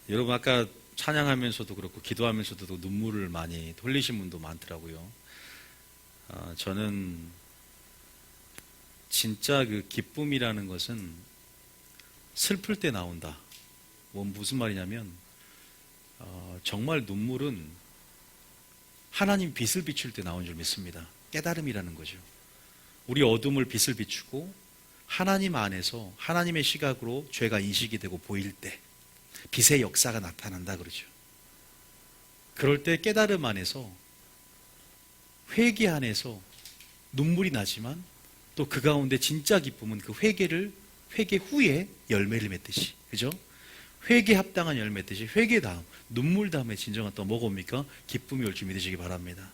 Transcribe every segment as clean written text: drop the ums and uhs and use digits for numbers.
여러분 아까 찬양하면서도 그렇고 기도하면서도 눈물을 많이 흘리신 분도 많더라고요. 저는 진짜 그 기쁨이라는 것은 슬플 때 나온다. 무슨 말이냐면 정말 눈물은 하나님 빛을 비출 때 나온 줄 믿습니다. 깨달음이라는 거죠. 우리 어둠을 빛을 비추고 하나님 안에서 하나님의 시각으로 죄가 인식이 되고 보일 때 빛의 역사가 나타난다 그러죠. 그럴 때 깨달음 안에서 회개 안에서 눈물이 나지만 또 그 가운데 진짜 기쁨은 그 회개 후에 열매를 맺듯이, 그죠? 회개 합당한 열매 맺듯이 회개 다음, 눈물 다음에 진정한 또 뭐가 옵니까? 기쁨이 올 줄 믿으시기 바랍니다.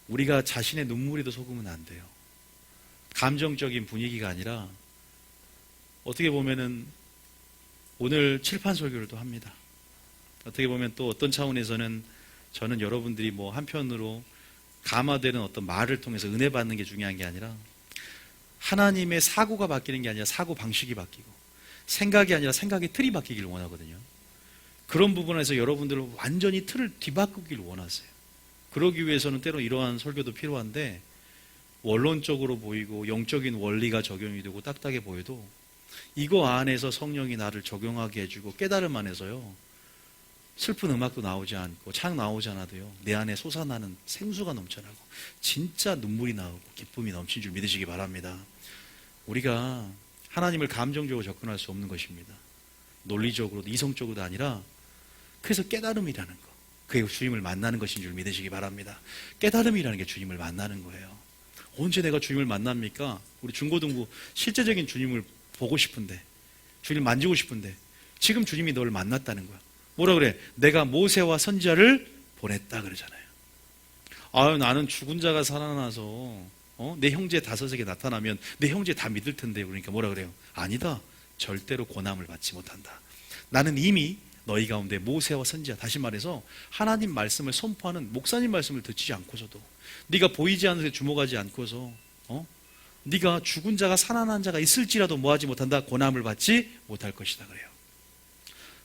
우리가 자신의 눈물에도 속으면 안 돼요. 감정적인 분위기가 아니라 어떻게 보면은 오늘 칠판 설교를 또 합니다. 어떻게 보면 또 어떤 차원에서는 저는 여러분들이 뭐 한편으로 감화되는 어떤 말을 통해서 은혜 받는 게 중요한 게 아니라 하나님의 사고가 바뀌는 게 아니라 사고 방식이 바뀌고 생각이 아니라 생각의 틀이 바뀌기를 원하거든요. 그런 부분에서 여러분들은 완전히 틀을 뒤바꾸기를 원하세요. 그러기 위해서는 때로 이러한 설교도 필요한데 원론적으로 보이고 영적인 원리가 적용이 되고 딱딱해 보여도 이거 안에서 성령이 나를 적용하게 해주고 깨달음 안에서요 슬픈 음악도 나오지 않고 찬양 나오지 않아도요 내 안에 솟아나는 생수가 넘쳐나고 진짜 눈물이 나오고 기쁨이 넘친 줄 믿으시기 바랍니다. 우리가 하나님을 감정적으로 접근할 수 없는 것입니다. 논리적으로도 이성적으로도 아니라 그래서 깨달음이라는 거, 그게 주님을 만나는 것인 줄 믿으시기 바랍니다. 깨달음이라는 게 주님을 만나는 거예요. 언제 내가 주님을 만납니까? 우리 중고등부 실제적인 주님을 보고 싶은데, 주님을 만지고 싶은데 지금 주님이 너를 만났다는 거야. 뭐라 그래? 내가 모세와 선지자를 보냈다 그러잖아요. 아유, 나는 죽은 자가 살아나서 내 형제 5에게 나타나면 내 형제 다 믿을 텐데. 그러니까 뭐라 그래요? 아니다. 절대로 고난을 받지 못한다. 나는 이미 너희 가운데 모세와 선지자, 다시 말해서 하나님 말씀을 선포하는 목사님 말씀을 듣지 않고서도, 네가 보이지 않는 데 주목하지 않고서 네가 죽은 자가 살아난 자가 있을지라도 뭐하지 못한다? 고난을 받지 못할 것이다 그래요.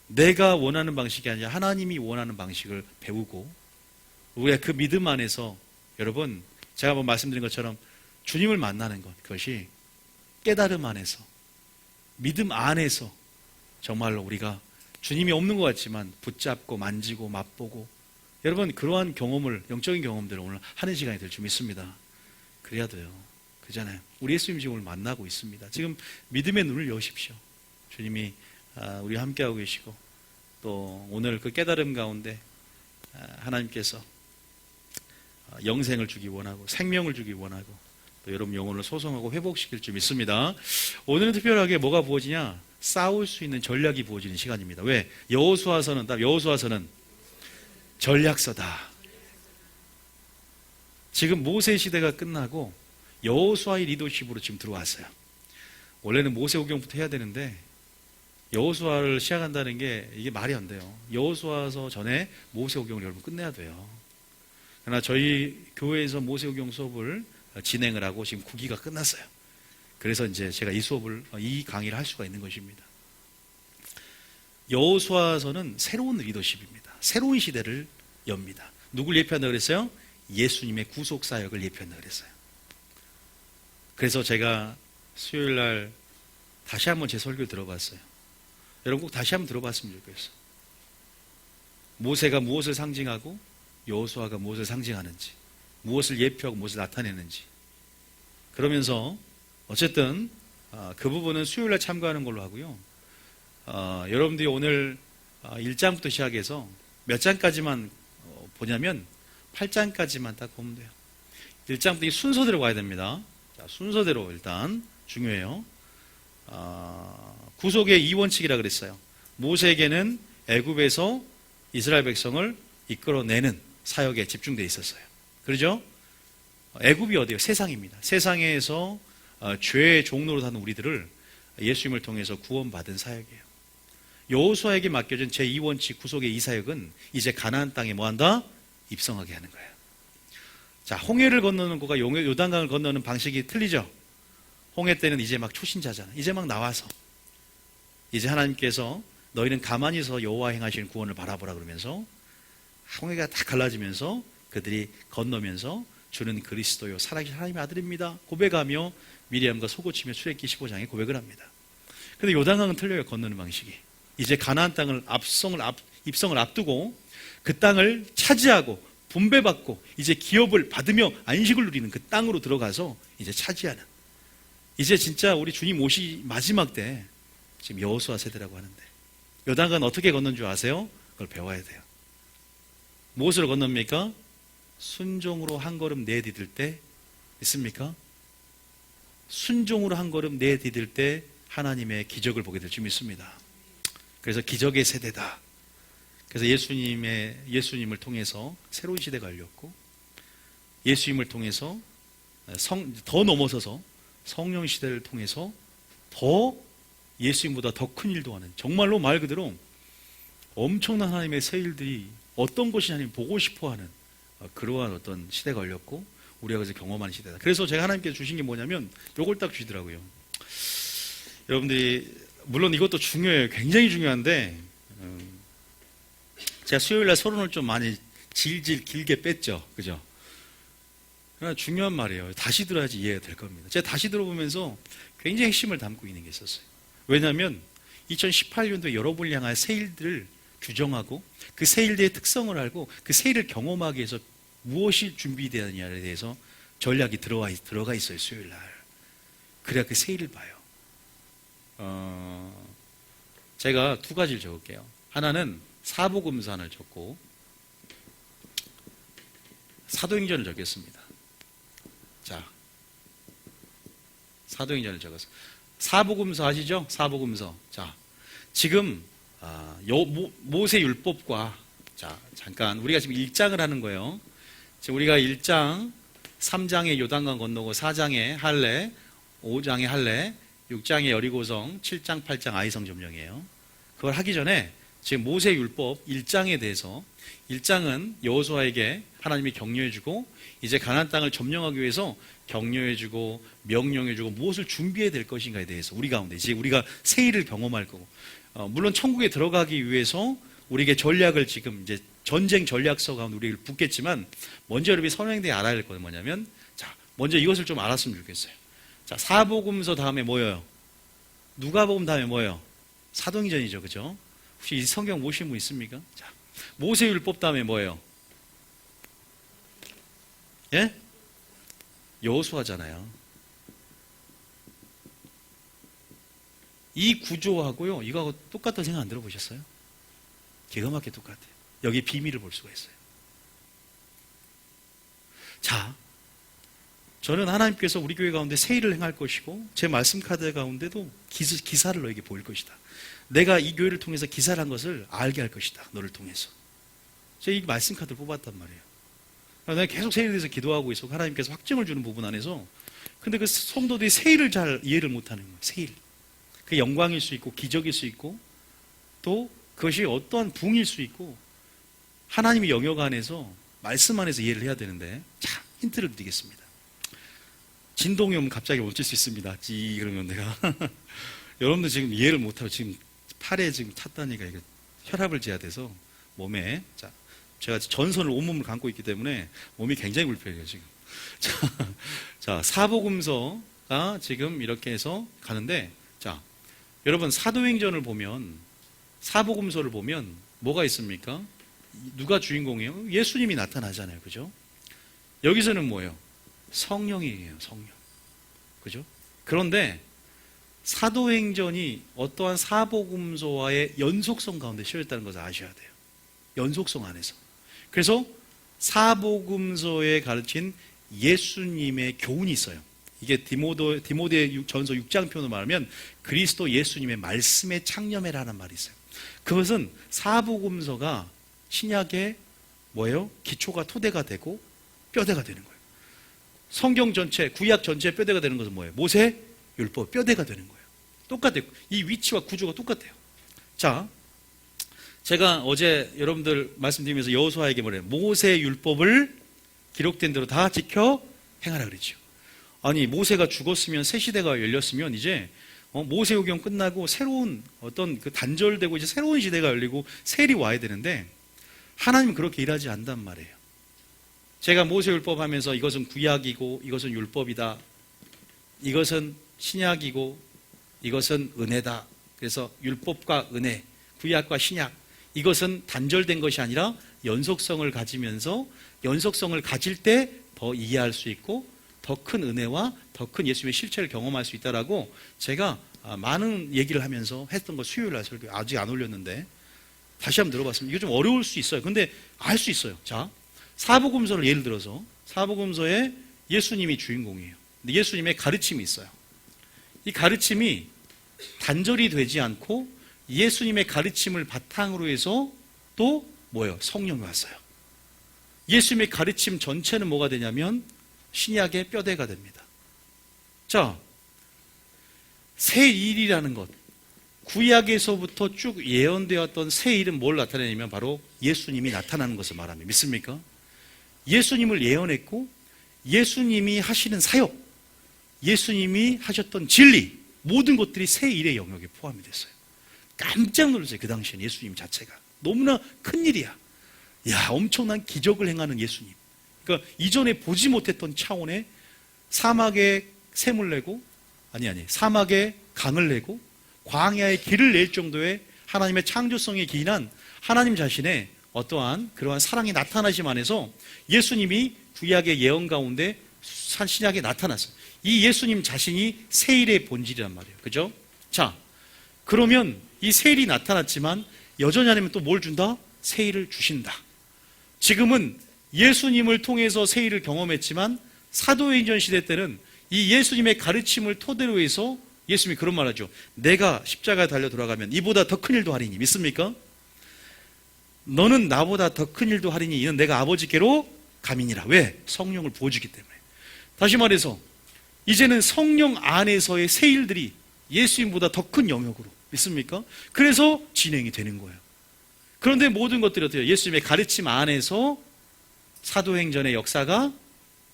내가 원하는 방식이 아니라 하나님이 원하는 방식을 배우고 우리가 그 믿음 안에서, 여러분 제가 한번 말씀드린 것처럼 주님을 만나는 것, 그것이 깨달음 안에서 믿음 안에서 정말로 우리가 주님이 없는 것 같지만 붙잡고 만지고 맛보고, 여러분 그러한 경험을, 영적인 경험들을 오늘 하는 시간이 될 줄 믿습니다. 그래야 돼요. 그잖아요. 우리 예수님 지금 오늘 만나고 있습니다. 지금 믿음의 눈을 여십시오. 주님이 우리와 함께하고 계시고 또 오늘 그 깨달음 가운데 하나님께서 영생을 주기 원하고 생명을 주기 원하고 또 여러분 영혼을 소성하고 회복시킬 줄 믿습니다. 오늘은 특별하게 뭐가 부어지냐? 싸울 수 있는 전략이 부어지는 시간입니다. 왜? 여호수아서는 전략서다. 지금 모세 시대가 끝나고 여호수아의 리더십으로 지금 들어왔어요. 원래는 모세오경부터 해야 되는데 여호수아를 시작한다는 게 이게 말이 안 돼요. 여호수아서 전에 모세오경을 여러분 끝내야 돼요. 그러나 저희 교회에서 모세오경 수업을 진행을 하고 지금 9기가 끝났어요. 그래서 이제 제가 이 강의를 할 수가 있는 것입니다. 여호수아서는 새로운 리더십입니다. 새로운 시대를 엽니다. 누굴 예표한다 그랬어요? 예수님의 구속 사역을 예표한다 그랬어요. 그래서 제가 수요일 날 다시 한번 제 설교를 들어봤어요. 여러분 꼭 다시 한번 들어봤으면 좋겠어요. 모세가 무엇을 상징하고 여호수아가 무엇을 상징하는지, 무엇을 예표하고 무엇을 나타내는지. 그러면서 어쨌든 그 부분은 수요일 날 참가하는 걸로 하고요. 여러분들이 오늘 1장부터 시작해서 몇 장까지만 보냐면 8장까지만 딱 보면 돼요. 1장부터 이 순서대로 가야 됩니다. 자, 순서대로 일단 중요해요. 구속의 2원칙이라 그랬어요. 모세에게는 애굽에서 이스라엘 백성을 이끌어내는 사역에 집중되어 있었어요. 그렇죠? 애굽이 어디예요? 세상입니다. 세상에서 죄의 종로로 사는 우리들을 예수님을 통해서 구원받은 사역이에요. 여호수아에게 맡겨진 제2원칙 구속의 이 사역은 이제 가나안 땅에 뭐한다? 입성하게 하는 거예요. 자, 홍해를 건너는 것과 요단강을 건너는 방식이 틀리죠? 홍해 때는 이제 막 초신자잖아. 이제 막 나와서 이제 하나님께서 너희는 가만히 서 여호와 행하시는 구원을 바라보라 그러면서 홍해가 다 갈라지면서 그들이 건너면서 주는 그리스도요 살아계신 하나님의 아들입니다 고백하며 미리암과 소고치며 출애굽기 15장에 고백을 합니다. 근데 요단강은 틀려요. 건너는 방식이. 이제 가나안 땅을 입성을 앞두고 그 땅을 차지하고 분배받고 이제 기업을 받으며 안식을 누리는 그 땅으로 들어가서 이제 차지하는, 이제 진짜 우리 주님 오시 마지막 때 지금 여호수아 세대라고 하는데, 요단강은 어떻게 건넌 줄 아세요? 그걸 배워야 돼요. 무엇으로 건넙니까? 순종으로 한 걸음 내디딜 때 있습니까? 순종으로 한 걸음 내디딜 때 하나님의 기적을 보게 될 줄 믿습니다. 그래서 기적의 세대다. 그래서 예수님을 통해서 새로운 시대가 열렸고, 예수님을 통해서 더 넘어서서 성령 시대를 통해서 더 예수님보다 더 큰 일도 하는, 정말로 말 그대로 엄청난 하나님의 새 일들이 어떤 것이 하나님 보고 싶어하는 그러한 어떤 시대가 열렸고, 우리가 그래서 경험하는 시대다. 그래서 제가 하나님께서 주신 게 뭐냐면 요걸 딱 주시더라고요. 여러분들이 물론 이것도 중요해요. 굉장히 중요한데 제가 수요일날 서론을 좀 많이 질질 길게 뺐죠. 그죠? 그러나 중요한 말이에요. 다시 들어야지 이해가 될 겁니다. 제가 다시 들어보면서 굉장히 핵심을 담고 있는 게 있었어요. 왜냐하면 2018년도에 여러분을 향한 새 일들을 규정하고 그 새 일들의 특성을 알고 그 새 일을 경험하기 위해서 무엇이 준비되느냐에 대해서 전략이 들어가 있어요. 수요일날. 그래야 그 새 일을 봐요. 제가 두 가지를 적을게요. 하나는 사복음산을 적고 사도행전을 적겠습니다. 자, 사도행전을 적었어요. 사복음서 아시죠? 사복음서. 자, 지금 모세 율법과, 자, 잠깐 우리가 지금 1장을 하는 거예요. 지금 우리가 1장, 3장에 요단강 건너고 4장에 할례, 5장에 할례, 6장에 여리고성, 7장, 8장 아이성 점령이에요. 그걸 하기 전에 지금 모세 율법 1장에 대해서, 1장은 여호수아에게 하나님이 격려해주고 이제 가나안 땅을 점령하기 위해서 격려해주고 명령해주고 무엇을 준비해야 될 것인가에 대해서 우리 가운데 이제 우리가 새 일을 경험할 거고, 물론 천국에 들어가기 위해서 우리에게 전략을 지금 이제 전쟁 전략서 가운데 우리를 붙겠지만, 먼저 여러분이 선행대에 알아야 될 건 뭐냐면, 자, 먼저 이것을 좀 알았으면 좋겠어요. 자, 사복음서 다음에 뭐예요? 누가복음 다음에 뭐예요? 사도행전이죠, 그죠? 혹시 이 성경 보신 분 있습니까? 자, 모세율법 다음에 뭐예요? 예? 여호수아잖아요. 이 구조하고요, 이거하고 똑같다는 생각 안 들어보셨어요? 기가 막히게 똑같아요. 여기 비밀을 볼 수가 있어요. 자, 저는 하나님께서 우리 교회 가운데 새 일을 행할 것이고, 제 말씀 카드 가운데도 기사를 너에게 보일 것이다. 내가 이 교회를 통해서 기사를 한 것을 알게 할 것이다. 너를 통해서. 제가 이 말씀 카드를 뽑았단 말이에요. 내가 계속 새 일에 대해서 기도하고 있어. 하나님께서 확증을 주는 부분 안에서. 근데 그 성도들이 새 일을 잘 이해를 못하는 거예요. 새 일. 그 영광일 수 있고 기적일 수 있고 또 그것이 어떠한 부흥일 수 있고 하나님의 영역 안에서 말씀 안에서 이해를 해야 되는데, 자, 힌트를 드리겠습니다. 진동이 오면 갑자기 멈출 수 있습니다. 그러면 내가 여러분들 지금 이해를 못하고 지금 팔에 지금 탔다니까 이게 혈압을 재야 돼서 몸에, 자, 제가 전선을 온몸을 감고 있기 때문에 몸이 굉장히 불편해요 지금. 자, 사복음서가 지금 이렇게 해서 가는데, 자, 여러분 사도행전을 보면, 사복음서를 보면 뭐가 있습니까? 누가 주인공이에요? 예수님이 나타나잖아요, 그죠? 여기서는 뭐예요? 성령이에요, 성령. 그죠? 그런데 사도행전이 어떠한 사복음서와의 연속성 가운데 실렸다는 것을 아셔야 돼요. 연속성 안에서. 그래서 사복음서에 가르친 예수님의 교훈이 있어요. 이게 디모데 전서 6장 표현으로 말하면 그리스도 예수님의 말씀에 창념해라는 말이 있어요. 그것은 사복음서가 신약의 뭐예요? 기초가 토대가 되고 뼈대가 되는 거예요. 성경 전체, 구약 전체 뼈대가 되는 것은 뭐예요? 모세 율법 뼈대가 되는 거예요. 똑같아요. 이 위치와 구조가 똑같아요. 자, 제가 어제 여러분들 말씀드리면서 여호수아에게 뭐래요? 모세 율법을 기록된 대로 다 지켜 행하라 그랬죠. 아니, 모세가 죽었으면 새 시대가 열렸으면 이제 모세오경 끝나고 새로운 어떤 그 단절되고 이제 새로운 시대가 열리고 세일이 와야 되는데 하나님은 그렇게 일하지 않단 말이에요. 제가 모세율법 하면서 이것은 구약이고 이것은 율법이다, 이것은 신약이고 이것은 은혜다, 그래서 율법과 은혜, 구약과 신약, 이것은 단절된 것이 아니라 연속성을 가지면서 연속성을 가질 때 더 이해할 수 있고 더 큰 은혜와 더 큰 예수님의 실체를 경험할 수 있다라고 제가 많은 얘기를 하면서 했던 거 수요일날 설교 아직 안 올렸는데 다시 한번 들어봤습니다. 이거 좀 어려울 수 있어요. 근데 알 수 있어요. 자, 사복음서를 예를 들어서 사복음서에 예수님이 주인공이에요. 근데 예수님의 가르침이 있어요. 이 가르침이 단절이 되지 않고 예수님의 가르침을 바탕으로 해서 또 뭐예요? 성령이 왔어요. 예수님의 가르침 전체는 뭐가 되냐면 신약의 뼈대가 됩니다. 자, 새 일이라는 것, 구약에서부터 쭉 예언되었던 새 일은 뭘 나타내냐면 바로 예수님이 나타나는 것을 말합니다. 믿습니까? 예수님을 예언했고 예수님이 하시는 사역, 예수님이 하셨던 진리, 모든 것들이 새 일의 영역에 포함이 됐어요. 깜짝 놀랐어요. 그 당시엔 예수님 자체가 너무나 큰일이야. 야, 엄청난 기적을 행하는 예수님. 그러니까 이전에 보지 못했던 차원의 사막에 샘을 내고 사막에 강을 내고 광야에 길을 낼 정도의 하나님의 창조성에 기인한 하나님 자신의 어떠한 그러한 사랑이 나타나심 안에서 예수님이 구약의 예언 가운데 신약에 나타났어요. 이 예수님 자신이 세일의 본질이란 말이에요. 그죠? 자, 그러면 이 세일이 나타났지만 여전히 하나님은 또 뭘 준다? 세일을 주신다. 지금은 예수님을 통해서 세일을 경험했지만 사도행전 시대 때는 이 예수님의 가르침을 토대로 해서 예수님이 그런 말 하죠. 내가 십자가에 달려 돌아가면 이보다 더 큰 일도 하리니. 믿습니까? 너는 나보다 더 큰 일도 하리니 이는 내가 아버지께로 감이니라. 왜? 성령을 부어주기 때문에. 다시 말해서 이제는 성령 안에서의 새 일들이 예수님보다 더 큰 영역으로, 믿습니까? 그래서 진행이 되는 거예요. 그런데 모든 것들이 어때요? 예수님의 가르침 안에서 사도행전의 역사가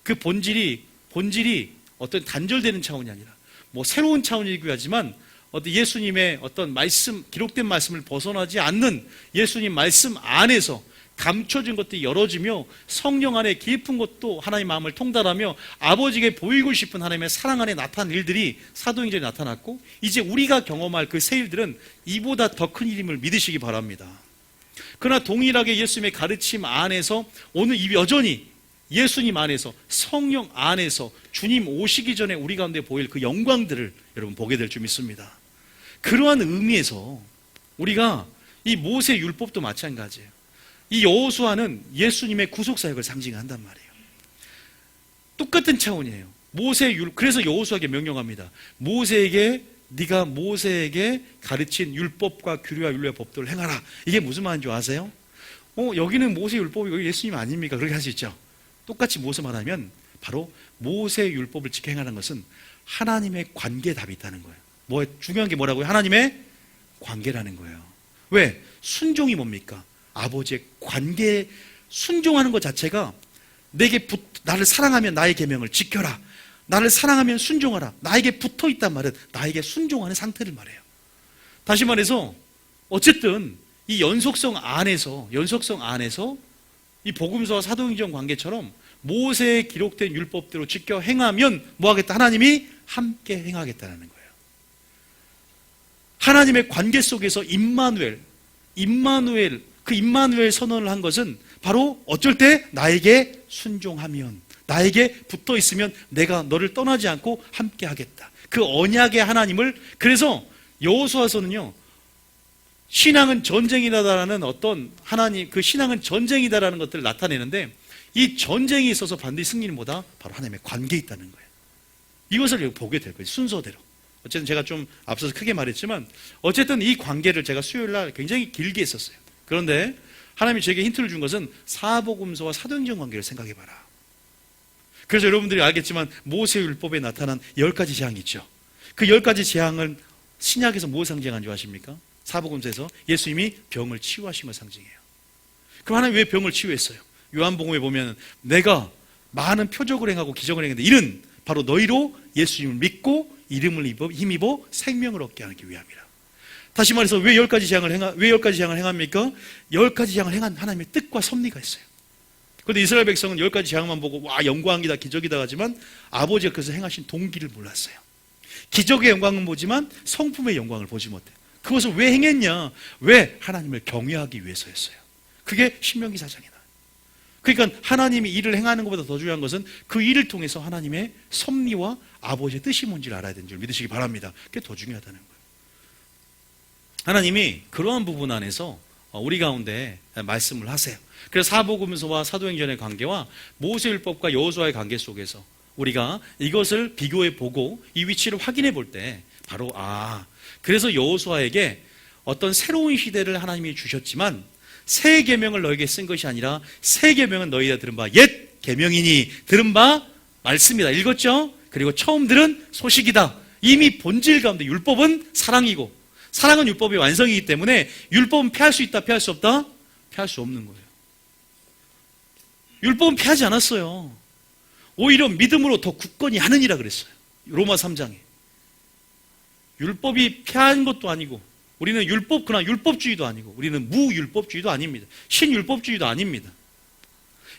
그 본질이 어떤 단절되는 차원이 아니라 뭐 새로운 차원이기도 하지만 어떤 예수님의 어떤 말씀, 기록된 말씀을 벗어나지 않는 예수님 말씀 안에서 감춰진 것들이 열어지며 성령 안에 깊은 것도 하나님의 마음을 통달하며 아버지에게 보이고 싶은 하나님의 사랑 안에 나타난 일들이 사도행전에 나타났고, 이제 우리가 경험할 그 새 일들은 이보다 더 큰 일임을 믿으시기 바랍니다. 그러나 동일하게 예수님의 가르침 안에서 오늘 여전히 예수님 안에서 성령 안에서 주님 오시기 전에 우리 가운데 보일 그 영광들을 여러분 보게 될 줄 믿습니다. 그러한 의미에서 우리가 이 모세 율법도 마찬가지예요. 이 여호수아는 예수님의 구속사역을 상징한단 말이에요. 똑같은 차원이에요. 그래서 여호수아에게 명령합니다. 네가 모세에게 가르친 율법과 규례와 율례와 법도를 행하라. 이게 무슨 말인 줄 아세요? 여기는 모세 율법이고 여기 예수님 아닙니까? 그렇게 할 수 있죠. 똑같이 무엇을 말하면 바로 모세 율법을 지켜 행하는 것은 하나님의 관계에 답이 있다는 거예요. 중요한 게 뭐라고요? 하나님의 관계라는 거예요. 왜? 순종이 뭡니까? 아버지의 관계에 순종하는 것 자체가 나를 사랑하면 나의 계명을 지켜라. 나를 사랑하면 순종하라. 나에게 붙어 있단 말은 나에게 순종하는 상태를 말해요. 다시 말해서 어쨌든 이 연속성 안에서 이 복음서와 사도행전 관계처럼 모세에 기록된 율법대로 지켜 행하면 뭐 하겠다? 하나님이 함께 행하겠다는 거예요. 하나님의 관계 속에서 그 임마누엘 선언을 한 것은 바로 어쩔 때 나에게 순종하면, 나에게 붙어 있으면 내가 너를 떠나지 않고 함께 하겠다. 그 언약의 하나님을, 그래서 여호수아서는요, 신앙은 전쟁이다라는 어떤 하나님, 그 신앙은 전쟁이다라는 것들을 나타내는데, 이 전쟁이 있어서 반드시 승리는 뭐다? 바로 하나님의 관계에 있다는 거예요. 이것을 보게 될 거예요. 순서대로. 어쨌든 제가 좀 앞서서 크게 말했지만 어쨌든 이 관계를 제가 수요일날 굉장히 길게 했었어요. 그런데 하나님이 저에게 힌트를 준 것은 사복음서와 사도행전 관계를 생각해봐라. 그래서 여러분들이 알겠지만 모세율법에 나타난 10가지 재앙이 있죠. 그 10가지 재앙은 신약에서 뭐 상징한 줄 아십니까? 사복음서에서 예수님이 병을 치유하신 걸 상징해요. 그럼 하나님 왜 병을 치유했어요? 요한복음에 보면 내가 많은 표적을 행하고 기적을 행했는데 이는 바로 너희로 예수님을 믿고 이름을 힘입어 생명을 얻게 하기 위함이라. 다시 말해서 왜 10가지 재앙을 행합니까? 10가지 재앙을 행한 하나님의 뜻과 섭리가 있어요. 그런데 이스라엘 백성은 10가지 재앙만 보고 와 영광이다 기적이다 하지만 아버지가 그것을 행하신 동기를 몰랐어요. 기적의 영광은 보지만 성품의 영광을 보지 못해요. 그것을 왜 행했냐? 왜? 하나님을 경외하기 위해서였어요. 그게 신명기 4장이다. 그러니까 하나님이 일을 행하는 것보다 더 중요한 것은 그 일을 통해서 하나님의 섭리와 아버지의 뜻이 뭔지를 알아야 되는 줄 믿으시기 바랍니다. 그게 더 중요하다는 거예요. 하나님이 그러한 부분 안에서 우리 가운데 말씀을 하세요. 그래서 사복음서와 사도행전의 관계와 모세율법과 여호수아의 관계 속에서 우리가 이것을 비교해 보고 이 위치를 확인해 볼 때 바로 그래서 여호수아에게 어떤 새로운 시대를 하나님이 주셨지만 새 계명을 너에게 쓴 것이 아니라 새 계명은 너희가 들은 바 옛 계명이니 들은 바 말씀이다. 읽었죠? 그리고 처음 들은 소식이다. 이미 본질 가운데 율법은 사랑이고 사랑은 율법의 완성이기 때문에 율법은 피할 수 있다, 피할 수 없다? 피할 수 없는 거예요. 율법은 피하지 않았어요. 오히려 믿음으로 더 굳건히 하느니라 그랬어요. 로마 3장에. 율법이 피한 것도 아니고 우리는 그러나 율법주의도 아니고 우리는 무율법주의도 아닙니다. 신율법주의도 아닙니다.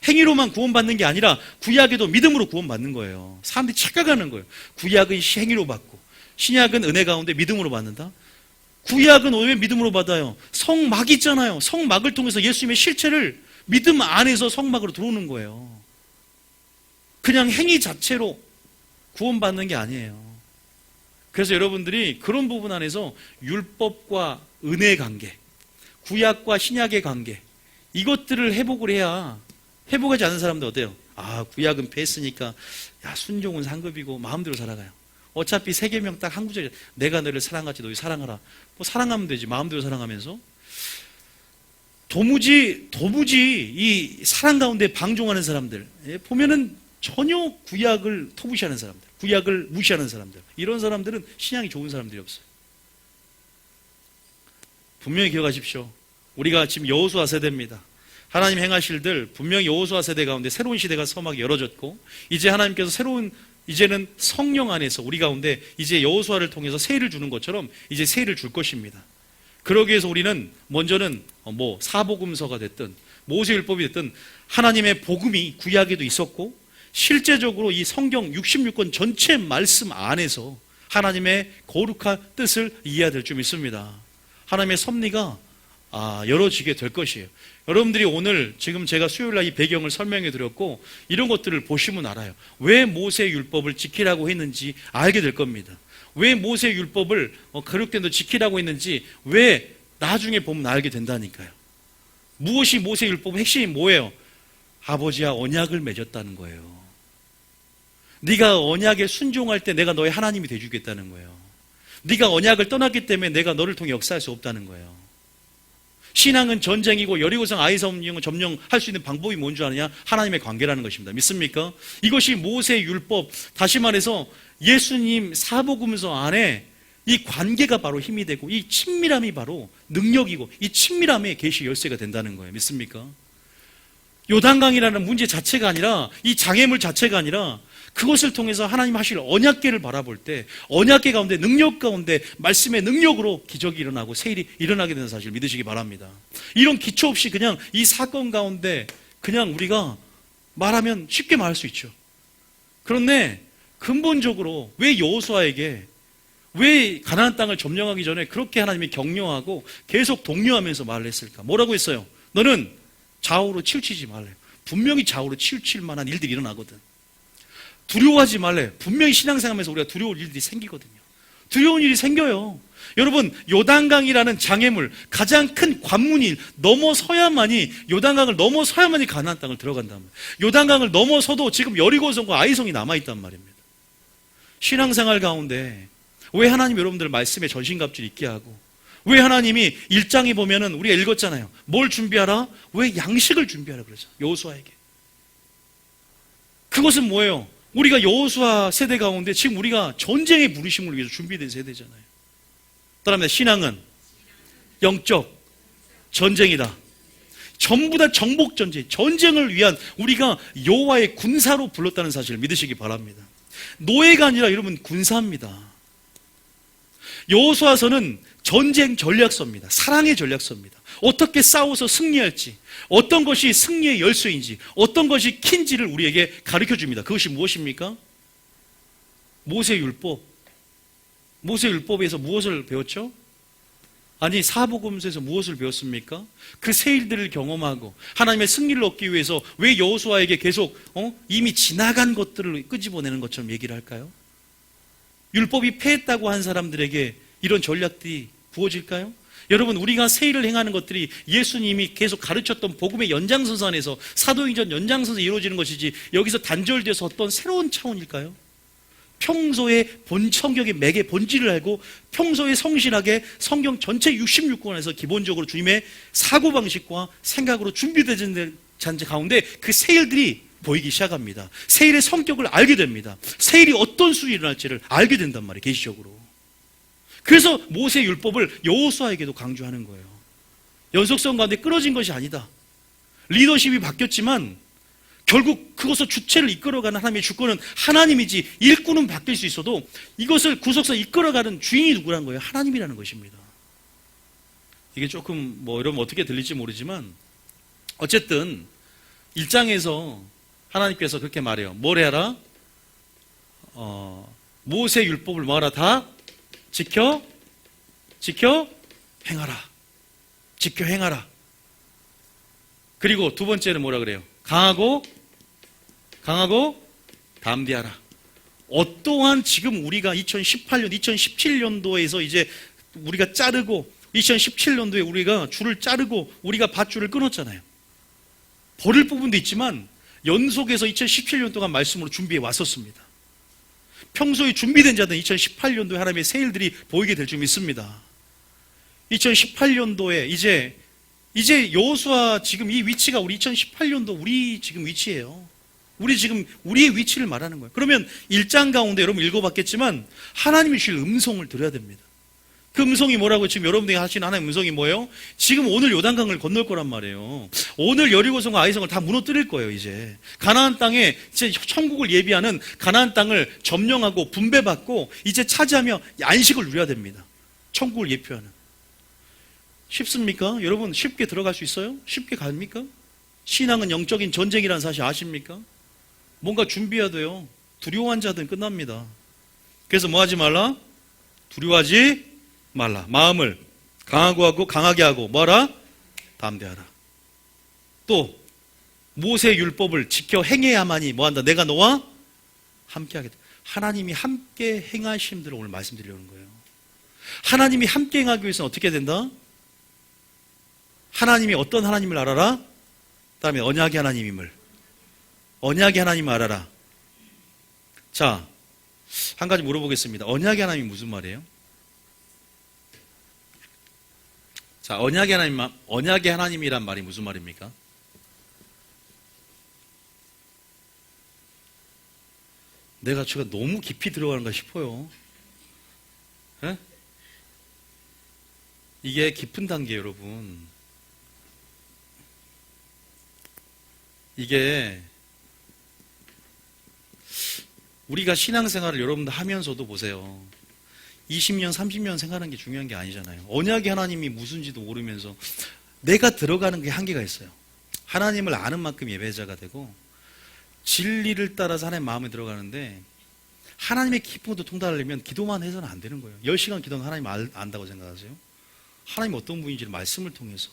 행위로만 구원받는 게 아니라 구약에도 믿음으로 구원받는 거예요. 사람들이 착각하는 거예요. 구약은 행위로 받고 신약은 은혜 가운데 믿음으로 받는다. 구약은 왜 믿음으로 받아요? 성막 있잖아요. 성막을 통해서 예수님의 실체를 믿음 안에서 성막으로 들어오는 거예요. 그냥 행위 자체로 구원받는 게 아니에요. 그래서 여러분들이 그런 부분 안에서 율법과 은혜의 관계, 구약과 신약의 관계, 이것들을 회복을 해야, 회복하지 않은 사람들 어때요? 구약은 패했으니까 순종은 상급이고 마음대로 살아가요. 어차피 세 계명 딱 한 구절이야. 내가 너를 사랑하지 너희 사랑하라. 뭐 사랑하면 되지. 마음대로 사랑하면서. 도무지 이 사랑 가운데 방종하는 사람들 보면은 전혀 구약을 터무시하는 사람들, 구약을 무시하는 사람들, 이런 사람들은 신앙이 좋은 사람들이 없어요. 분명히 기억하십시오. 우리가 지금 여호수아 세대입니다. 하나님 행하실 들 분명히 여호수아 세대 가운데 새로운 시대가 서막이 열어졌고 이제 하나님께서 이제는 성령 안에서 우리 가운데 이제 여호수아를 통해서 세일을 주는 것처럼 이제 세일을 줄 것입니다. 그러기 위해서 우리는 먼저는 사복음서가 됐든 모세율법이 됐든 하나님의 복음이 구약에도 있었고 실제적으로 이 성경 66권 전체 말씀 안에서 하나님의 거룩한 뜻을 이해해야 될 줄 믿습니다. 하나님의 섭리가 열어지게 될 것이에요. 여러분들이 오늘 지금 제가 수요일날 이 배경을 설명해 드렸고 이런 것들을 보시면 알아요. 왜 모세 율법을 지키라고 했는지 알게 될 겁니다. 왜 모세 율법을 거룩된 도 지키라고 했는지 왜 나중에 보면 알게 된다니까요. 무엇이 모세 율법의 핵심이 뭐예요? 아버지와 언약을 맺었다는 거예요. 네가 언약에 순종할 때 내가 너의 하나님이 되주겠다는 거예요. 네가 언약을 떠났기 때문에 내가 너를 통해 역사할 수 없다는 거예요. 신앙은 전쟁이고 여리고성 아이섬을 점령할 수 있는 방법이 뭔 줄 아느냐? 하나님의 관계라는 것입니다. 믿습니까? 이것이 모세 율법, 다시 말해서 예수님 사복음서 안에 이 관계가 바로 힘이 되고 이 친밀함이 바로 능력이고 이 친밀함의 계시 열쇠가 된다는 거예요. 믿습니까? 요단강이라는 문제 자체가 아니라 이 장애물 자체가 아니라 그것을 통해서 하나님 하실 언약궤를 바라볼 때 언약궤 가운데 능력 가운데 말씀의 능력으로 기적이 일어나고 세일이 일어나게 되는 사실을 믿으시기 바랍니다. 이런 기초 없이 그냥 이 사건 가운데 그냥 우리가 말하면 쉽게 말할 수 있죠. 그런데 근본적으로 왜 여호수아에게 왜 가나안 땅을 점령하기 전에 그렇게 하나님이 격려하고 계속 독려하면서 말을 했을까? 뭐라고 했어요? 너는 좌우로 치우치지 말래. 분명히 좌우로 치우칠 만한 일들이 일어나거든. 두려워하지 말래. 분명히 신앙생활하면서 우리가 두려울 일들이 생기거든요. 두려운 일이 생겨요. 여러분, 요단강이라는 장애물, 가장 큰 관문이 넘어서야만이, 요단강을 넘어서야만이 가나안 땅을 들어간단 말이에요. 요단강을 넘어서도 지금 여리고성과 아이성이 남아있단 말입니다. 신앙생활 가운데 왜 하나님 여러분들 말씀에 전신갑주를 입게 하고 왜 하나님이 1장에 보면은 우리가 읽었잖아요. 뭘 준비하라? 왜 양식을 준비하라 그러죠. 여호수아에게. 그것은 뭐예요? 우리가 여호수아 세대 가운데 지금 우리가 전쟁의 부르심을 위해서 준비된 세대잖아요. 따라합니다. 신앙은 영적 전쟁이다. 전부 다 정복 전쟁, 전쟁을 위한 우리가 여호와의 군사로 불렀다는 사실을 믿으시기 바랍니다. 노예가 아니라 여러분 군사입니다. 여호수아서는 전쟁 전략서입니다. 사랑의 전략서입니다. 어떻게 싸워서 승리할지, 어떤 것이 승리의 열쇠인지, 어떤 것이 킨지를 우리에게 가르쳐줍니다. 그것이 무엇입니까? 모세율법. 모세율법에서 무엇을 배웠죠? 아니, 사복음서에서 무엇을 배웠습니까? 그 새 일들을 경험하고 하나님의 승리를 얻기 위해서 왜 여호수아에게 계속 이미 지나간 것들을 끄집어내는 것처럼 얘기를 할까요? 율법이 패했다고 한 사람들에게 이런 전략들이 부어질까요? 여러분, 우리가 새 일을 행하는 것들이 예수님이 계속 가르쳤던 복음의 연장선상 안에서 사도행전 연장선에서 이루어지는 것이지 여기서 단절돼서 어떤 새로운 차원일까요? 평소에 성경의 맥의 본질을 알고 평소에 성실하게 성경 전체 66권에서 기본적으로 주님의 사고방식과 생각으로 준비되는 잔재 가운데 그 새 일들이 보이기 시작합니다. 새 일의 성격을 알게 됩니다. 새 일이 어떤 수일이 일어날지를 알게 된단 말이에요. 계시적으로. 그래서 모세의 율법을 여호수아에게도 강조하는 거예요. 연속성 가운데 끊어진 것이 아니다. 리더십이 바뀌었지만 결국 그것을 주체를 이끌어가는 하나님의 주권은 하나님이지, 일꾼은 바뀔 수 있어도 이것을 구속서 이끌어가는 주인이 누구라는 거예요? 하나님이라는 것입니다. 이게 조금 여러분 어떻게 들릴지 모르지만 어쨌든 1장에서 하나님께서 그렇게 말해요. 뭘 해라? 모세 율법을 뭐하라? 다 지켜 행하라. 지켜 행하라. 그리고 두 번째는 뭐라 그래요? 강하고 담대하라. 어떠한 지금 우리가 2018년, 2017년도에서 이제 우리가 자르고 2017년도에 우리가 줄을 자르고 우리가 밧줄을 끊었잖아요. 버릴 부분도 있지만 연속해서 2017년 동안 말씀으로 준비해 왔었습니다. 평소에 준비된 자들은 2018년도에 하나님의 새 일들이 보이게 될 줄 믿습니다. 2018년도에 이제 여호수아 지금 이 위치가 우리 2018년도 우리 지금 위치예요. 우리 지금 우리의 위치를 말하는 거예요. 그러면 1장 가운데 여러분 읽어봤겠지만 하나님이 주실 음성을 들어야 됩니다. 그 음성이 뭐라고 지금 여러분들이 하시는 하나님의 음성이 뭐예요? 지금 오늘 요단강을 건널 거란 말이에요. 오늘 여리고성과 아이성을 다 무너뜨릴 거예요. 이제 가나안 땅에 이제 천국을 예비하는 가나안 땅을 점령하고 분배받고 이제 차지하며 안식을 누려야 됩니다. 천국을 예표하는. 쉽습니까? 여러분 쉽게 들어갈 수 있어요? 쉽게 갑니까? 신앙은 영적인 전쟁이라는 사실 아십니까? 뭔가 준비해야 돼요. 두려워한 자들은 끝납니다. 그래서 뭐 하지 말라? 두려워하지 말라. 마음을 강하게 하고 뭐하라? 담대하라. 또 모세의 율법을 지켜 행해야만이 뭐한다? 내가 너와 함께 하겠다. 하나님이 함께 행하심들을 오늘 말씀드리려는 거예요. 하나님이 함께 행하기 위해서는 어떻게 된다? 하나님이 어떤 하나님을 알아라? 그 다음에 언약의 하나님임을. 언약의 하나님을 알아라. 자, 한 가지 물어보겠습니다. 언약의 하나님이 무슨 말이에요? 자, 언약의 하나님이란 말이 무슨 말입니까? 제가 너무 깊이 들어가는가 싶어요. 에? 이게 깊은 단계, 여러분. 이게 우리가 신앙생활을 여러분들 하면서도 보세요. 20년, 30년 생활하는 게 중요한 게 아니잖아요. 언약의 하나님이 무슨지도 모르면서 내가 들어가는 게 한계가 있어요. 하나님을 아는 만큼 예배자가 되고 진리를 따라서 하나님의 마음에 들어가는데 하나님의 기쁨도 통달하려면 기도만 해서는 안 되는 거예요. 10시간 기도는 하나님 안다고 생각하세요? 하나님 어떤 분인지를 말씀을 통해서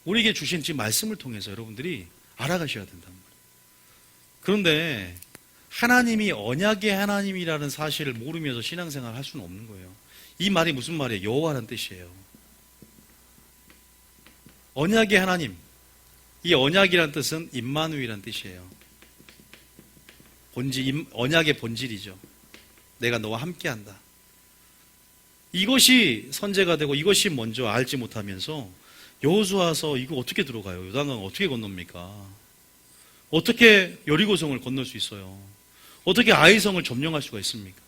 우리에게 주신 지금 말씀을 통해서 여러분들이 알아가셔야 된단 말이에요. 그런데 하나님이 언약의 하나님이라는 사실을 모르면서 신앙생활을 할 수는 없는 거예요. 이 말이 무슨 말이에요? 여호와라는 뜻이에요. 언약의 하나님. 이 언약이라는 뜻은 임마누이라는 뜻이에요. 언약의 본질이죠. 내가 너와 함께한다. 이것이 선제가 되고 이것이 먼저 알지 못하면서 여호수아서 이거 어떻게 들어가요? 요단강 어떻게 건넙니까? 어떻게 여리고성을 건널 수 있어요? 어떻게 아이성을 점령할 수가 있습니까?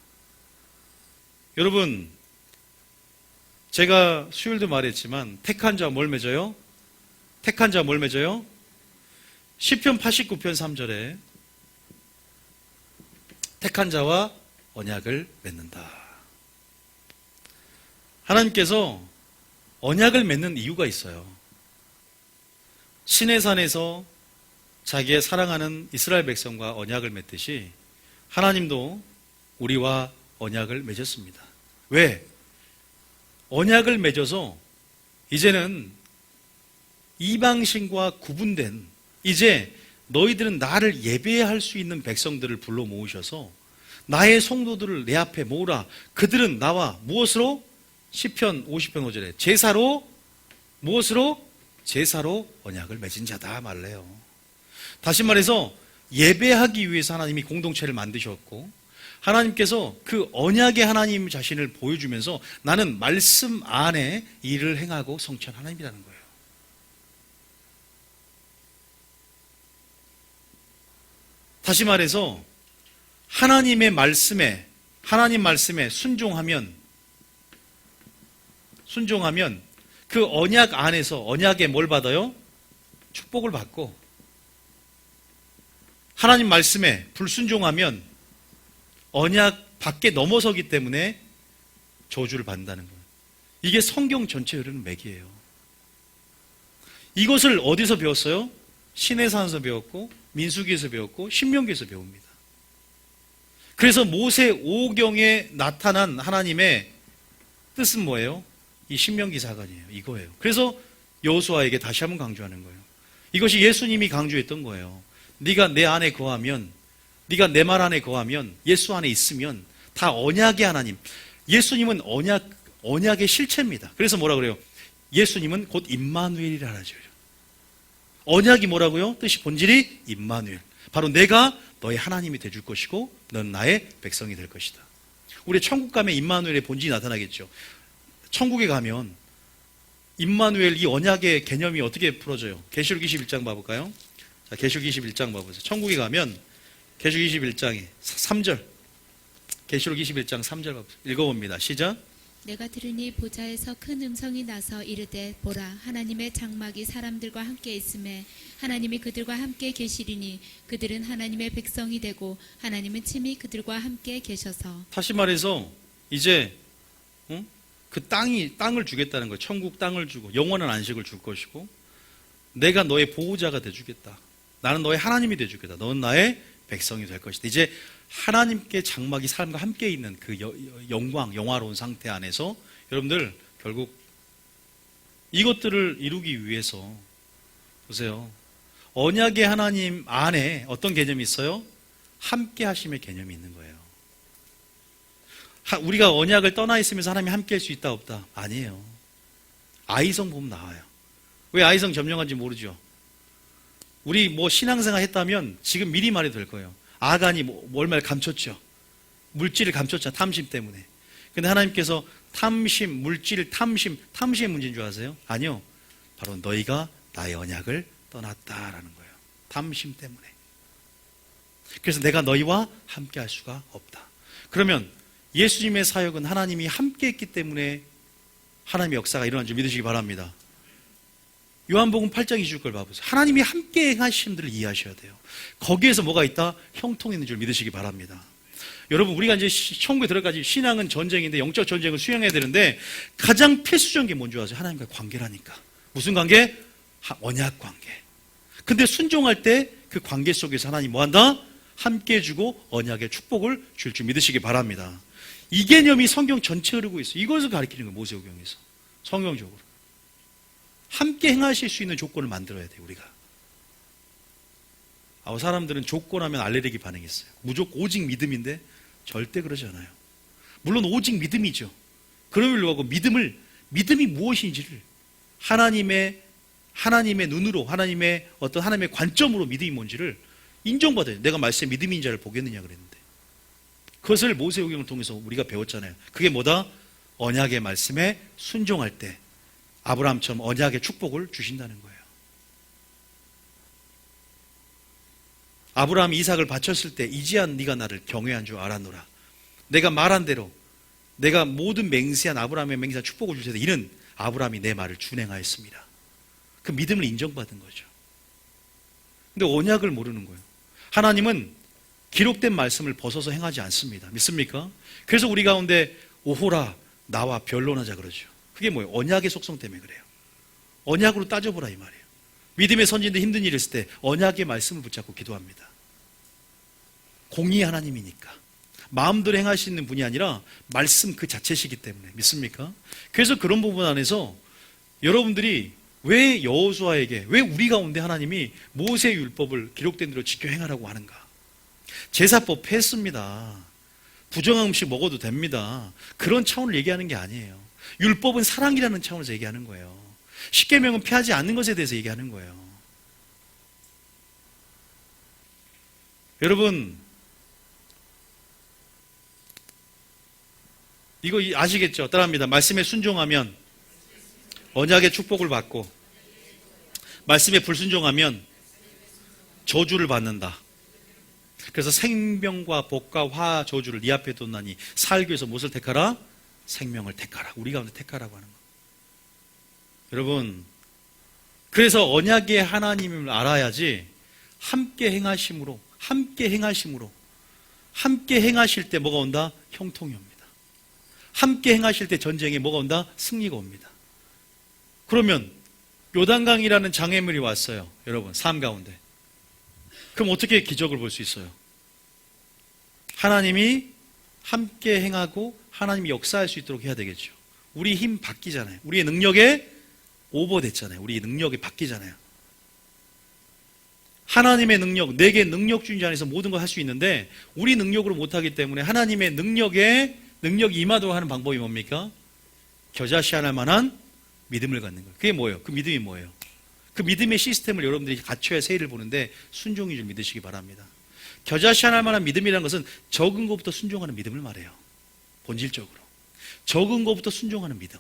여러분, 제가 수요일도 말했지만 택한 자 뭘 맺어요? 택한 자 뭘 맺어요? 시편 89편 3절에 택한 자와 언약을 맺는다. 하나님께서 언약을 맺는 이유가 있어요. 시내산에서 자기의 사랑하는 이스라엘 백성과 언약을 맺듯이 하나님도 우리와 언약을 맺었습니다. 왜? 언약을 맺어서 이제는 이방신과 구분된, 이제 너희들은 나를 예배할 수 있는 백성들을 불러 모으셔서 나의 성도들을 내 앞에 모으라. 그들은 나와 무엇으로? 시편 50편 5절에 제사로, 무엇으로? 제사로 언약을 맺은 자다 말을 해요. 다시 말해서 예배하기 위해서 하나님이 공동체를 만드셨고, 하나님께서 그 언약의 하나님 자신을 보여주면서 나는 말씀 안에 일을 행하고 성취한 하나님이라는 거예요. 다시 말해서 하나님 말씀에 순종하면 그 언약 안에서 언약에 뭘 받아요? 축복을 받고, 하나님 말씀에 불순종하면 언약 밖에 넘어서기 때문에 저주를 받는다는 거예요. 이게 성경 전체에 흐르는 맥이에요. 이것을 어디서 배웠어요? 시내산에서 배웠고, 민수기에서 배웠고, 신명기에서 배웁니다. 그래서 모세 5경에 나타난 하나님의 뜻은 뭐예요? 이 신명기 사건이에요. 이거예요. 그래서 여호수아에게 다시 한번 강조하는 거예요. 이것이 예수님이 강조했던 거예요. 네가 내 안에 거하면, 네가 내 말 안에 거하면, 예수 안에 있으면 다 언약의 하나님. 예수님은 언약의 실체입니다. 그래서 뭐라 그래요? 예수님은 곧 임마누엘이라 하죠. 언약이 뭐라고요? 뜻이 본질이 임마누엘. 바로 내가 너의 하나님이 되줄 것이고 넌 나의 백성이 될 것이다. 우리 천국 가면 임마누엘의 본질이 나타나겠죠. 천국에 가면 임마누엘, 이 언약의 개념이 어떻게 풀어져요? 계시록 21장 봐볼까요? 자, 계시록 21장 봐보세요. 천국에 가면 계시록 21장에 3절, 계시록 21장 3절 봐보세요. 읽어봅니다. 시작. 내가 들으니 보좌에서 큰 음성이 나서 이르되 보라 하나님의 장막이 사람들과 함께 있음에 하나님이 그들과 함께 계시리니 그들은 하나님의 백성이 되고 하나님은 친히 그들과 함께 계셔서. 다시 말해서 이제 그 땅을 주겠다는 거예요. 천국 땅을 주고 영원한 안식을 줄 것이고, 내가 너의 보호자가 돼주겠다. 나는 너의 하나님이 돼주겠다. 너는 나의 백성이 될 것이다. 이제 하나님께 장막이 사람과 함께 있는 그 영광, 영화로운 상태 안에서 여러분들 결국 이것들을 이루기 위해서 보세요. 언약의 하나님 안에 어떤 개념이 있어요? 함께 하심의 개념이 있는 거예요. 우리가 언약을 떠나 있으면서 하나님이 함께 할 수 있다 없다? 아니에요. 아이성 보면 나와요. 왜 아이성 점령한지 모르죠. 우리 신앙생활 했다면 지금 미리 말해도 될 거예요. 아간이 얼마를 감췄죠. 물질을 감췄잖아. 탐심 때문에. 근데 하나님께서 탐심, 물질, 탐심의 문제인 줄 아세요? 아니요. 바로 너희가 나의 언약을 떠났다라는 거예요. 탐심 때문에. 그래서 내가 너희와 함께 할 수가 없다. 그러면 예수님의 사역은 하나님이 함께 했기 때문에 하나님의 역사가 일어난 줄 믿으시기 바랍니다. 요한복음 8장 20절 봐보세요. 하나님이 함께 행하심들을 이해하셔야 돼요. 거기에서 뭐가 있다? 형통이 있는 줄 믿으시기 바랍니다. 여러분, 우리가 이제 천국에 들어가지, 신앙은 전쟁인데 영적 전쟁을 수행해야 되는데 가장 필수적인 게 뭔지 아세요? 하나님과 관계라니까. 무슨 관계? 언약 관계. 근데 순종할 때 그 관계 속에서 하나님 뭐 한다? 함께 해주고 언약의 축복을 줄 줄 믿으시기 바랍니다. 이 개념이 성경 전체에 흐르고 있어요. 이것을 가리키는 거예요. 모세오경에서. 성경적으로. 함께 행하실 수 있는 조건을 만들어야 돼요, 우리가. 사람들은 조건하면 알레르기 반응이 있어요. 무조건 오직 믿음인데 절대 그러지 않아요. 물론 오직 믿음이죠. 그럼에도 불구하고 믿음이 무엇인지를 하나님의 눈으로, 하나님의 관점으로 믿음이 뭔지를 인정받아요. 내가 말씀에 믿음인 자를 보겠느냐 그랬는데. 그것을 모세오경을 통해서 우리가 배웠잖아요. 그게 뭐다? 언약의 말씀에 순종할 때 아브라함처럼 언약의 축복을 주신다는 거예요. 아브라함이 이삭을 바쳤을 때 이제야 네가 나를 경외한 줄 알았노라. 내가 말한 대로 내가 모든 맹세한 아브라함의 맹세한 축복을 줄 텐데 이는 아브라함이 내 말을 준행하였습니다. 그 믿음을 인정받은 거죠. 근데 언약을 모르는 거예요. 하나님은 기록된 말씀을 벗어서 행하지 않습니다. 믿습니까? 그래서 우리 가운데 오호라 나와 변론하자 그러죠. 그게 뭐예요? 언약의 속성 때문에 그래요. 언약으로 따져보라 이 말이에요. 믿음의 선진들 힘든 일 있을 때 언약의 말씀을 붙잡고 기도합니다. 공의 하나님이니까. 마음대로 행하시는 분이 아니라 말씀 그 자체시기 때문에. 믿습니까? 그래서 그런 부분 안에서 여러분들이 왜 여호수아에게, 왜 우리 가운데 하나님이 모세의 율법을 기록된 대로 지켜 행하라고 하는가? 제사법 폐했습니다. 부정한 음식 먹어도 됩니다. 그런 차원을 얘기하는 게 아니에요. 율법은 사랑이라는 차원에서 얘기하는 거예요. 십계명은 피하지 않는 것에 대해서 얘기하는 거예요. 여러분, 이거 아시겠죠? 따라합니다. 말씀에 순종하면 언약의 축복을 받고, 말씀에 불순종하면 저주를 받는다. 그래서 생명과 복과 화 저주를 네 앞에 뒀나니 살기 위해서 무엇을 택하라? 생명을 택하라. 우리 가운데 택하라고 하는 거. 여러분, 그래서 언약의 하나님을 알아야지 함께 행하심으로 함께 행하실 때 뭐가 온다? 형통이 옵니다. 함께 행하실 때 전쟁에 뭐가 온다? 승리가 옵니다. 그러면 요단강이라는 장애물이 왔어요. 여러분, 삶 가운데. 그럼 어떻게 기적을 볼 수 있어요? 하나님이 함께 행하고 하나님이 역사할 수 있도록 해야 되겠죠. 우리 힘 바뀌잖아요. 우리의 능력에 오버됐잖아요. 우리의 능력이 바뀌잖아요. 하나님의 능력, 내게 능력 주인 자 안에서 모든 걸 할 수 있는데 우리 능력으로 못하기 때문에 하나님의 능력이 임하도록 하는 방법이 뭡니까? 겨자씨할 만한 믿음을 갖는 거예요. 그게 뭐예요? 그 믿음이 뭐예요? 그 믿음의 시스템을 여러분들이 갖춰야 세일을 보는데 순종이 줄 믿으시기 바랍니다. 겨자씨할 만한 믿음이라는 것은 적은 것부터 순종하는 믿음을 말해요. 본질적으로. 적은 것부터 순종하는 믿음.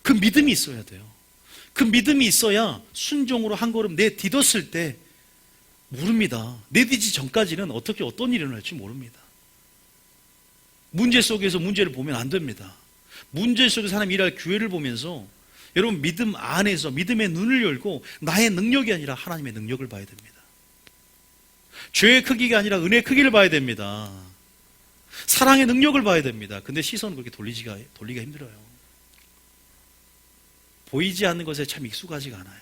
그 믿음이 있어야 돼요. 그 믿음이 있어야 순종으로 한 걸음 내딛었을 때 모릅니다. 내딛기 전까지는 어떻게 어떤 일이 일어날지 모릅니다. 문제 속에서 문제를 보면 안 됩니다. 문제 속에서 하나님 일할 기회를 보면서 여러분 믿음 안에서 믿음의 눈을 열고 나의 능력이 아니라 하나님의 능력을 봐야 됩니다. 죄의 크기가 아니라 은혜의 크기를 봐야 됩니다. 사랑의 능력을 봐야 됩니다. 근데 시선은 그렇게 돌리기가 힘들어요. 보이지 않는 것에 참 익숙하지가 않아요.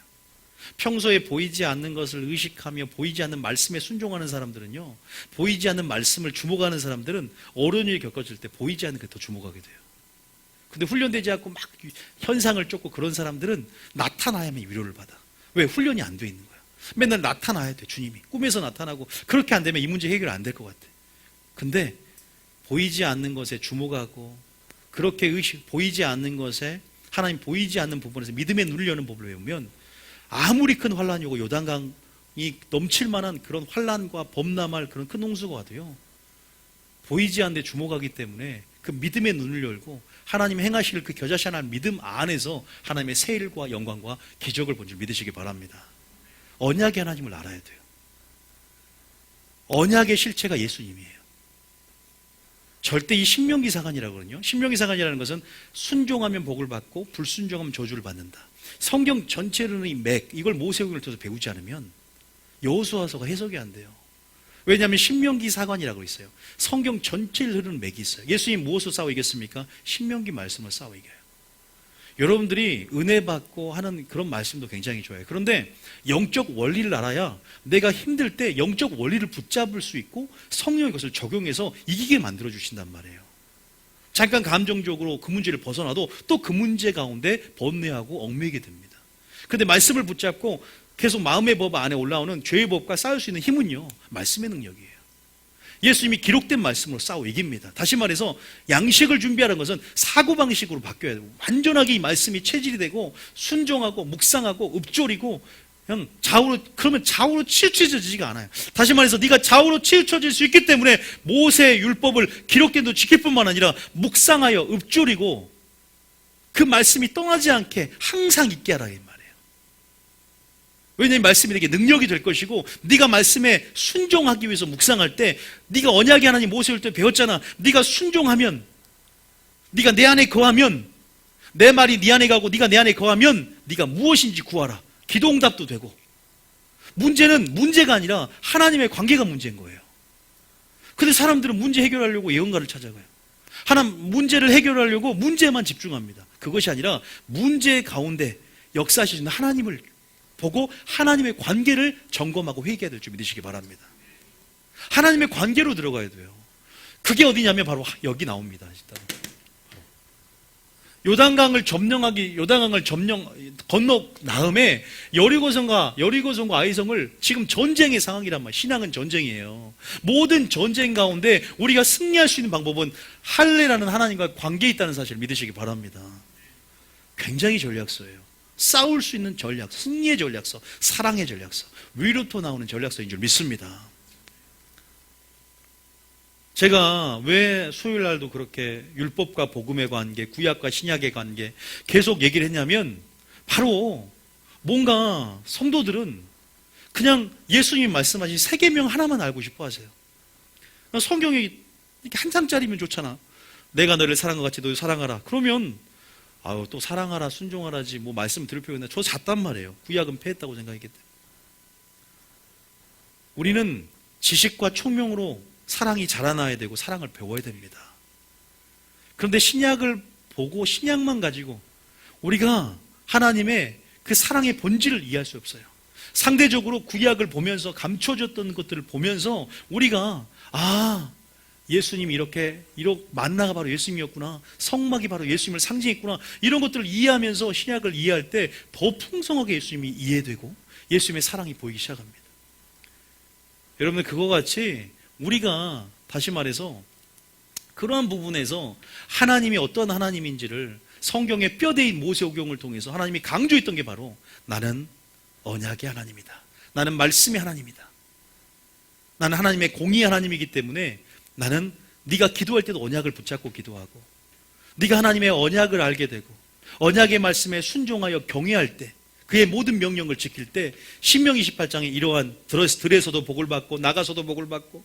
평소에 보이지 않는 것을 의식하며 보이지 않는 말씀에 순종하는 사람들은요, 보이지 않는 말씀을 주목하는 사람들은 어려운 일이 겪어질 때 보이지 않는 게 더 주목하게 돼요. 근데 훈련되지 않고 막 현상을 쫓고 그런 사람들은 나타나야만 위로를 받아. 왜? 훈련이 안 돼 있는 거야. 맨날 나타나야 돼, 주님이. 꿈에서 나타나고 그렇게 안 되면 이 문제 해결 안 될 것 같아. 근데 보이지 않는 것에 주목하고 그렇게 보이지 않는 것에 하나님 보이지 않는 부분에서 믿음의 눈을 여는 법을 배우면 아무리 큰 환란이 오고 요단강이 넘칠 만한 그런 환란과 범람할 그런 큰 홍수가 와도요, 보이지 않는데 주목하기 때문에 그 믿음의 눈을 열고 하나님 행하실 그 겨자씨한 믿음 안에서 하나님의 새 일과 영광과 기적을 본 줄 믿으시기 바랍니다. 언약의 하나님을 알아야 돼요. 언약의 실체가 예수님이에요. 절대 이 신명기 사관이라고 그러거든요. 신명기 사관이라는 것은 순종하면 복을 받고 불순종하면 저주를 받는다. 성경 전체로는 이 이걸 모세오경을 통해서 배우지 않으면 여호수아서가 해석이 안 돼요. 왜냐하면 신명기 사관이라고 있어요. 성경 전체를 흐르는 맥이 있어요. 예수님 무엇으로 싸워 이겼습니까? 신명기 말씀을 싸워 이겨요. 여러분들이 은혜 받고 하는 그런 말씀도 굉장히 좋아요. 그런데 영적 원리를 알아야 내가 힘들 때 영적 원리를 붙잡을 수 있고 성령의 것을 적용해서 이기게 만들어 주신단 말이에요. 잠깐 감정적으로 그 문제를 벗어나도 또 그 문제 가운데 번뇌하고 얽매이게 됩니다. 그런데 말씀을 붙잡고 계속 마음의 법 안에 올라오는 죄의 법과 싸울 수 있는 힘은요, 말씀의 능력이에요. 예수님이 기록된 말씀으로 싸워 이깁니다. 다시 말해서 양식을 준비하는 것은 사고방식으로 바뀌어야 돼요. 완전하게 이 말씀이 체질이 되고 순종하고 묵상하고 읊조리고 그냥 그러면 좌우로 치우쳐지지가 않아요. 다시 말해서 네가 좌우로 치우쳐질 수 있기 때문에 모세의 율법을 기록된 대로 지킬 뿐만 아니라 묵상하여 읊조리고 그 말씀이 떠나지 않게 항상 있게 하라 이 말이에요. 왜냐하면 말씀이 내게 능력이 될 것이고 네가 말씀에 순종하기 위해서 묵상할 때 네가 언약의 하나님 모세일 때 배웠잖아. 네가 순종하면, 네가 내 안에 거하면, 내 말이 네 안에 가고 네가 내 안에 거하면 네가 무엇인지 구하라. 기도응답도 되고. 문제는 문제가 아니라 하나님의 관계가 문제인 거예요. 근데 사람들은 문제 해결하려고 예언가를 찾아가요. 문제를 해결하려고 문제만 집중합니다. 그것이 아니라 문제 가운데 역사하시는 하나님을 보고 하나님의 관계를 점검하고 회개해야 될 줄 믿으시기 바랍니다. 하나님의 관계로 들어가야 돼요. 그게 어디냐면 바로 여기 나옵니다. 요단강을 건너 다음에 여리고성과 아이성을 지금 전쟁의 상황이란 말이에요. 신앙은 전쟁이에요. 모든 전쟁 가운데 우리가 승리할 수 있는 방법은 할례라는 하나님과 관계에 있다는 사실을 믿으시기 바랍니다. 굉장히 전략서예요. 싸울 수 있는 전략, 승리의 전략서, 사랑의 전략서, 위로부터 나오는 전략서인 줄 믿습니다. 제가 왜 수요일 날도 그렇게 율법과 복음의 관계, 구약과 신약의 관계 계속 얘기를 했냐면 바로 뭔가 성도들은 그냥 예수님이 말씀하신 세계명 하나만 알고 싶어 하세요. 성경이 이렇게 한 장짜리면 좋잖아. 내가 너를 사랑한 것 같이 너를 사랑하라. 그러면 또 사랑하라, 순종하라지 뭐 말씀 들을 필요가 있나. 저 잤단 말이에요. 구약은 패했다고 생각했기 때문에. 우리는 지식과 총명으로 사랑이 자라나야 되고 사랑을 배워야 됩니다. 그런데 신약을 보고 신약만 가지고 우리가 하나님의 그 사랑의 본질을 이해할 수 없어요. 상대적으로 구약을 보면서 감춰졌던 것들을 보면서 우리가 예수님이 이렇게 만나가 바로 예수님이었구나, 성막이 바로 예수님을 상징했구나, 이런 것들을 이해하면서 신약을 이해할 때 더 풍성하게 예수님이 이해되고 예수님의 사랑이 보이기 시작합니다. 여러분들 그거 같이 우리가 다시 말해서 그러한 부분에서 하나님이 어떤 하나님인지를 성경의 뼈대인 모세오경을 통해서 하나님이 강조했던 게 바로 나는 언약의 하나님이다. 나는 말씀의 하나님이다. 나는 하나님의 공의의 하나님이기 때문에 나는 네가 기도할 때도 언약을 붙잡고 기도하고 네가 하나님의 언약을 알게 되고 언약의 말씀에 순종하여 경외할 때 그의 모든 명령을 지킬 때 신명기 28장에 이러한 들에서도 복을 받고 나가서도 복을 받고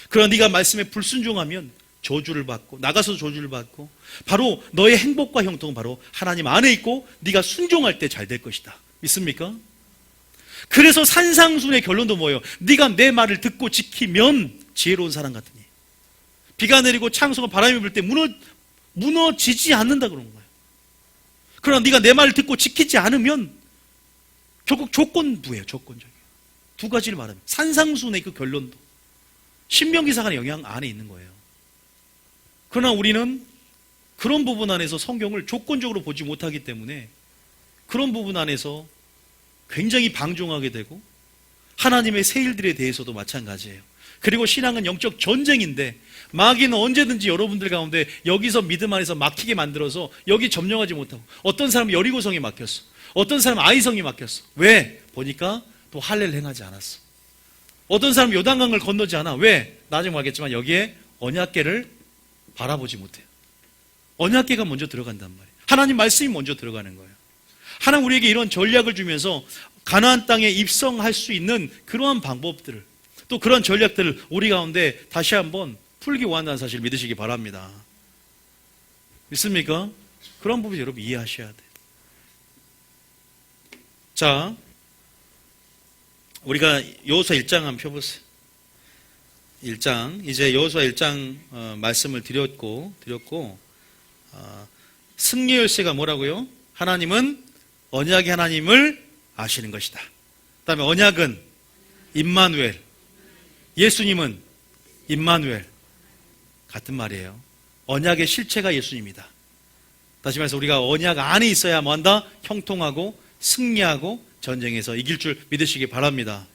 그러나 네가 말씀에 불순종하면 저주를 받고 나가서 저주를 받고 바로 너의 행복과 형통은 바로 하나님 안에 있고 네가 순종할 때 잘 될 것이다. 믿습니까? 그래서 산상순의 결론도 뭐예요? 네가 내 말을 듣고 지키면 지혜로운 사람 같으니 비가 내리고 창수가 바람이 불 때 무너지지 않는다 그런 거예요. 그러나 네가 내 말을 듣고 지키지 않으면 결국 조건부예요. 조건적이에요. 두 가지를 말합니다. 산상순의 그 결론도 신명기사관의 영향 안에 있는 거예요. 그러나 우리는 그런 부분 안에서 성경을 조건적으로 보지 못하기 때문에 그런 부분 안에서 굉장히 방종하게 되고 하나님의 새 일들에 대해서도 마찬가지예요. 그리고 신앙은 영적 전쟁인데 마귀는 언제든지 여러분들 가운데 여기서 믿음 안에서 막히게 만들어서 여기 점령하지 못하고 어떤 사람은 여리고성에 막혔어. 어떤 사람은 아이성에 막혔어. 왜? 보니까 또 할례를 행하지 않았어. 어떤 사람은 요단강을 건너지 않아. 왜? 나중에 알겠지만 여기에 언약궤를 바라보지 못해요. 언약궤가 먼저 들어간단 말이에요. 하나님 말씀이 먼저 들어가는 거예요. 하나님 우리에게 이런 전략을 주면서 가나안 땅에 입성할 수 있는 그러한 방법들을 또 그런 전략들을 우리 가운데 다시 한번 풀기 원한다는 사실을 믿으시기 바랍니다. 믿습니까? 그런 부분 여러분 이해하셔야 돼요. 자, 우리가 여호수아 1장 한번 펴보세요. 1장 이제 여호수아 1장 말씀을 드렸고 승리 열쇠가 뭐라고요? 하나님은 언약의 하나님을 아시는 것이다. 그 다음에 언약은 임마누엘, 예수님은 임마누엘 같은 말이에요. 언약의 실체가 예수님이다. 다시 말해서 우리가 언약 안에 있어야 뭐한다? 형통하고 승리하고 전쟁에서 이길 줄 믿으시기 바랍니다.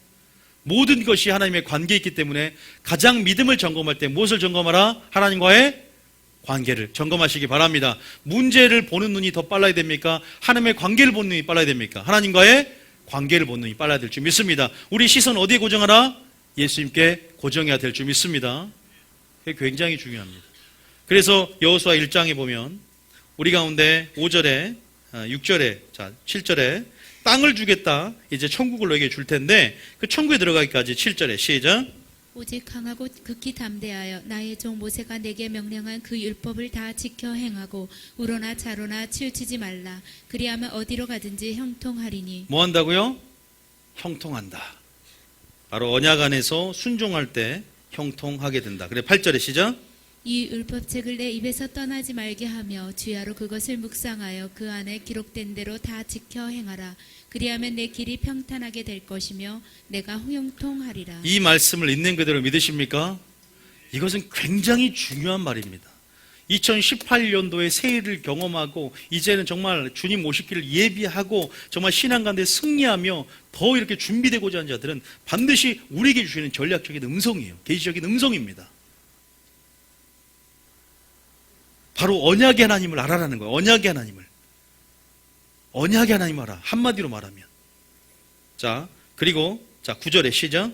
모든 것이 하나님의 관계에 있기 때문에 가장 믿음을 점검할 때 무엇을 점검하라? 하나님과의 관계를 점검하시기 바랍니다. 문제를 보는 눈이 더 빨라야 됩니까? 하나님의 관계를 보는 눈이 빨라야 됩니까? 하나님과의 관계를 보는 눈이 빨라야 될 줄 믿습니다. 우리 시선 어디에 고정하라? 예수님께 고정해야 될 줄 믿습니다. 그게 굉장히 중요합니다. 그래서 여호수아 1장에 보면 우리 가운데 5절에 6절에 7절에 땅을 주겠다. 이제 천국을 너에게 줄 텐데 그 천국에 들어가기까지 7절에 시작. 오직 강하고 극히 담대하여 나의 종 모세가 내게 명령한 그 율법을 다 지켜 행하고 우로나 좌로나 치우치지 말라. 그리하면 어디로 가든지 형통하리니. 뭐 한다고요? 형통한다. 바로 언약 안에서 순종할 때 형통하게 된다. 그래 8절에 시작. 이 율법책을 내 입에서 떠나지 말게 하며 주야로 그것을 묵상하여 그 안에 기록된 대로 다 지켜 행하라. 그리하면 내 길이 평탄하게 될 것이며 내가 형통하리라. 이 말씀을 있는 그대로 믿으십니까? 이것은 굉장히 중요한 말입니다. 2018년도에 새해를 경험하고 이제는 정말 주님 오시기를 예비하고 정말 신앙 가운데 승리하며 더 이렇게 준비되고자 하는 자들은 반드시 우리에게 주시는 전략적인 음성이에요. 계시적인 음성입니다. 바로 언약의 하나님을 알아라는 거예요. 언약의 하나님을. 언약의 하나님을 알아. 한마디로 말하면. 자, 그리고 9절에 시작.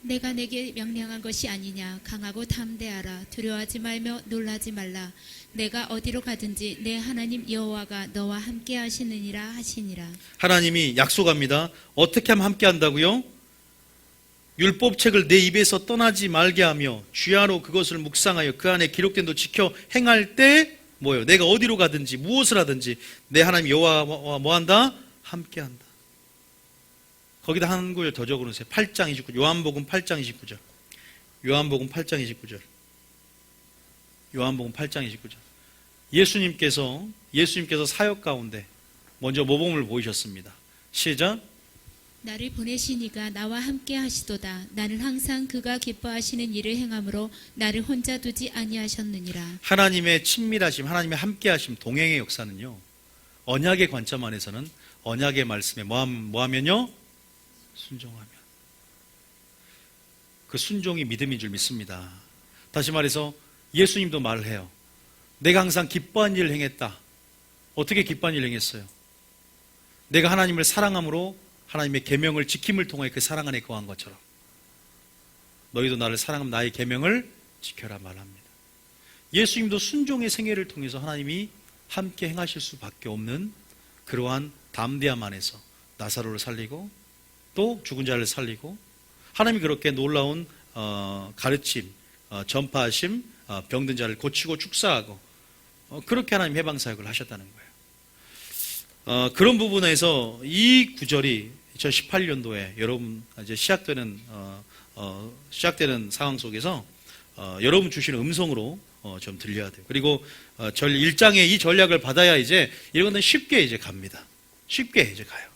내가 내게 명령한 것이 아니냐. 강하고 담대하라. 두려워하지 말며 놀라지 말라. 내가 어디로 가든지 내 하나님 여호와가 너와 함께 하시느니라 하시니라. 하나님이 약속합니다. 어떻게 하면 함께 한다고요? 율법책을 내 입에서 떠나지 말게 하며 주야로 그것을 묵상하여 그 안에 기록된 도 지켜 행할 때 뭐예요? 내가 어디로 가든지 무엇을 하든지 내 하나님 여호와와 뭐한다? 함께한다. 거기다 한 구절 더 적어놓으세요. 8장 29절. 요한복음 8장 29절. 요한복음 8장 29절. 요한복음 8장 29절. 예수님께서 사역 가운데 먼저 모범을 보이셨습니다. 시작. 나를 보내신 이가 나와 함께 하시도다. 나는 항상 그가 기뻐하시는 일을 행함으로 나를 혼자 두지 아니하셨느니라. 하나님의 친밀하심, 하나님의 함께하심, 동행의 역사는요, 언약의 관점 안에서는 언약의 말씀에 뭐하면요? 순종하면. 그 순종이 믿음인 줄 믿습니다. 다시 말해서 예수님도 말을 해요. 내가 항상 기뻐한 일을 행했다. 어떻게 기뻐한 일을 행했어요? 내가 하나님을 사랑함으로 하나님의 계명을 지킴을 통해 그 사랑 안에 거한 것처럼 너희도 나를 사랑하면 나의 계명을 지켜라 말합니다. 예수님도 순종의 생애를 통해서 하나님이 함께 행하실 수밖에 없는 그러한 담대함 안에서 나사로를 살리고 또 죽은 자를 살리고 하나님이 그렇게 놀라운 가르침, 전파하심, 병든 자를 고치고 축사하고 그렇게 하나님 해방사역을 하셨다는 거예요. 그런 부분에서 이 구절이 2018년도에 여러분 이제 시작되는 상황 속에서 여러분 주시는 음성으로 좀 들려야 돼요. 그리고 1장의 이 전략을 받아야 이제 이런 건 쉽게 이제 갑니다. 쉽게 이제 가요.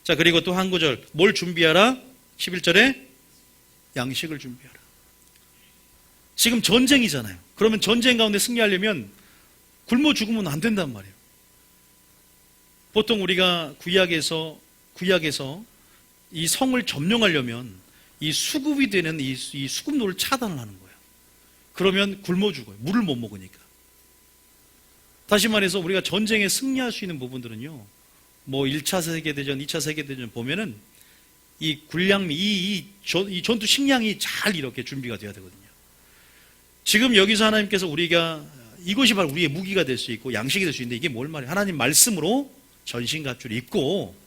자, 그리고 또 한 구절. 뭘 준비하라? 11절에 양식을 준비하라. 지금 전쟁이잖아요. 그러면 전쟁 가운데 승리하려면 굶어 죽으면 안 된단 말이에요. 보통 우리가 구약에서 이 성을 점령하려면 이 수급이 되는 이 수급로를 차단을 하는 거예요. 그러면 굶어 죽어요. 물을 못 먹으니까. 다시 말해서 우리가 전쟁에 승리할 수 있는 부분들은요, 뭐 1차 세계대전, 2차 세계대전 보면은 이 군량미, 이 전투 식량이 잘 이렇게 준비가 되어야 되거든요. 지금 여기서 하나님께서 우리가 이것이 바로 우리의 무기가 될 수 있고 양식이 될 수 있는데 이게 뭘 말해요? 하나님 말씀으로 전신갑주를 입고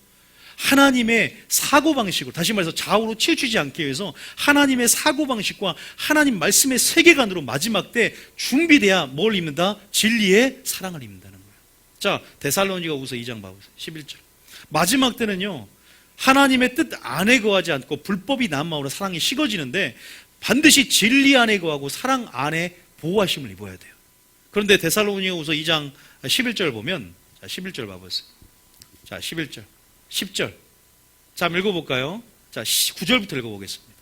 하나님의 사고방식으로, 다시 말해서 좌우로 치우치지 않기 위해서 하나님의 사고방식과 하나님 말씀의 세계관으로 마지막 때 준비돼야 뭘 입는다? 진리의 사랑을 입는다는 거예요. 자, 데살로니가후서 2장 봐보세요. 11절. 마지막 때는요, 하나님의 뜻 안에 거하지 않고 불법이 난 마음으로 사랑이 식어지는데 반드시 진리 안에 거하고 사랑 안에 보호하심을 입어야 돼요. 그런데 데살로니가후서 2장 11절 보면, 자, 11절 봐보세요. 자, 11절, 10절. 자, 한번 읽어볼까요? 자, 9절부터 읽어보겠습니다.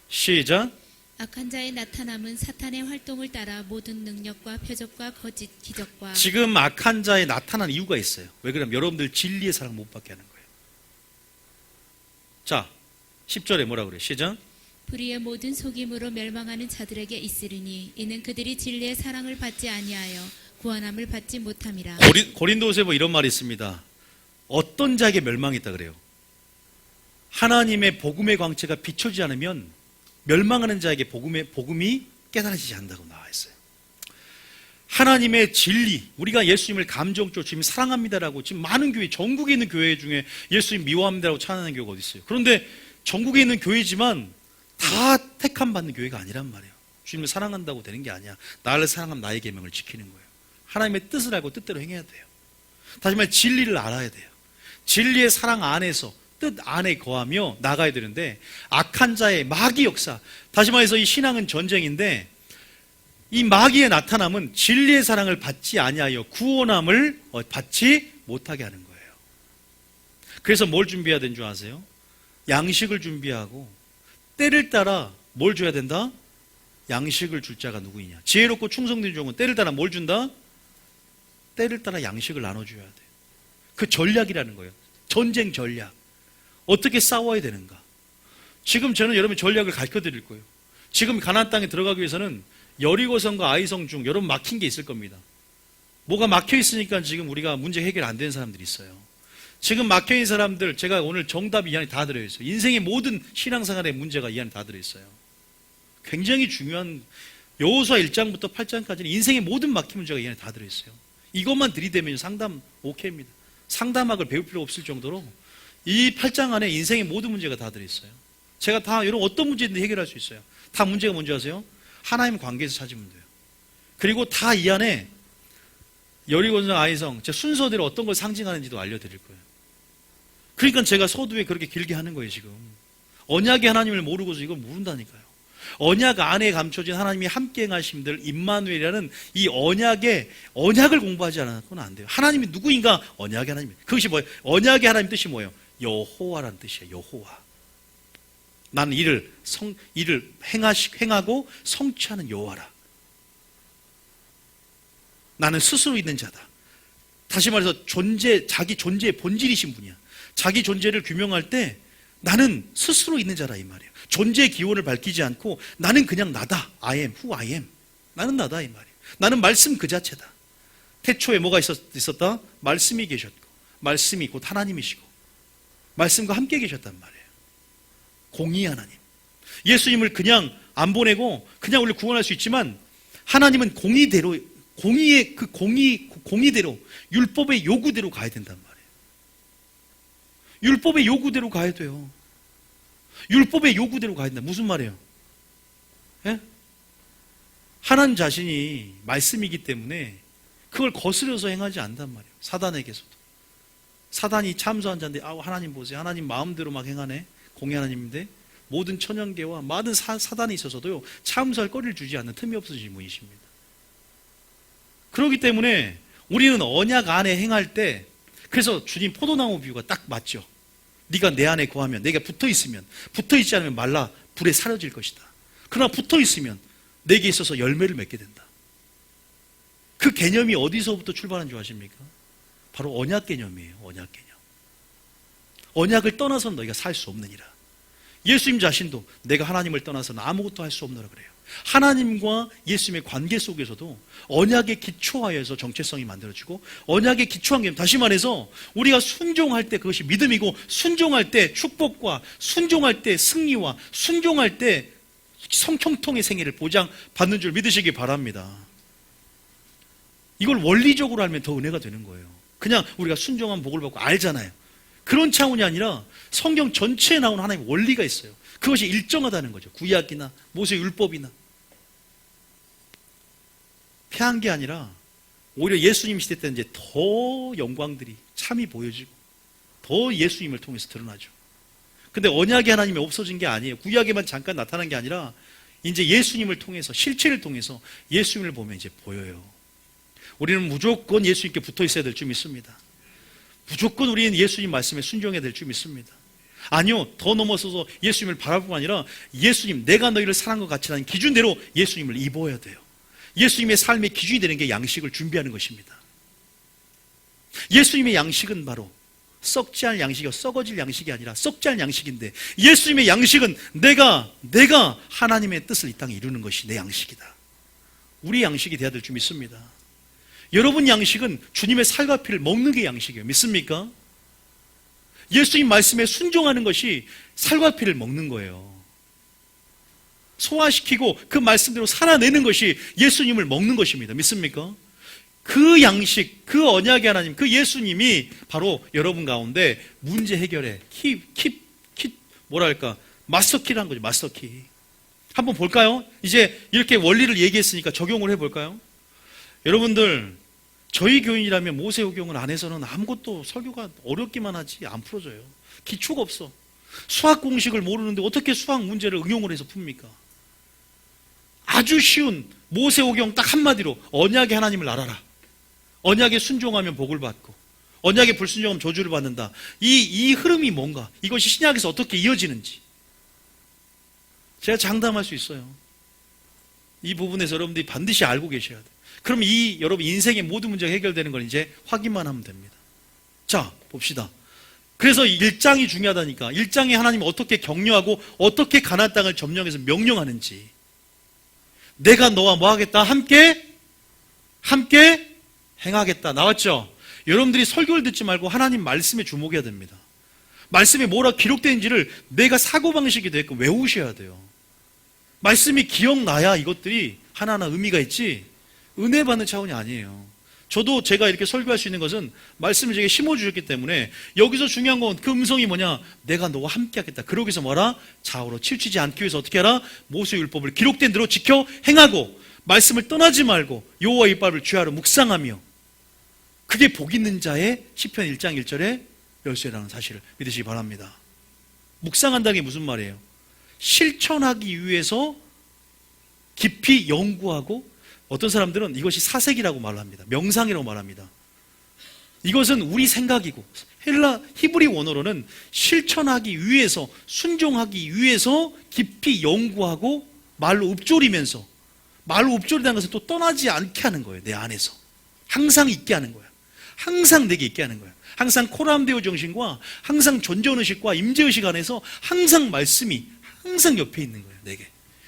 시작. 악한 자의 나타남은 사탄의 활동을 따라 모든 능력과 표적과 거짓 기적과. 지금 악한 자의 나타난 이유가 있어요. 왜 그러냐면 여러분들 진리의 사랑 못 받게 하는 거예요. 자, 10절에 뭐라 그래요? 시작. 불의의 모든 속임으로 멸망하는 자들에게 있으리니 이는 그들이 진리의 사랑을 받지 아니하여 구원함을 받지 못함이라. 고린도후서에 뭐 이런 말이 있습니다. 어떤 자에게 멸망이 있다 그래요? 하나님의 복음의 광채가 비춰지지 않으면 멸망하는 자에게 복음이 깨달아지지 않는다고 나와 있어요. 하나님의 진리, 우리가 예수님을 감정적으로 지금 사랑합니다라고 지금 많은 교회, 전국에 있는 교회 중에 예수님 미워합니다라고 찬양하는 교회가 어디 있어요? 그런데 전국에 있는 교회지만 다 택함 받는 교회가 아니란 말이에요. 주님을 사랑한다고 되는 게 아니야. 나를 사랑하면 나의 계명을 지키는 거예요. 하나님의 뜻을 알고 뜻대로 행해야 돼요. 다시 말해 진리를 알아야 돼요. 진리의 사랑 안에서 뜻 안에 거하며 나가야 되는데 악한 자의 마귀 역사, 다시 말해서 이 신앙은 전쟁인데 이 마귀의 나타남은 진리의 사랑을 받지 아니하여 구원함을 받지 못하게 하는 거예요. 그래서 뭘 준비해야 되는 줄 아세요? 양식을 준비하고 때를 따라 뭘 줘야 된다? 양식을 줄 자가 누구이냐? 지혜롭고 충성된 종은 때를 따라 뭘 준다? 때를 따라 양식을 나눠줘야 돼요. 그 전략이라는 거예요. 전쟁 전략. 어떻게 싸워야 되는가? 지금 저는 여러분 전략을 가르쳐 드릴 거예요. 지금 가나안 땅에 들어가기 위해서는 여리고성과 아이성 중 여러분 막힌 게 있을 겁니다. 뭐가 막혀 있으니까 지금 우리가 문제 해결 안 되는 사람들이 있어요. 지금 막혀 있는 사람들, 제가 오늘 정답이 이 안에 다 들어있어요. 인생의 모든 신앙생활의 문제가 이 안에 다 들어있어요. 굉장히 중요한 여호수아 1장부터 8장까지는 인생의 모든 막힌 문제가 이 안에 다 들어있어요. 이것만 들이대면 상담 오케이입니다. 상담학을 배울 필요 없을 정도로 이 8장 안에 인생의 모든 문제가 다 들어있어요. 제가 다 여러분 어떤 문제든지 해결할 수 있어요. 다 문제가 뭔지 아세요? 하나님 관계에서 찾으면 돼요. 그리고 다 이 안에 여리고성 아이성 제 순서대로 어떤 걸 상징하는지도 알려드릴 거예요. 그러니까 제가 서두에 그렇게 길게 하는 거예요. 지금 언약의 하나님을 모르고서 이걸 모른다니까요. 언약 안에 감춰진 하나님이 함께 행하심들 임마누엘이라는 이 언약을 공부하지 않고는 안 돼요. 하나님이 누구인가? 언약의 하나님. 그것이 뭐예요? 언약의 하나님 뜻이 뭐예요? 여호와라는 뜻이에요. 여호와. 나는 이를 행하고 성취하는 여호와라. 나는 스스로 있는 자다. 다시 말해서 자기 존재의 본질이신 분이야. 자기 존재를 규명할 때 나는 스스로 있는 자라 이 말이에요. 존재의 기원을 밝히지 않고 나는 그냥 나다. I am who I am. 나는 나다 이 말이에요. 나는 말씀 그 자체다. 태초에 뭐가 있었다? 말씀이 계셨고 말씀이 곧 하나님이시고 말씀과 함께 계셨단 말이에요. 공의 하나님. 예수님을 그냥 안 보내고 그냥 우리를 구원할 수 있지만 하나님은 공의대로 율법의 요구대로 가야 된단 말이에요. 율법의 요구대로 가야 돼요. 율법의 요구대로 가야 된다. 무슨 말이에요? 예? 하나님 자신이 말씀이기 때문에 그걸 거스려서 행하지 않단 말이에요. 사단에게서도. 사단이 참소한 자인데 하나님 보세요. 하나님 마음대로 막 행하네. 공의 하나님인데 모든 천연계와 많은 사단이 있어서도요 참소할 거리를 주지 않는 틈이 없으신 분이십니다. 그렇기 때문에 우리는 언약 안에 행할 때 그래서 주님 포도나무 비유가 딱 맞죠. 네가 내 안에 거하면 내가 붙어있지 않으면 말라 불에 사려질 것이다. 그러나 붙어있으면 내게 있어서 열매를 맺게 된다. 그 개념이 어디서부터 출발한 줄 아십니까? 바로 언약 개념이에요. 언약 개념. 언약을 떠나서는 너희가 살 수 없느니라. 예수님 자신도 내가 하나님을 떠나서는 아무것도 할 수 없노라 그래요. 하나님과 예수님의 관계 속에서도 언약에 기초하여서 정체성이 만들어지고 언약에 기초한 게 다시 말해서 우리가 순종할 때 그것이 믿음이고 순종할 때 축복과 순종할 때 승리와 순종할 때 성형통의 생애를 보장받는 줄 믿으시기 바랍니다. 이걸 원리적으로 알면 더 은혜가 되는 거예요. 그냥 우리가 순종한 복을 받고 알잖아요. 그런 차원이 아니라 성경 전체에 나오는 하나님의 원리가 있어요. 그것이 일정하다는 거죠. 구약이나 모세 율법이나. 패한 게 아니라 오히려 예수님 시대 때는 이제 더 영광들이 참이 보여지고 더 예수님을 통해서 드러나죠. 근데 언약의 하나님이 없어진 게 아니에요. 구약에만 잠깐 나타난 게 아니라 이제 예수님을 통해서 실체를 통해서 예수님을 보면 이제 보여요. 우리는 무조건 예수님께 붙어 있어야 될 줄 믿습니다. 무조건 우리는 예수님 말씀에 순종해야 될 줄 믿습니다. 아니요, 더 넘어서서 예수님을 바라보고 아니라 예수님, 내가 너희를 사랑한 것 같이라는 기준대로 예수님을 입어야 돼요. 예수님의 삶의 기준이 되는 게 양식을 준비하는 것입니다. 예수님의 양식은 바로 썩지 않을 양식이요, 썩어질 양식이 아니라 썩지 않을 양식인데 예수님의 양식은 내가 하나님의 뜻을 이 땅에 이루는 것이 내 양식이다. 우리 양식이 되어야 될 줄 믿습니다. 여러분 양식은 주님의 살과 피를 먹는 게 양식이에요. 믿습니까? 예수님 말씀에 순종하는 것이 살과 피를 먹는 거예요. 소화시키고 그 말씀대로 살아내는 것이 예수님을 먹는 것입니다. 믿습니까? 그 양식, 그 언약의 하나님, 그 예수님이 바로 여러분 가운데 문제 해결의 마스터키라는 거죠. 마스터키. 한번 볼까요? 이제 이렇게 원리를 얘기했으니까 적용을 해볼까요? 여러분들, 저희 교인이라면 모세오경을 안 해서는 아무것도 설교가 어렵기만 하지 안 풀어져요. 기초가 없어. 수학 공식을 모르는데 어떻게 수학 문제를 응용을 해서 풉니까? 아주 쉬운 모세오경 딱 한마디로 언약의 하나님을 알아라. 언약에 순종하면 복을 받고 언약에 불순종하면 저주를 받는다. 이 흐름이 뭔가, 이것이 신약에서 어떻게 이어지는지 제가 장담할 수 있어요. 이 부분에서 여러분들이 반드시 알고 계셔야 돼요. 그럼 여러분 인생의 모든 문제가 해결되는 건 이제 확인만 하면 됩니다. 자, 봅시다. 그래서 1장이 중요하다니까. 1장에 하나님이 어떻게 격려하고 어떻게 가나안 땅을 점령해서 명령하는지. 내가 너와 뭐 하겠다? 함께 행하겠다. 나왔죠? 여러분들이 설교를 듣지 말고 하나님 말씀에 주목해야 됩니다. 말씀에 뭐라 기록되는지를 내가 사고방식이 되게끔 외우셔야 돼요. 말씀이 기억나야 이것들이 하나하나 의미가 있지 은혜 받는 차원이 아니에요. 저도 제가 이렇게 설교할 수 있는 것은 말씀을 제게 심어주셨기 때문에 여기서 중요한 건 그 음성이 뭐냐? 내가 너와 함께 하겠다. 그러기 위해서 뭐라? 좌우로 치우치지 않기 위해서 어떻게 하라? 모세율법을 기록된 대로 지켜 행하고 말씀을 떠나지 말고 여호와의 율법을 주야로 묵상하며 그게 복 있는 자의 시편 1장 1절의 열쇠라는 사실을 믿으시기 바랍니다. 묵상한다는 게 무슨 말이에요? 실천하기 위해서 깊이 연구하고 어떤 사람들은 이것이 사색이라고 말합니다. 명상이라고 말합니다. 이것은 우리 생각이고 히브리 원어로는 실천하기 위해서 순종하기 위해서 깊이 연구하고 말로 읊조리면서 말로 읊조리다는 것은 또 떠나지 않게 하는 거예요. 내 안에서 항상 있게 하는 거예요. 항상 내게 있게 하는 거예요. 항상 코람데오 정신과 항상 존재의식과 임재의식 안에서 항상 말씀이 항상 옆에 있는 거예요. 내게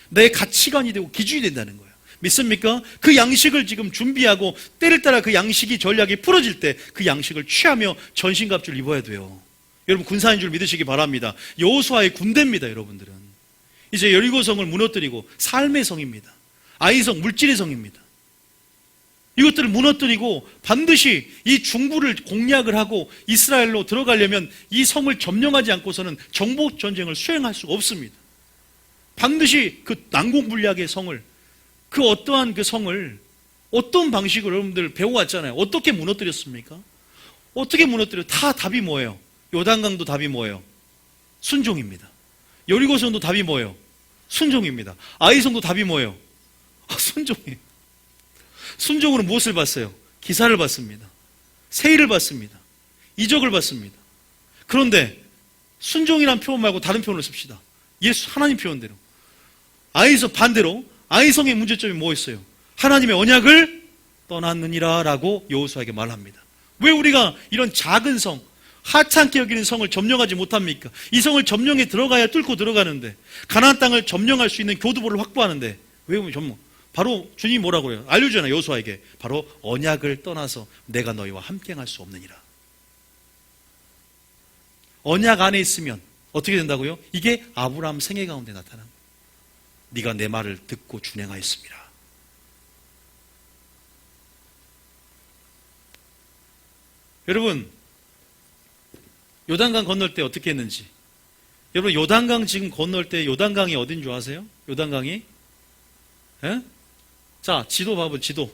내 가치관이 되고 기준이 된다는 거예요. 믿습니까? 그 양식을 지금 준비하고 때를 따라 그 양식이 전략이 풀어질 때 그 양식을 취하며 전신갑주를 입어야 돼요. 여러분 군사인 줄 믿으시기 바랍니다. 여호수아의 군대입니다. 여러분들은 이제 여리고성을 무너뜨리고 삶의 성입니다. 아이성 물질의 성입니다. 이것들을 무너뜨리고 반드시 이 중부를 공략을 하고 이스라엘로 들어가려면 이 성을 점령하지 않고서는 정복 전쟁을 수행할 수가 없습니다. 반드시 그 난공불락의 성을 그 어떠한 그 성을 어떤 방식으로 여러분들 배워왔잖아요. 어떻게 무너뜨렸습니까? 어떻게 무너뜨려? 다 답이 뭐예요? 요단강도 답이 뭐예요? 순종입니다. 여리고성도 답이 뭐예요? 순종입니다. 아이성도 답이 뭐예요? 순종이에요. 순종으로 무엇을 봤어요? 기사를 봤습니다. 세일을 봤습니다. 이적을 봤습니다. 그런데 순종이란 표현 말고 다른 표현을 씁시다. 예수 하나님 표현대로. 아이성 반대로 아이성의 문제점이 뭐였어요? 하나님의 언약을 떠났느니라 라고 여호수아에게 말합니다. 왜 우리가 이런 작은 성, 하찮게 여기는 성을 점령하지 못합니까? 이 성을 점령해 들어가야 뚫고 들어가는데 가나안 땅을 점령할 수 있는 교두보를 확보하는데 왜 보면 점령? 바로 주님이 뭐라고 그래요? 알려주잖아요. 여호수아에게. 바로 언약을 떠나서 내가 너희와 함께 할 수 없느니라. 언약 안에 있으면 어떻게 된다고요? 이게 아브라함 생애 가운데 나타난 네가 내 말을 듣고 준행하였습니다. 여러분 요단강 건널 때 어떻게 했는지 여러분 요단강 지금 건널 때 요단강이 어딘 줄 아세요? 요단강이 예? 자 지도 봐보세요.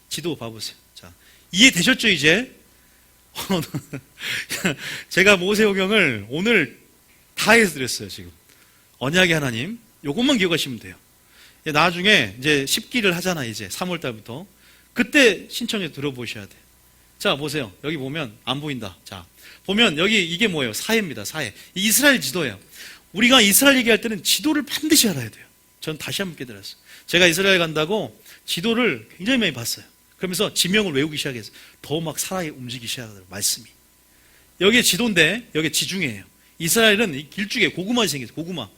지도 봐보세요. 자 이해되셨죠 이제? 제가 모세오경을 오늘 다 해서 드렸어요. 지금 언약의 하나님 요것만 기억하시면 돼요. 나중에 이제 10기를 하잖아. 이제 3월달부터 그때 신청해서 들어보셔야 돼. 자 보세요. 여기 보면 안 보인다. 자 보면 여기 이게 뭐예요? 사해입니다. 사해. 이스라엘 지도예요. 우리가 이스라엘 얘기할 때는 지도를 반드시 알아야 돼요. 전 다시 한번 깨달았어요. 제가 이스라엘 간다고 지도를 굉장히 많이 봤어요. 그러면서 지명을 외우기 시작했어요. 더 막 살아 움직이기 시작하더라고요. 말씀이. 여기에 지도인데 여기에 지중해예요. 이스라엘은 길쭉에 고구마 생겼어요.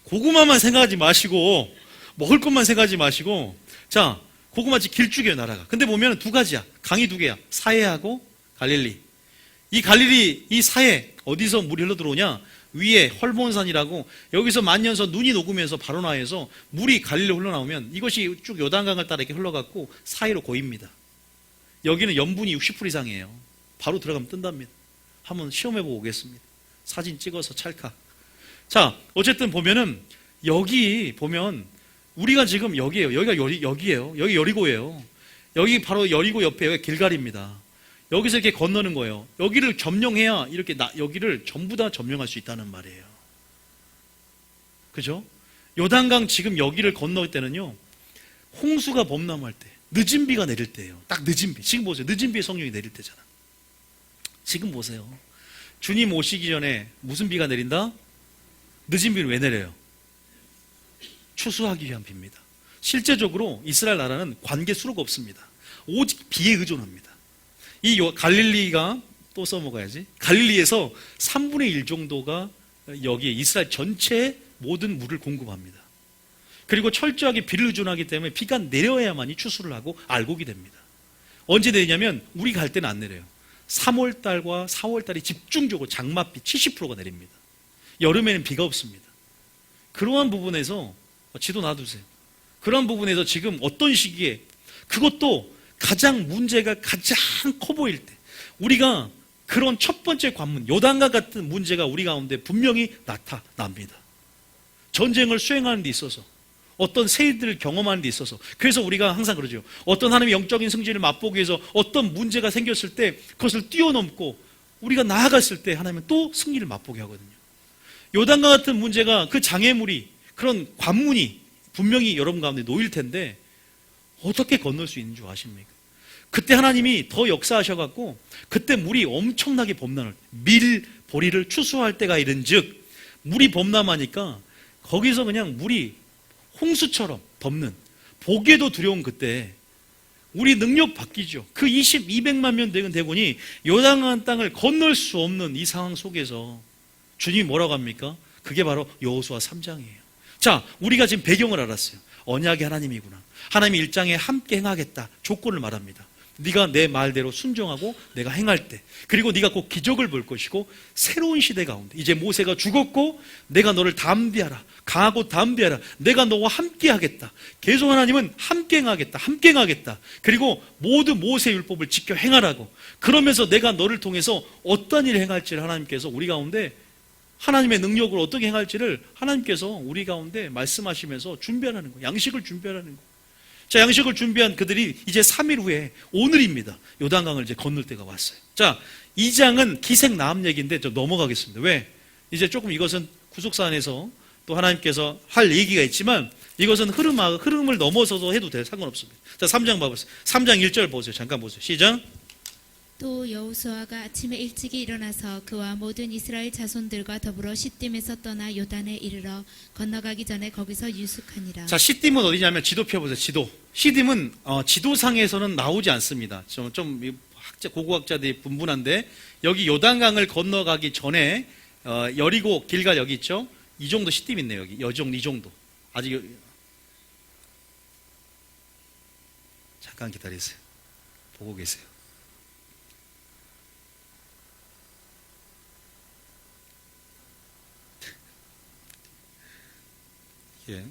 고구마만 생각하지 마시고 먹을 것만 생각하지 마시고 자 고구마지 길쭉해요. 나라가. 근데 보면 두 가지야. 강이 두 개야. 사해하고 갈릴리. 이 갈릴리 이 사해 어디서 물이 흘러 들어오냐? 위에 헐몬산이라고 여기서 만년서 눈이 녹으면서 바로나에서 물이 갈릴리로 흘러나오면 이것이 쭉 요단강을 따라 이렇게 흘러갔고 사이로 고입니다. 여기는 염분이 60% 이상이에요. 바로 들어가면 뜬답니다. 한번 시험해보고 오겠습니다. 사진 찍어서 찰칵. 자 어쨌든 보면은 여기 보면 우리가 지금 여기에요. 여기에요. 여기 여리고예요. 여기 바로 여리고 옆에 여기 길갈입니다. 여기서 이렇게 건너는 거예요. 여기를 점령해야 이렇게 여기를 전부 다 점령할 수 있다는 말이에요. 그죠? 요단강 지금 여기를 건너올 때는요, 홍수가 범람할 때, 늦은 비가 내릴 때예요. 딱 늦은 비. 지금 보세요. 늦은 비에 성령이 내릴 때잖아. 지금 보세요. 주님 오시기 전에 무슨 비가 내린다? 늦은 비는 왜 내려요? 추수하기 위한 비입니다. 실제적으로 이스라엘 나라는 관계 수로가 없습니다. 오직 비에 의존합니다. 이 갈릴리가 또 써먹어야지. 갈릴리에서 3분의 1 정도가 여기 이스라엘 전체의 모든 물을 공급합니다. 그리고 철저하게 비를 의존하기 때문에 비가 내려야만이 추수를 하고 알곡이 됩니다. 언제 내리냐면 우리 갈 때는 안 내려요. 3월달과 4월달이 집중적으로 장맛비 70%가 내립니다. 여름에는 비가 없습니다. 그러한 부분에서 지도 놔두세요. 그런 부분에서 지금 어떤 시기에, 그것도 가장 문제가 가장 커 보일 때, 우리가 그런 첫 번째 관문, 요단과 같은 문제가 우리 가운데 분명히 나타납니다. 전쟁을 수행하는 데 있어서, 어떤 세일들을 경험하는 데 있어서. 그래서 우리가 항상 그러죠. 어떤 하나님의 영적인 승진을 맛보기 위해서 어떤 문제가 생겼을 때 그것을 뛰어넘고 우리가 나아갔을 때 하나님은 또 승리를 맛보게 하거든요. 요단과 같은 문제가, 그 장애물이, 그런 관문이 분명히 여러분 가운데 놓일 텐데 어떻게 건널 수 있는 줄 아십니까? 그때 하나님이 더 역사하셔갖고 그때 물이 엄청나게 범람을, 밀, 보리를 추수할 때가 이른즉, 물이 범람하니까 거기서 그냥 물이 홍수처럼 덮는, 보기에도 두려운 그때 우리 능력 바뀌죠. 그 200만 명 되는 대군이 요단강 땅을 건널 수 없는 이 상황 속에서 주님이 뭐라고 합니까? 그게 바로 여호수아 3장이에요. 자, 우리가 지금 배경을 알았어요. 언약의 하나님이구나. 하나님이 1장에 함께 행하겠다 조건을 말합니다. 네가 내 말대로 순종하고 내가 행할 때, 그리고 네가 꼭 기적을 볼 것이고, 새로운 시대 가운데 이제 모세가 죽었고 내가 너를 담대하라, 강하고 담대하라, 내가 너와 함께 하겠다. 계속 하나님은 함께 행하겠다, 함께 행하겠다. 그리고 모두 모세 율법을 지켜 행하라고. 그러면서 내가 너를 통해서 어떤 일을 행할지를 하나님께서 우리 가운데, 하나님의 능력으로 어떻게 행할지를 하나님께서 우리 가운데 말씀하시면서 준비하라는 거예요. 양식을 준비하라는 거예요. 자, 양식을 준비한 그들이 이제 3일 후에, 오늘입니다, 요단강을 이제 건널 때가 왔어요. 자, 2장은 기생나암 얘기인데 저 넘어가겠습니다. 왜? 이제 조금 이것은 구속사 안에서 또 하나님께서 할 얘기가 있지만 이것은 흐름을 넘어서도 해도 돼요. 상관없습니다. 자, 3장 봐보세요. 3장 1절 보세요. 잠깐 보세요. 시작. 또 여호수아가 아침에 일찍이 일어나서 그와 모든 이스라엘 자손들과 더불어 시딤에서 떠나 요단에 이르러 건너가기 전에 거기서 유숙하니라. 자, 시딤은 어디냐면, 지도 펴보세요. 지도. 시딤은 지도상에서는 나오지 않습니다. 좀 고고학자들이 분분한데, 여기 요단강을 건너가기 전에 여리고 길갈 여기 있죠. 이 정도 시딤 있네요. 여기 이 정도. 아직 잠깐 기다리세요. 보고 계세요. 예.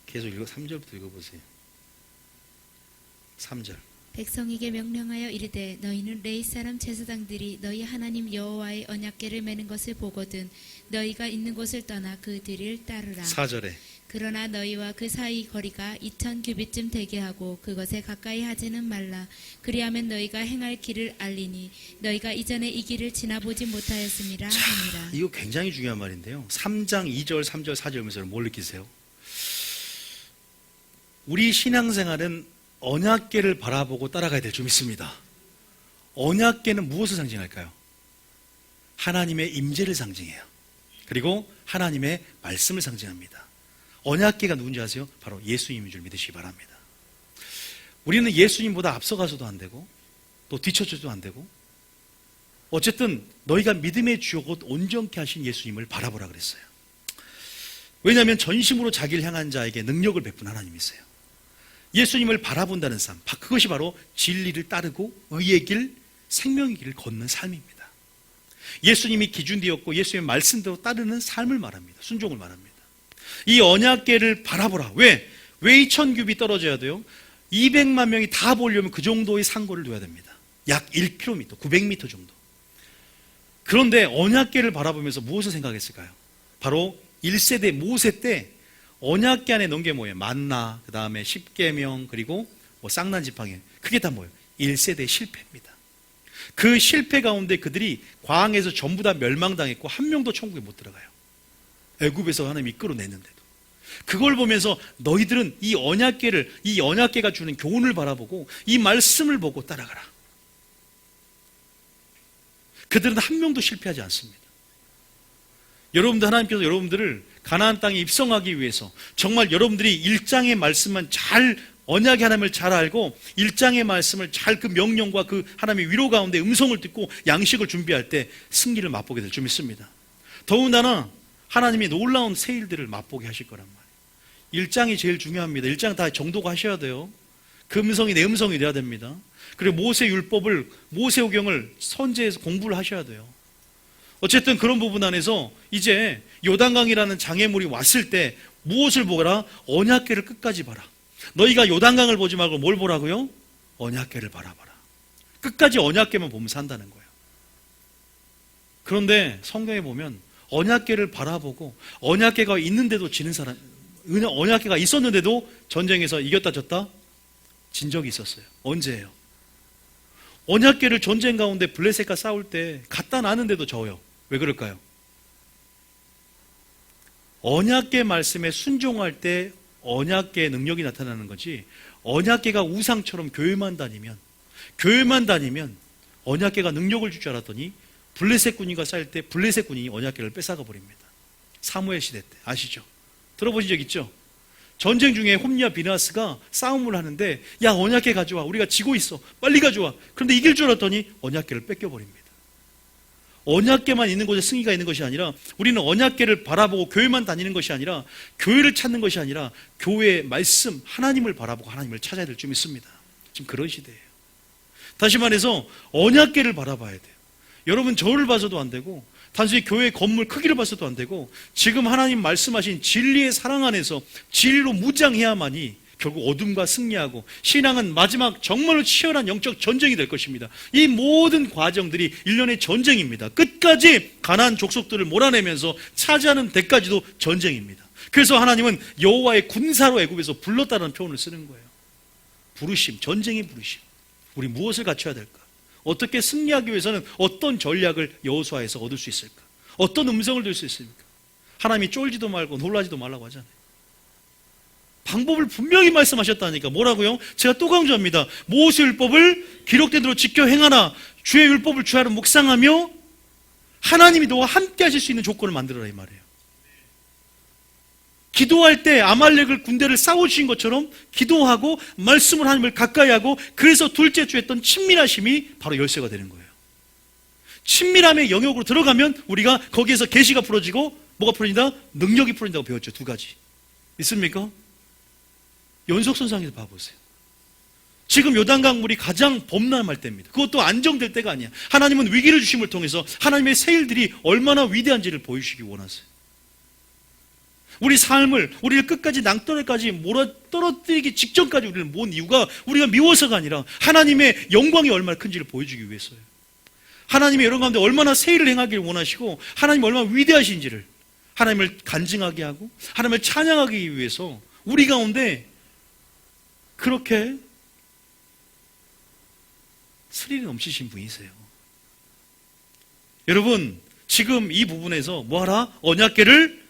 계속 3절부터 읽어보세요. 3절. 백성에게 명령하여 이르되 너희는 레위 사람 제사장들이 너희 하나님 여호와의 언약궤를 매는 것을 보거든 너희가 있는 곳을 떠나 그 뒤를 따르라. 4절에 그러나 너희와 그 사이 거리가 2000규빗쯤 되게 하고 그것에 가까이 하지는 말라. 그리하면 너희가 행할 길을 알리니 너희가 이전에 이 길을 지나보지 못하였음이라 하니라. 이거 굉장히 중요한 말인데요. 3장 2절, 3절, 4절에서 뭘 느끼세요? 우리 신앙생활은 언약궤를 바라보고 따라가야 될 줄 믿습니다. 언약궤는 무엇을 상징할까요? 하나님의 임재를 상징해요. 그리고 하나님의 말씀을 상징합니다. 언약궤가 누군지 아세요? 바로 예수님인 줄 믿으시기 바랍니다. 우리는 예수님보다 앞서가서도 안 되고 또 뒤처져도 안 되고, 어쨌든 너희가 믿음의 주요 곧 온전케 하신 예수님을 바라보라 그랬어요. 왜냐하면 전심으로 자기를 향한 자에게 능력을 베푼 하나님이세요. 예수님을 바라본다는 삶, 그것이 바로 진리를 따르고 의의 길, 생명의 길을 걷는 삶입니다. 예수님이 기준되었고 예수님의 말씀대로 따르는 삶을 말합니다. 순종을 말합니다. 이 언약궤를 바라보라. 왜 2000규빗 떨어져야 돼요? 200만 명이 다 보려면 그 정도의 상고를 둬야 됩니다. 약 1km, 900m 정도. 그런데 언약궤를 바라보면서 무엇을 생각했을까요? 바로 1세대 모세 때 언약궤 안에 넣은 게 뭐예요? 만나, 그 다음에 십계명, 그리고 쌍난 지팡이. 그게 다 뭐예요? 1세대 실패입니다. 그 실패 가운데 그들이 광에서 전부 다 멸망당했고 한 명도 천국에 못 들어가요. 애굽에서 하나님이 끌어냈는데도. 그걸 보면서 너희들은 이 언약궤가 주는 교훈을 바라보고 이 말씀을 보고 따라가라. 그들은 한 명도 실패하지 않습니다. 여러분들, 하나님께서 여러분들을 가나안 땅에 입성하기 위해서 정말 여러분들이 일장의 말씀만 잘, 언약의 하나님을 잘 알고 일장의 말씀을 잘, 그 명령과 그 하나님의 위로 가운데 음성을 듣고 양식을 준비할 때 승리를 맛보게 될 줄 믿습니다. 더군다나 하나님이 놀라운 새 일들을 맛보게 하실 거란 말이에요. 일장이 제일 중요합니다. 일장 다 정독 하셔야 돼요. 그 음성이 내 음성이 돼야 됩니다. 그리고 모세율법을, 모세오경을 선제해서 공부를 하셔야 돼요. 어쨌든 그런 부분 안에서 이제 요단강이라는 장애물이 왔을 때 무엇을 보라? 언약궤를 끝까지 봐라. 너희가 요단강을 보지 말고 뭘 보라고요? 언약궤를 바라봐라. 끝까지 언약궤만 보면 산다는 거예요. 그런데 성경에 보면 언약궤를 바라보고 언약궤가 있는데도 지는 사람, 언약궤가 있었는데도 전쟁에서 이겼다 졌다? 진 적이 있었어요. 언제예요? 언약궤를 전쟁 가운데 블레셋과 싸울 때 갖다 놨는데도 져요. 왜 그럴까요? 언약궤 말씀에 순종할 때 언약궤의 능력이 나타나는 거지, 언약궤가 우상처럼 교회만 다니면 언약궤가 능력을 줄 줄 알았더니 블레셋 군인과 싸울 때 블레셋 군인이 언약궤를 뺏어가 버립니다. 사무엘 시대 때 아시죠? 들어보신 적 있죠? 전쟁 중에 홈리와 비나스가 싸움을 하는데, 야, 언약궤 가져와, 우리가 지고 있어, 빨리 가져와. 그런데 이길 줄 알았더니 언약궤를 뺏겨버립니다. 언약궤만 있는 곳에 승리가 있는 것이 아니라, 우리는 언약궤를 바라보고 교회만 다니는 것이 아니라, 교회를 찾는 것이 아니라 교회의 말씀, 하나님을 바라보고 하나님을 찾아야 될 줄 믿습니다. 지금 그런 시대예요. 다시 말해서 언약궤를 바라봐야 돼요. 여러분, 저를 봐서도 안 되고 단순히 교회 건물 크기를 봐서도 안 되고, 지금 하나님 말씀하신 진리의 사랑 안에서 진리로 무장해야만이 결국 어둠과 승리하고, 신앙은 마지막 정말로 치열한 영적 전쟁이 될 것입니다. 이 모든 과정들이 일련의 전쟁입니다. 끝까지 가나안 족속들을 몰아내면서 차지하는 데까지도 전쟁입니다. 그래서 하나님은 여호와의 군사로 애굽에서 불렀다는 표현을 쓰는 거예요. 부르심, 전쟁의 부르심. 우리 무엇을 갖춰야 될까? 어떻게 승리하기 위해서는 어떤 전략을 여호수아에서 얻을 수 있을까? 어떤 음성을 들 수 있습니까? 하나님이 쫄지도 말고 놀라지도 말라고 하잖아요. 방법을 분명히 말씀하셨다니까. 뭐라고요? 제가 또 강조합니다. 모세율법을 기록된 대로 지켜 행하라. 주의 율법을 주야로 묵상하며 하나님이 너와 함께 하실 수 있는 조건을 만들어라, 이 말이에요. 기도할 때 아말렉을 군대를 싸우신 것처럼 기도하고 말씀을 하나님을 가까이 하고, 그래서 둘째 주 했던 친밀하심이 바로 열쇠가 되는 거예요. 친밀함의 영역으로 들어가면 우리가 거기에서 계시가 풀어지고, 뭐가 풀어진다? 능력이 풀어진다고 배웠죠. 두 가지. 있습니까? 연속선상에서 봐보세요. 지금 요단강 물이 가장 범람할 때입니다. 그것도 안정될 때가 아니야. 하나님은 위기를 주심을 통해서 하나님의 새 일들이 얼마나 위대한지를 보여주시기 원하세요. 우리 삶을, 우리를 끝까지 낭떠러지까지 몰아떨어뜨리기 직전까지 우리를 모은 이유가 우리가 미워서가 아니라 하나님의 영광이 얼마나 큰지를 보여주기 위해서예요. 하나님의 여러분 가운데 얼마나 새 일을 행하기를 원하시고, 하나님 얼마나 위대하신지를, 하나님을 간증하게 하고 하나님을 찬양하기 위해서 우리 가운데 그렇게 스릴이 넘치신 분이세요. 여러분, 지금 이 부분에서 뭐하라? 언약궤를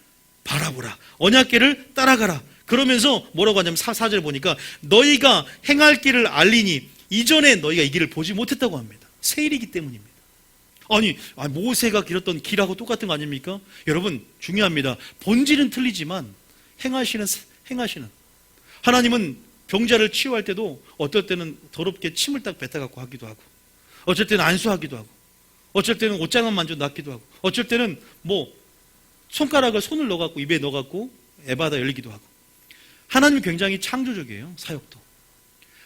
바라보라. 언약궤를 따라가라. 그러면서 뭐라고 하냐면 4절에 보니까 너희가 행할 길을 알리니 이전에 너희가 이 길을 보지 못했다고 합니다. 새 일이기 때문입니다. 아니, 모세가 길었던 길하고 똑같은 거 아닙니까? 여러분, 중요합니다. 본질은 틀리지만 행하시는 하나님은 병자를 치유할 때도 어떨 때는 더럽게 침을 딱 뱉어갖고 하기도 하고, 어쩔 때는 안수하기도 하고, 어쩔 때는 옷장만 만져 놨기도 하고, 어쩔 때는 손가락을 손을 넣어갖고 입에 넣어갖고 에바다 열리기도 하고. 하나님은 굉장히 창조적이에요. 사역도.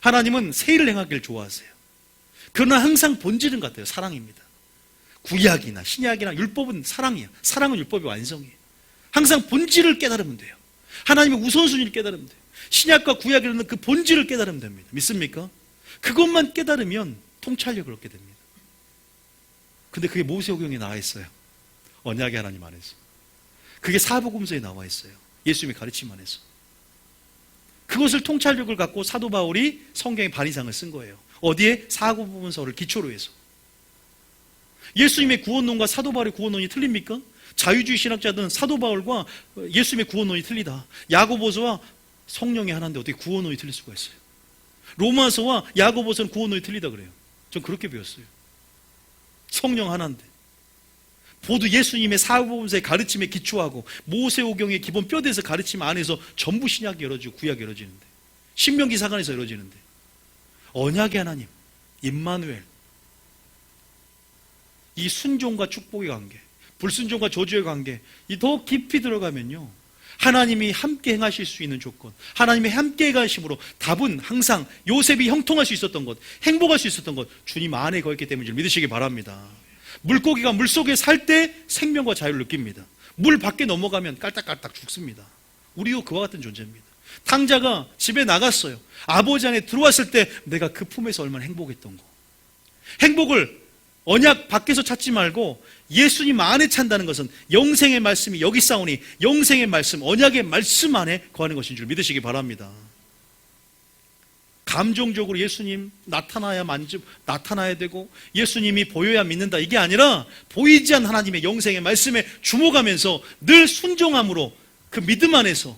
하나님은 새 일을 행하기를 좋아하세요. 그러나 항상 본질은 같아요. 사랑입니다. 구약이나 신약이나 율법은 사랑이에요. 사랑은 율법의 완성이에요. 항상 본질을 깨달으면 돼요. 하나님의 우선순위를 깨달으면 돼요. 신약과 구약이라는 그 본질을 깨달으면 됩니다. 믿습니까? 그것만 깨달으면 통찰력을 얻게 됩니다. 근데 그게 모세오경에 나와 있어요. 언약의 하나님 안에서. 그게 사복음서에 나와 있어요. 예수님의 가르침 안에서. 그것을 통찰력을 갖고 사도 바울이 성경의 반 이상을 쓴 거예요. 어디에? 사고부분서를 기초로 해서. 예수님의 구원론과 사도 바울의 구원론이 틀립니까? 자유주의 신학자들은 사도 바울과 예수님의 구원론이 틀리다. 야고보서와 성령이 하나인데 어떻게 구원론이 틀릴 수가 있어요? 로마서와 야고보서는 구원론이 틀리다 그래요. 전 그렇게 배웠어요. 성령 하나인데. 모두 예수님의 사고보면서의 가르침에 기초하고 모세오경의 기본 뼈대에서 가르침 안에서 전부 신약이 열어지고 구약이 열어지는데, 신명기 사관에서 열어지는데, 언약의 하나님, 임마누엘, 이 순종과 축복의 관계, 불순종과 저주의 관계, 이 더 깊이 들어가면요, 하나님이 함께 행하실 수 있는 조건, 하나님의 함께 행하심으로 답은 항상 요셉이 형통할 수 있었던 것, 행복할 수 있었던 것, 주님 안에 거했기 때문인지 믿으시기 바랍니다. 물고기가 물속에 살 때 생명과 자유를 느낍니다. 물 밖에 넘어가면 깔딱깔딱 죽습니다. 우리도 그와 같은 존재입니다. 탕자가 집에 나갔어요. 아버지 안에 들어왔을 때 내가 그 품에서 얼마나 행복했던 거. 행복을 언약 밖에서 찾지 말고 예수님 안에 찬다는 것은 영생의 말씀이 여기 싸우니 영생의 말씀, 언약의 말씀 안에 거하는 것인 줄 믿으시기 바랍니다. 감정적으로 예수님 나타나야 되고 예수님이 보여야 믿는다, 이게 아니라 보이지 않는 하나님의 영생의 말씀에 주목하면서 늘 순종함으로 그 믿음 안에서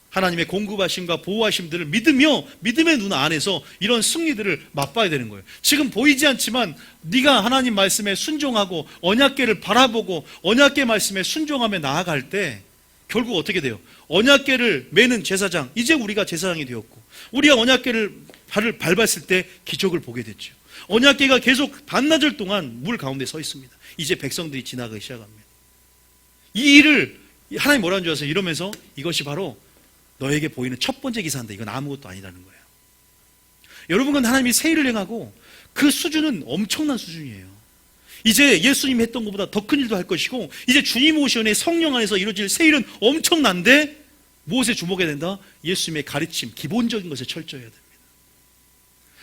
하나님의 공급하심과 보호하심들을 믿으며 믿음의 눈 안에서 이런 승리들을 맛봐야 되는 거예요. 지금 보이지 않지만 네가 하나님 말씀에 순종하고 언약궤를 바라보고 언약궤 말씀에 순종하며 나아갈 때 결국 어떻게 돼요? 언약궤를 매는 제사장, 이제 우리가 제사장이 되었고 우리가 언약궤를 발을 밟았을 때 기적을 보게 됐죠. 언약궤가 계속 반나절 동안 물 가운데 서 있습니다. 이제 백성들이 지나가기 시작합니다. 이 일을 하나님 뭐라는 줄 아세요? 이러면서 이것이 바로 너에게 보이는 첫 번째 기사인데 이건 아무것도 아니라는 거예요. 여러분은 하나님이 새 일을 행하고 그 수준은 엄청난 수준이에요. 이제 예수님이 했던 것보다 더 큰 일도 할 것이고 이제 주님 오시오의 성령 안에서 이루어질 새 일은 엄청난데 무엇에 주목해야 된다? 예수님의 가르침, 기본적인 것에 철저해야 됩니다.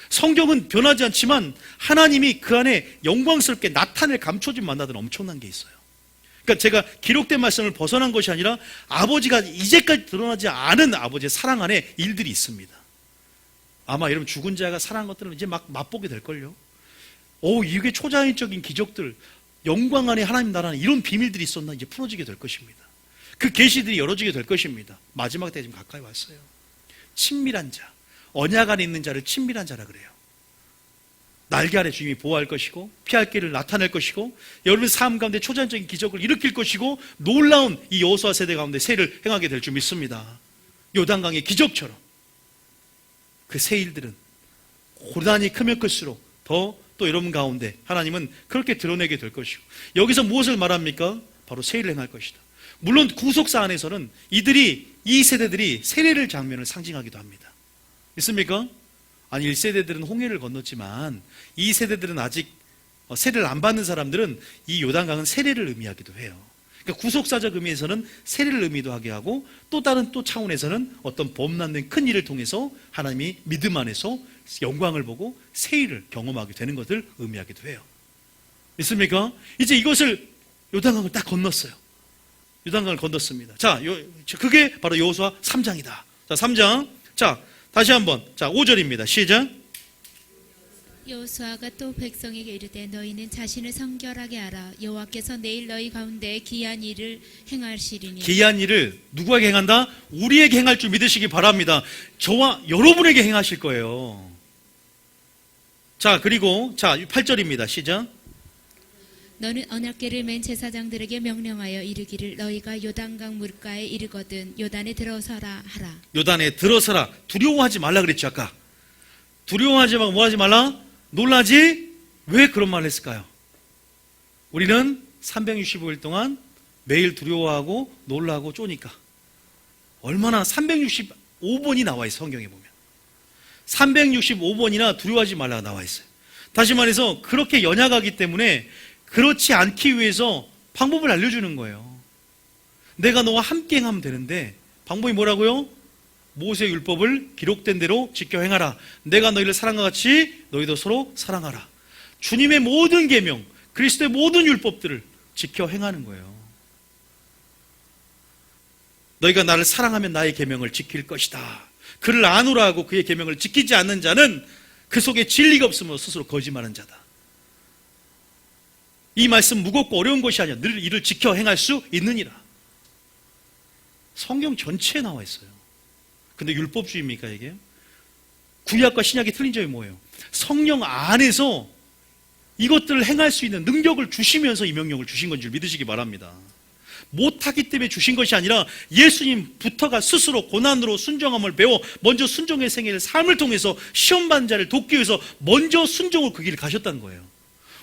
성경은 변하지 않지만 하나님이 그 안에 영광스럽게 나타낼 감춰진 만나들은 엄청난 게 있어요. 그러니까 제가 기록된 말씀을 벗어난 것이 아니라 아버지가 이제까지 드러나지 않은 아버지의 사랑 안에 일들이 있습니다. 아마 여러분 죽은 자가 사랑한 것들은 이제 막 맛보게 될걸요. 이게 초자연적인 기적들, 영광 안에 하나님 나라 안에 이런 비밀들이 있었나 이제 풀어지게 될 것입니다. 그 계시들이 열어지게 될 것입니다. 마지막 때 지금 가까이 왔어요. 친밀한 자, 언약 안에 있는 자를 친밀한 자라 그래요. 날개 아래 주님이 보호할 것이고 피할 길을 나타낼 것이고 여러분 삶 가운데 초자연적인 기적을 일으킬 것이고 놀라운 이 여호수아 세대 가운데 새를 행하게 될 줄 믿습니다. 요단강의 기적처럼 그 새 일들은 고단히 크면 클수록 더 또 여러분 가운데 하나님은 그렇게 드러내게 될 것이고 여기서 무엇을 말합니까? 바로 새 일을 행할 것이다. 물론 구속사 안에서는 이 세대들이 세례를 장면을 상징하기도 합니다. 있습니까? 아니 1세대들은 홍해를 건넜지만 2세대들은 아직 세례를 안 받는 사람들은 이 요단강은 세례를 의미하기도 해요. 그러니까 구속사적 의미에서는 세례를 의미도 하게 하고 또 다른 또 차원에서는 어떤 범람된 큰 일을 통해서 하나님이 믿음 안에서 영광을 보고 새 일을 경험하게 되는 것을 의미하기도 해요. 믿습니까? 이제 이것을 요단강을 딱 건넜어요. 요단강을 건넜습니다. 자, 그게 바로 여호수아 3장이다. 자, 3장. 자, 다시 한번. 자, 5절입니다. 시작. 여호수아가 또 백성에게 이르되 너희는 자신을 성결하게 하라. 여호와께서 내일 너희 가운데 기이한 일을 행하시리니. 기이한 일을 누구에게 행한다? 우리에게 행할 줄 믿으시기 바랍니다. 저와 여러분에게 행하실 거예요. 자, 그리고 자, 8절입니다. 시작. 너는 언약궤를 맨 제사장들에게 명령하여 이르기를 너희가 요단강 물가에 이르거든 요단에 들어서라 하라. 요단에 들어서라. 두려워하지 말라 그랬죠 아까. 두려워하지 말고 뭐하지 말라? 놀라지? 왜 그런 말을 했을까요? 우리는 365일 동안 매일 두려워하고 놀라고 쪼니까. 얼마나 365번이 나와 있어요. 성경에 보면 365번이나 두려워하지 말라가 나와 있어요. 다시 말해서 그렇게 연약하기 때문에 그렇지 않기 위해서 방법을 알려주는 거예요. 내가 너와 함께 행하면 되는데 방법이 뭐라고요? 모세의 율법을 기록된 대로 지켜 행하라. 내가 너희를 사랑과 같이 너희도 서로 사랑하라. 주님의 모든 계명, 그리스도의 모든 율법들을 지켜 행하는 거예요. 너희가 나를 사랑하면 나의 계명을 지킬 것이다. 그를 아노라 하고 그의 계명을 지키지 않는 자는 그 속에 진리가 없으므로 스스로 거짓말하는 자다. 이 말씀 무겁고 어려운 것이 아니라 늘 이를 지켜 행할 수 있느니라. 성경 전체에 나와 있어요. 근데 율법주의입니까 이게? 구약과 신약이 틀린 점이 뭐예요? 성령 안에서 이것들을 행할 수 있는 능력을 주시면서 이 명령을 주신 건 줄 믿으시기 바랍니다. 못하기 때문에 주신 것이 아니라 예수님부터가 스스로 고난으로 순종함을 배워 먼저 순종의 생애를 삶을 통해서 시험받는 자를 돕기 위해서 먼저 순종으로 그 길을 가셨다는 거예요.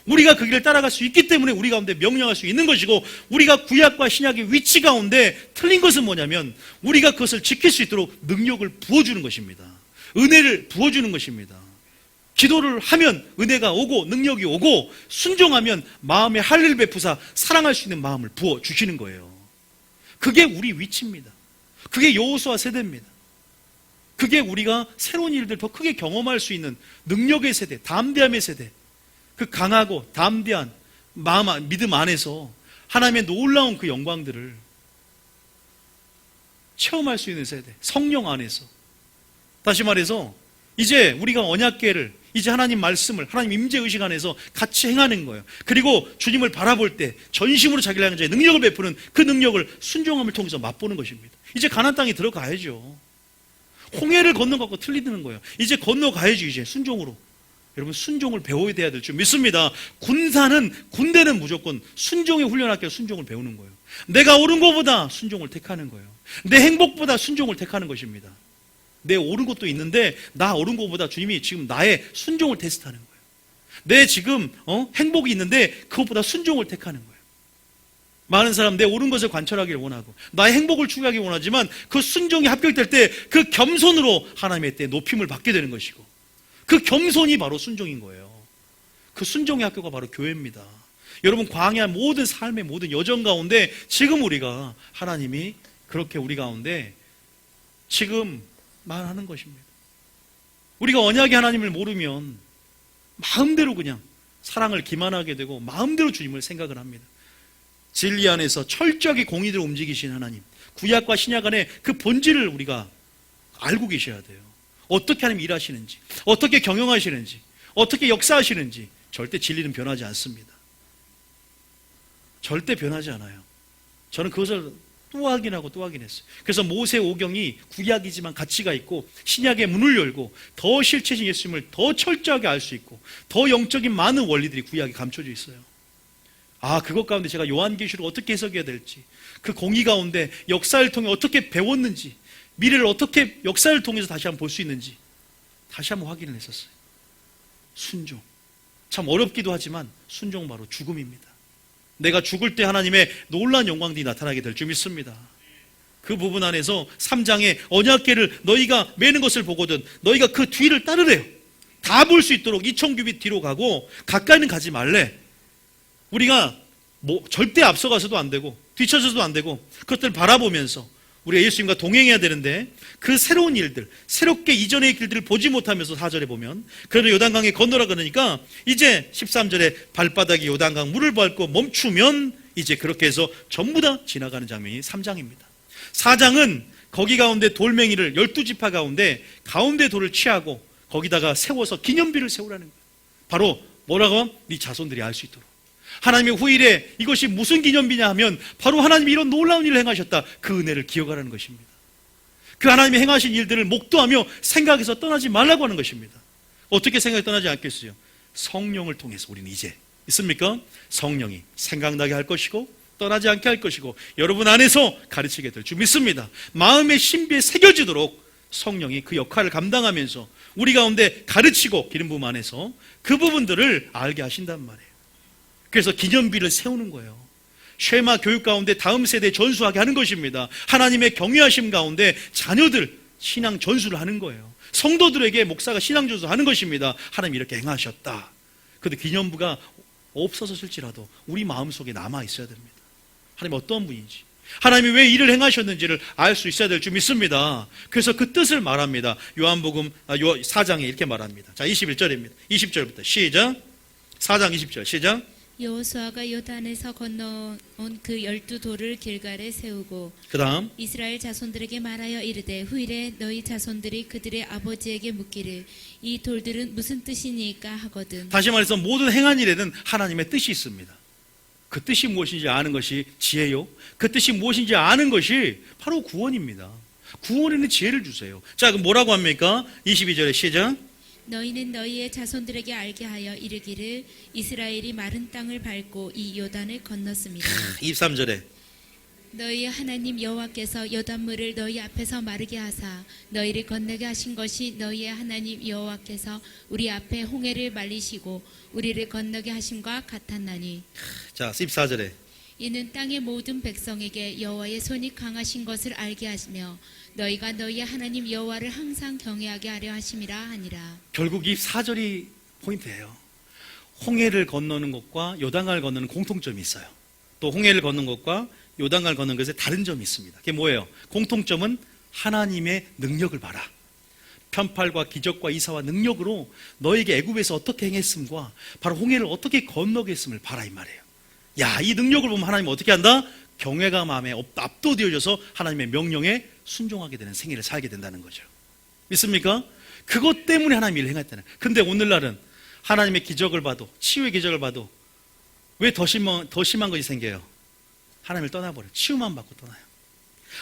우리가 그 길을 따라갈 수 있기 때문에 우리 가운데 명령할 수 있는 것이고, 우리가 구약과 신약의 위치 가운데 틀린 것은 뭐냐면 우리가 그것을 지킬 수 있도록 능력을 부어주는 것입니다. 은혜를 부어주는 것입니다. 기도를 하면 은혜가 오고 능력이 오고, 순종하면 마음에 할 일 베푸사 사랑할 수 있는 마음을 부어주시는 거예요. 그게 우리 위치입니다. 그게 여호수아 세대입니다. 그게 우리가 새로운 일들 더 크게 경험할 수 있는 능력의 세대, 담대함의 세대, 그 강하고 담대한 마음, 믿음 안에서 하나님의 놀라운 그 영광들을 체험할 수 있는 세대, 성령 안에서. 다시 말해서 이제 우리가 언약궤를, 이제 하나님 말씀을, 하나님 임재의식 안에서 같이 행하는 거예요. 그리고 주님을 바라볼 때 전심으로 자기를 향한 자의 능력을 베푸는 그 능력을 순종함을 통해서 맛보는 것입니다. 이제 가나안 땅에 들어가야죠. 홍해를 건너가고 틀리는 거예요. 이제 건너가야죠. 이제 순종으로. 여러분, 순종을 배워야 돼야 될 줄 믿습니다. 군대는 무조건 순종의 훈련학교 순종을 배우는 거예요. 내가 옳은 것보다 순종을 택하는 거예요. 내 행복보다 순종을 택하는 것입니다. 내 옳은 것도 있는데 나 옳은 것보다 주님이 지금 나의 순종을 테스트하는 거예요. 내 지금 행복이 있는데 그것보다 순종을 택하는 거예요. 많은 사람 내 옳은 것을 관철하기를 원하고 나의 행복을 추구하기 원하지만 그 순종이 합격될 때 그 겸손으로 하나님의 때 높임을 받게 되는 것이고, 그 겸손이 바로 순종인 거예요. 그 순종의 학교가 바로 교회입니다. 여러분, 광야 모든 삶의 모든 여정 가운데 지금 우리가 하나님이 그렇게 우리 가운데 지금 말하는 것입니다. 우리가 언약의 하나님을 모르면 마음대로 그냥 사랑을 기만하게 되고 마음대로 주님을 생각을 합니다. 진리 안에서 철저하게 공의대로 움직이신 하나님, 구약과 신약 안에 그 본질을 우리가 알고 계셔야 돼요. 어떻게 하나님 일하시는지, 어떻게 경영하시는지, 어떻게 역사하시는지. 절대 진리는 변하지 않습니다. 절대 변하지 않아요. 저는 그것을 또 확인하고 또 확인했어요. 그래서 모세 오경이 구약이지만 가치가 있고 신약의 문을 열고 더 실체적인 예수님을 더 철저하게 알 수 있고 더 영적인 많은 원리들이 구약에 감춰져 있어요. 그것 가운데 제가 요한계시록 어떻게 해석해야 될지, 그 공의 가운데 역사를 통해 어떻게 배웠는지, 미래를 어떻게 역사를 통해서 다시 한번 볼 수 있는지 다시 한번 확인을 했었어요. 순종. 참 어렵기도 하지만 순종은 바로 죽음입니다. 내가 죽을 때 하나님의 놀라운 영광들이 나타나게 될 줄 믿습니다. 그 부분 안에서 3장의 언약궤를 너희가 매는 것을 보거든 너희가 그 뒤를 따르래요. 다 볼 수 있도록 2000규빗 뒤로 가고 가까이는 가지 말래. 우리가 절대 앞서가서도 안 되고 뒤쳐서도 안 되고 그것들을 바라보면서 우리가 예수님과 동행해야 되는데, 그 새로운 일들, 새롭게 이전의 길들을 보지 못하면서 4절에 보면 그래도 요단강에 건너라 그러니까 이제 13절에 발바닥이 요단강 물을 밟고 멈추면 이제 그렇게 해서 전부 다 지나가는 장면이 3장입니다. 4장은 거기 가운데 돌멩이를 12지파 가운데 가운데 돌을 취하고 거기다가 세워서 기념비를 세우라는 거예요. 바로 뭐라고? 네 자손들이 알 수 있도록. 하나님의 후일에 이것이 무슨 기념비냐 하면 바로 하나님이 이런 놀라운 일을 행하셨다, 그 은혜를 기억하라는 것입니다. 그 하나님이 행하신 일들을 목도하며 생각해서 떠나지 말라고 하는 것입니다. 어떻게 생각해 떠나지 않겠어요? 성령을 통해서 우리는 이제 있습니까? 성령이 생각나게 할 것이고 떠나지 않게 할 것이고 여러분 안에서 가르치게 될 줄 믿습니다. 마음의 신비에 새겨지도록 성령이 그 역할을 감당하면서 우리 가운데 가르치고 기름 부음 안에서 그 부분들을 알게 하신단 말이에요. 그래서 기념비를 세우는 거예요. 쉐마 교육 가운데 다음 세대에 전수하게 하는 것입니다. 하나님의 경외하심 가운데 자녀들 신앙 전수를 하는 거예요. 성도들에게 목사가 신앙 전수를 하는 것입니다. 하나님이 이렇게 행하셨다. 그런데 기념부가 없어졌을지라도 우리 마음속에 남아 있어야 됩니다. 하나님 어떤 분인지, 하나님이 왜 일을 행하셨는지를 알 수 있어야 될 줄 믿습니다. 그래서 그 뜻을 말합니다. 요한복음 4장에 이렇게 말합니다. 자, 21절입니다. 20절부터 시작. 4장 20절 시작. 여호수아가 요단에서 건너온 그 12돌을 길갈에 세우고 그 다음 이스라엘 자손들에게 말하여 이르되 후일에 너희 자손들이 그들의 아버지에게 묻기를 이 돌들은 무슨 뜻이니까 하거든. 다시 말해서 모든 행한 일에는 하나님의 뜻이 있습니다. 그 뜻이 무엇인지 아는 것이 지혜요. 그 뜻이 무엇인지 아는 것이 바로 구원입니다. 구원에는 지혜를 주세요. 자, 그럼 뭐라고 합니까? 22절에 시작. 너희는 너희의 자손들에게 알게 하여 이르기를 이스라엘이 마른 땅을 밟고 이 요단을 건넜습니다. 23절에 너희 하나님 여호와께서 요단물을 너희 앞에서 마르게 하사 너희를 건너게 하신 것이 너희의 하나님 여호와께서 우리 앞에 홍해를 말리시고 우리를 건너게 하심과 같았나니. 자, 14절에 이는 땅의 모든 백성에게 여호와의 손이 강하신 것을 알게 하시며 너희가 너희의 하나님 여호와를 항상 경외하게 하려 하심이라 하니라. 결국 이 4절이 포인트예요. 홍해를 건너는 것과 요단강을 건너는 공통점이 있어요. 또 홍해를 건너는 것과 요단강을 건너는 것에 다른 점이 있습니다. 그게 뭐예요? 공통점은 하나님의 능력을 봐라. 편팔과 기적과 이사와 능력으로 너에게 애굽에서 어떻게 행했음과 바로 홍해를 어떻게 건너게 했음을 봐라 이 말이에요. 야, 이 능력을 보면 하나님은 어떻게 한다? 경외가 마음에 압도되어져서 하나님의 명령에 순종하게 되는 생애를 살게 된다는 거죠. 믿습니까? 그것 때문에 하나님이 일을 행했다는. 근데 오늘날은 하나님의 기적을 봐도, 치유의 기적을 봐도 왜 더 심한 것이 생겨요? 하나님을 떠나버려요. 치유만 받고 떠나요.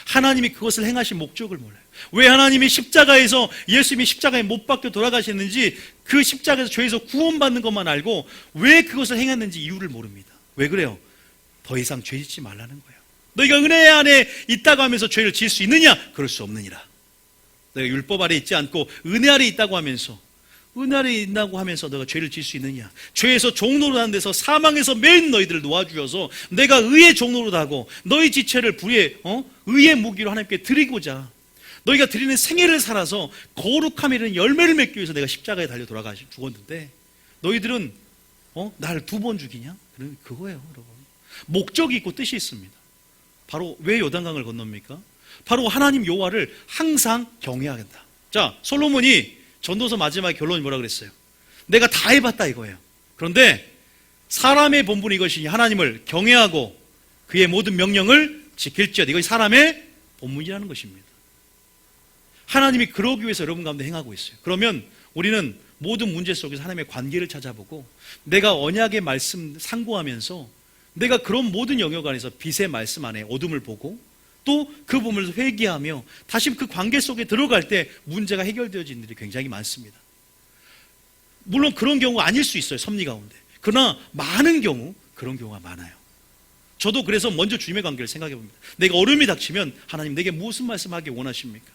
하나님이 그것을 행하신 목적을 몰라요. 왜 하나님이 십자가에서 예수님이 십자가에 못 박혀 돌아가셨는지, 그 십자가에서 죄에서 구원받는 것만 알고 왜 그것을 행했는지 이유를 모릅니다. 왜 그래요? 더 이상 죄 짓지 말라는 거예요. 너희가 은혜 안에 있다고 하면서 죄를 지을 수 있느냐? 그럴 수 없느니라. 너희가 율법 아래 있지 않고 은혜 아래 있다고 하면서, 은혜 아래 있다고 하면서 너가 죄를 지을 수 있느냐? 죄에서 종노릇하는 데서 사망에서 매인 너희들을 놓아주어서 내가 의의 종노릇하고 너희 지체를 불의 의의 무기로 하나님께 드리고자 너희가 드리는 생애를 살아서 거룩함에 이르는 열매를 맺기 위해서 내가 십자가에 달려 죽었는데 너희들은 나를 2번 죽이냐? 그거예요, 여러분. 목적이 있고 뜻이 있습니다. 바로 왜 요단강을 건넙니까? 바로 하나님 여호와를 항상 경외해야 된다. 자, 솔로몬이 전도서 마지막에 결론이 뭐라 그랬어요? 내가 다 해봤다 이거예요. 그런데 사람의 본분이 이것이니 하나님을 경외하고 그의 모든 명령을 지킬지어다. 이것이 사람의 본분이라는 것입니다. 하나님이 그러기 위해서 여러분 가운데 행하고 있어요. 그러면 우리는 모든 문제 속에서 하나님의 관계를 찾아보고 내가 언약의 말씀 상고하면서 내가 그런 모든 영역 안에서 빛의 말씀 안에 어둠을 보고 또 그 부분을 회개하며 다시 그 관계 속에 들어갈 때 문제가 해결되어지는 일이 굉장히 많습니다. 물론 그런 경우가 아닐 수 있어요, 섭리 가운데. 그러나 많은 경우 그런 경우가 많아요. 저도 그래서 먼저 주님의 관계를 생각해 봅니다. 내가 어려움이 닥치면 하나님 내게 무슨 말씀하기 원하십니까?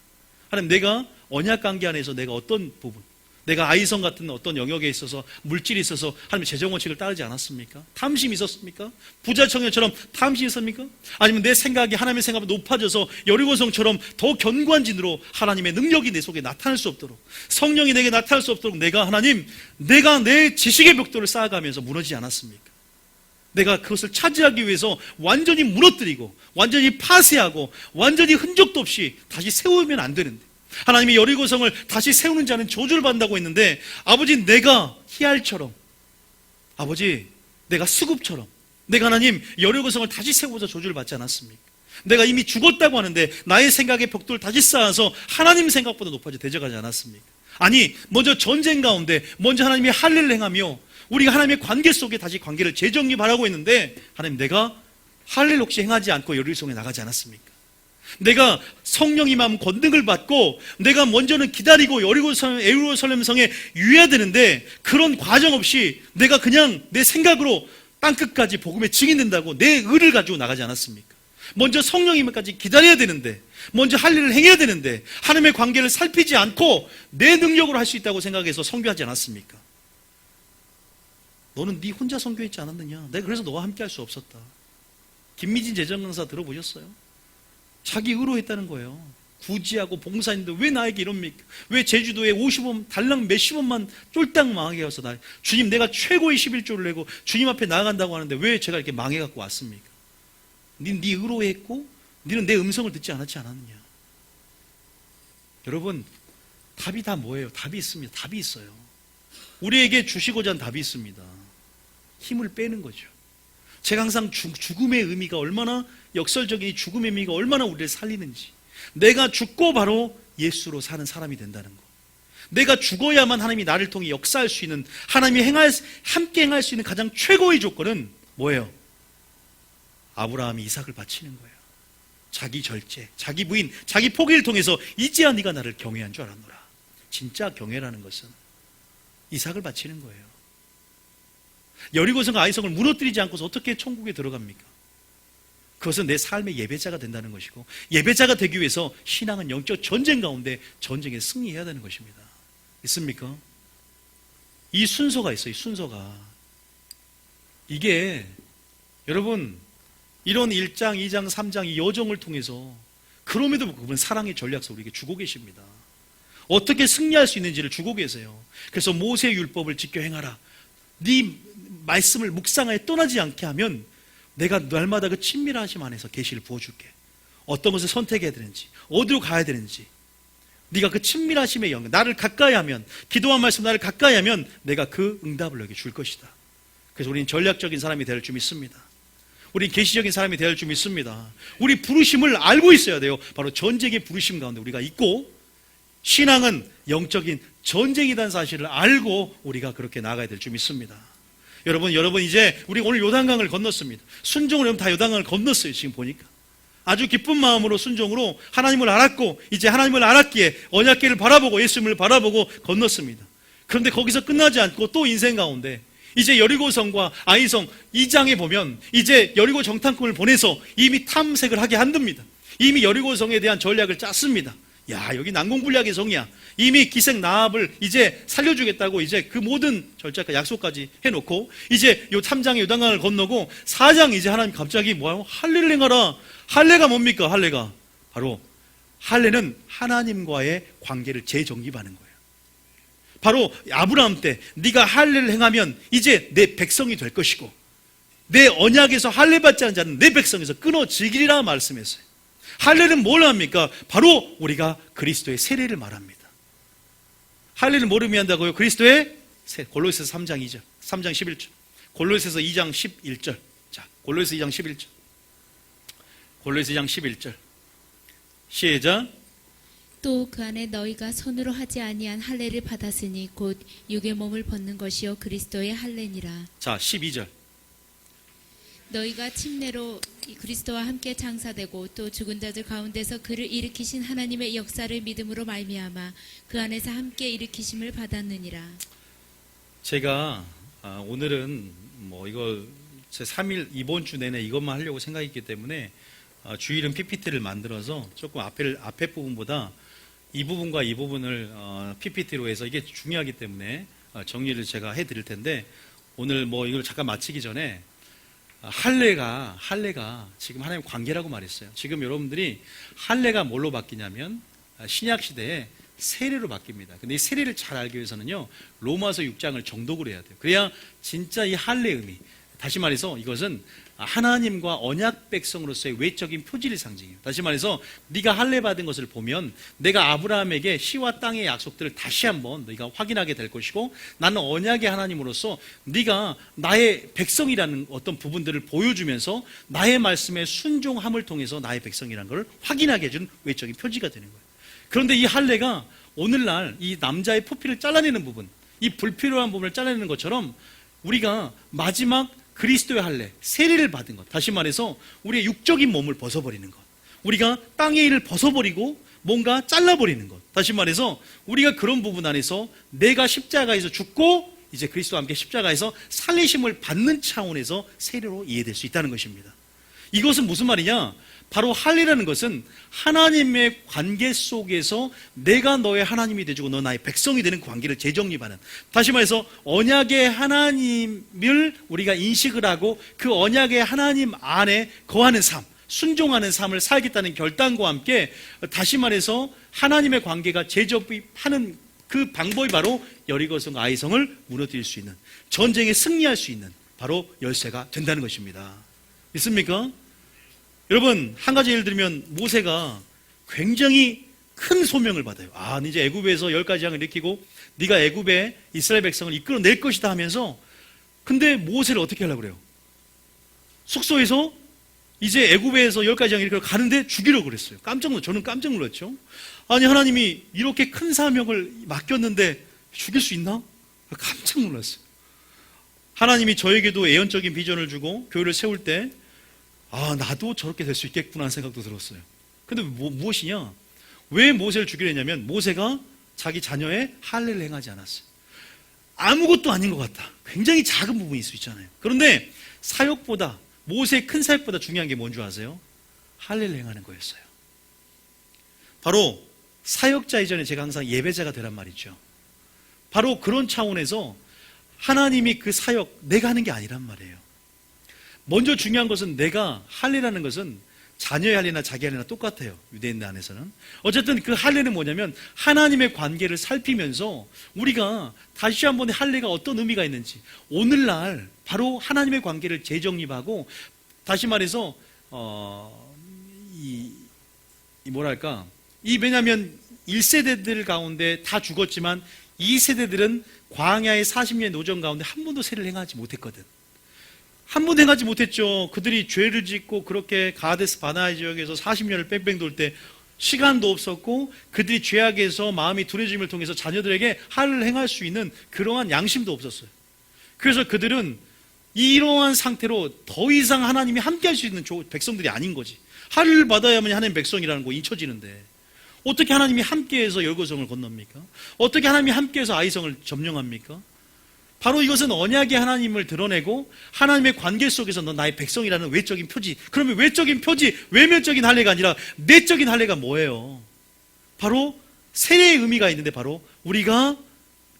하나님 내가 언약 관계 안에서 내가 어떤 부분, 내가 아이성 같은 어떤 영역에 있어서 물질이 있어서 하나님 재정 원칙을 따르지 않았습니까? 탐심이 있었습니까? 부자 청년처럼 탐심이 있었습니까? 아니면 내 생각이 하나님의 생각보다 높아져서 여리고성처럼 더 견고한 진으로 하나님의 능력이 내 속에 나타날 수 없도록, 성령이 내게 나타날 수 없도록 내가 내 지식의 벽돌을 쌓아가면서 무너지지 않았습니까? 내가 그것을 차지하기 위해서 완전히 무너뜨리고 완전히 파쇄하고 완전히 흔적도 없이 다시 세우면 안 되는데 하나님이 여리고성을 다시 세우는 자는 저주를 받는다고 했는데, 아버지 내가 히알처럼, 아버지 내가 수급처럼 내가 하나님 여리고성을 다시 세우고자 저주를 받지 않았습니까? 내가 이미 죽었다고 하는데 나의 생각의 벽돌을 다시 쌓아서 하나님 생각보다 높아져 대적하지 않았습니까? 아니 먼저 전쟁 가운데 먼저 하나님이 할 일을 행하며 우리가 하나님의 관계 속에 다시 관계를 재정립 바라고 있는데, 하나님 내가 할 일 혹시 행하지 않고 여리고성에 나가지 않았습니까? 내가 성령 임함 권능을 받고 내가 먼저는 기다리고 예루살렘성에 유해야 되는데 그런 과정 없이 내가 그냥 내 생각으로 땅끝까지 복음에 증인된다고 내 의를 가지고 나가지 않았습니까? 먼저 성령 임함까지 기다려야 되는데, 먼저 할 일을 행해야 되는데 하나님의 관계를 살피지 않고 내 능력으로 할 수 있다고 생각해서 선교하지 않았습니까? 너는 네 혼자 선교했지 않았느냐? 내가 그래서 너와 함께 할 수 없었다. 김미진 재정강사 들어보셨어요? 자기 의로 했다는 거예요. 구지하고 봉사했는데 왜 나에게 이럽니까? 왜 제주도에 50원, 달랑 몇십원만 쫄딱 망하게 해서 주님 내가 최고의 11조를 내고 주님 앞에 나아간다고 하는데 왜 제가 이렇게 망해갖고 왔습니까? 네 의로 했고 너는 내 음성을 듣지 않았지 않았느냐? 여러분 답이 다 뭐예요? 답이 있습니다. 답이 있어요. 우리에게 주시고자 한 답이 있습니다. 힘을 빼는 거죠. 제가 항상 죽음의 의미가 얼마나 역설적인, 이 죽음의 의미가 얼마나 우리를 살리는지, 내가 죽고 바로 예수로 사는 사람이 된다는 거, 내가 죽어야만 하나님이 나를 통해 역사할 수 있는, 하나님이 함께 행할 수 있는 가장 최고의 조건은 뭐예요? 아브라함이 이삭을 바치는 거예요. 자기 절제, 자기 부인, 자기 포기를 통해서 이제야 네가 나를 경외한 줄 알았노라. 진짜 경외라는 것은 이삭을 바치는 거예요. 여리고성과 아이성을 무너뜨리지 않고서 어떻게 천국에 들어갑니까? 그것은 내 삶의 예배자가 된다는 것이고, 예배자가 되기 위해서 신앙은 영적 전쟁 가운데 전쟁에 승리해야 되는 것입니다. 있습니까? 이 순서가 있어요. 이 순서가. 이게 여러분, 이런 1장, 2장, 3장 이 여정을 통해서 그럼에도 불구하고 사랑의 전략서 우리에게 주고 계십니다. 어떻게 승리할 수 있는지를 주고 계세요. 그래서 모세의 율법을 지켜 행하라. 네 말씀을 묵상하여 떠나지 않게 하면 내가 날마다 그 친밀하심 안에서 계시를 부어줄게. 어떤 것을 선택해야 되는지, 어디로 가야 되는지, 네가 그 친밀하심의 영역, 나를 가까이 하면, 기도한 말씀 나를 가까이 하면 내가 그 응답을 너에게 줄 것이다. 그래서 우리는 전략적인 사람이 될 줄 믿습니다. 우리는 계시적인 사람이 될 줄 믿습니다. 우리 부르심을 알고 있어야 돼요. 바로 전쟁의 부르심 가운데 우리가 있고, 신앙은 영적인 전쟁이라는 사실을 알고 우리가 그렇게 나가야 될 줄 믿습니다. 여러분 이제 우리 오늘 요단강을 건넜습니다. 순종으로 다 요단강을 건넜어요. 지금 보니까 아주 기쁜 마음으로 순종으로 하나님을 알았고, 이제 하나님을 알았기에 언약궤를 바라보고 예수님을 바라보고 건넜습니다. 그런데 거기서 끝나지 않고 또 인생 가운데 이제 여리고성과 아이성 2장에 보면 이제 여리고 정탐꾼을 보내서 이미 탐색을 하게 한답니다. 이미 여리고성에 대한 전략을 짰습니다. 야, 여기 난공불락의 성이야. 이미 기생 나합을 이제 살려주겠다고 이제 그 모든 절차가 약속까지 해놓고, 이제 요 3장의 요단강을 건너고 4장 이제 하나님 갑자기 뭐예요? 할례를 행하라. 할례가 뭡니까? 할례가 바로, 할례는 하나님과의 관계를 재정립하는 거예요. 바로 아브라함 때 네가 할례를 행하면 이제 내 백성이 될 것이고, 내 언약에서 할례 받지 않은 자는 내 백성에서 끊어지기리라 말씀했어요. 할례는 뭘 합니까? 바로 우리가 그리스도의 세례를 말합니다. 할례를 뭘 의미한다고요? 그리스도의 세례. 골로새서 3장 2절, 3장 11절, 골로새서 2장 11절. 자, 골로새서 2장 11절, 골로새서 2장 11절 시작. 또 그 안에 너희가 손으로 하지 아니한 할례를 받았으니 곧 육의 몸을 벗는 것이요 그리스도의 할례니라. 자, 12절. 너희가 침례로 그리스도와 함께 장사되고 또 죽은 자들 가운데서 그를 일으키신 하나님의 역사를 믿음으로 말미암아 그 안에서 함께 일으키심을 받았느니라. 제가 오늘은 뭐 이걸 제 3일 이번 주 내내 이것만 하려고 생각했기 때문에 주일은 PPT를 만들어서 조금 앞에 부분보다 이 부분과 이 부분을 PPT로 해서, 이게 중요하기 때문에 정리를 제가 해드릴 텐데, 오늘 뭐 이걸 잠깐 마치기 전에 할례가 지금 하나님 관계라고 말했어요. 지금 여러분들이 할례가 뭘로 바뀌냐면 신약 시대에 세례로 바뀝니다. 근데 이 세례를 잘 알기 위해서는요, 로마서 6장을 정독을 해야 돼요. 그래야 진짜 이 할례의 의미, 다시 말해서 이것은 하나님과 언약 백성으로서의 외적인 표지를 상징해요. 다시 말해서 네가 할례 받은 것을 보면 내가 아브라함에게 시와 땅의 약속들을 다시 한번 너희가 확인하게 될 것이고, 나는 언약의 하나님으로서 네가 나의 백성이라는 어떤 부분들을 보여주면서 나의 말씀에 순종함을 통해서 나의 백성이라는 걸 확인하게 해준 외적인 표지가 되는 거예요. 그런데 이 할례가 오늘날 이 남자의 포피를 잘라내는 부분, 이 불필요한 부분을 잘라내는 것처럼 우리가 마지막 그리스도의 할례, 세례를 받은 것, 다시 말해서 우리의 육적인 몸을 벗어버리는 것, 우리가 땅의 일을 벗어버리고 뭔가 잘라버리는 것, 다시 말해서 우리가 그런 부분 안에서 내가 십자가에서 죽고 이제 그리스도와 함께 십자가에서 살리심을 받는 차원에서 세례로 이해될 수 있다는 것입니다. 이것은 무슨 말이냐? 바로 할례라는 것은 하나님의 관계 속에서 내가 너의 하나님이 되주고 너 나의 백성이 되는 관계를 재정립하는, 다시 말해서 언약의 하나님을 우리가 인식을 하고 그 언약의 하나님 안에 거하는 삶, 순종하는 삶을 살겠다는 결단과 함께, 다시 말해서 하나님의 관계가 재정립하는 그 방법이 바로 여리고성과 아이성을 무너뜨릴 수 있는, 전쟁에 승리할 수 있는 바로 열쇠가 된다는 것입니다. 있습니까? 여러분, 한 가지 예를 들면 모세가 굉장히 큰 소명을 받아요. 이제 애굽에서 10가지 항을 일으키고 네가 애굽의 이스라엘 백성을 이끌어낼 것이다 하면서 근데 모세를 어떻게 하려고 그래요? 숙소에서 이제 애굽에서 10가지 양 이렇게 가는데 죽이려고 그랬어요. 저는 깜짝 놀랐죠. 아니, 하나님이 이렇게 큰 사명을 맡겼는데 죽일 수 있나? 깜짝 놀랐어요. 하나님이 저에게도 예언적인 비전을 주고 교회를 세울 때 나도 저렇게 될 수 있겠구나 하는 생각도 들었어요. 근데 무엇이냐? 왜 모세를 죽이려 했냐면 모세가 자기 자녀의 할례를 행하지 않았어요. 아무것도 아닌 것 같다. 굉장히 작은 부분일 수 있잖아요. 그런데 사역보다, 모세의 큰 사역보다 중요한 게 뭔지 아세요? 할례를 행하는 거였어요. 바로 사역자 이전에 제가 항상 예배자가 되란 말이죠. 바로 그런 차원에서 하나님이 그 사역 내가 하는 게 아니란 말이에요. 먼저 중요한 것은 내가 할례라는 것은 자녀의 할례나 자기 할례나 똑같아요. 유대인 안에서는. 어쨌든 그 할례는 뭐냐면 하나님의 관계를 살피면서 우리가 다시 한번 할례가 어떤 의미가 있는지 오늘날 바로 하나님의 관계를 재정립하고 다시 말해서 왜냐하면 1세대들 가운데 다 죽었지만 2세대들은 광야의 40년의 노정 가운데 한 번도 세를 행하지 못했거든. 한 번도 행하지 못했죠. 그들이 죄를 짓고 그렇게 가데스 바나의 지역에서 40년을 뺑뺑 돌 때 시간도 없었고 그들이 죄악에서 마음이 둔해짐을 통해서 자녀들에게 할례를 행할 수 있는 그러한 양심도 없었어요. 그래서 그들은 이러한 상태로 더 이상 하나님이 함께 할 수 있는 백성들이 아닌 거지. 할례를 받아야만 하나님 백성이라는 거 잊혀지는데 어떻게 하나님이 함께해서 열거성을 건넙니까? 어떻게 하나님이 함께해서 아이성을 점령합니까? 바로 이것은 언약의 하나님을 드러내고 하나님의 관계 속에서 너 나의 백성이라는 외적인 표지. 그러면 외적인 표지, 외면적인 할례가 아니라 내적인 할례가 뭐예요? 바로 세례의 의미가 있는데 바로 우리가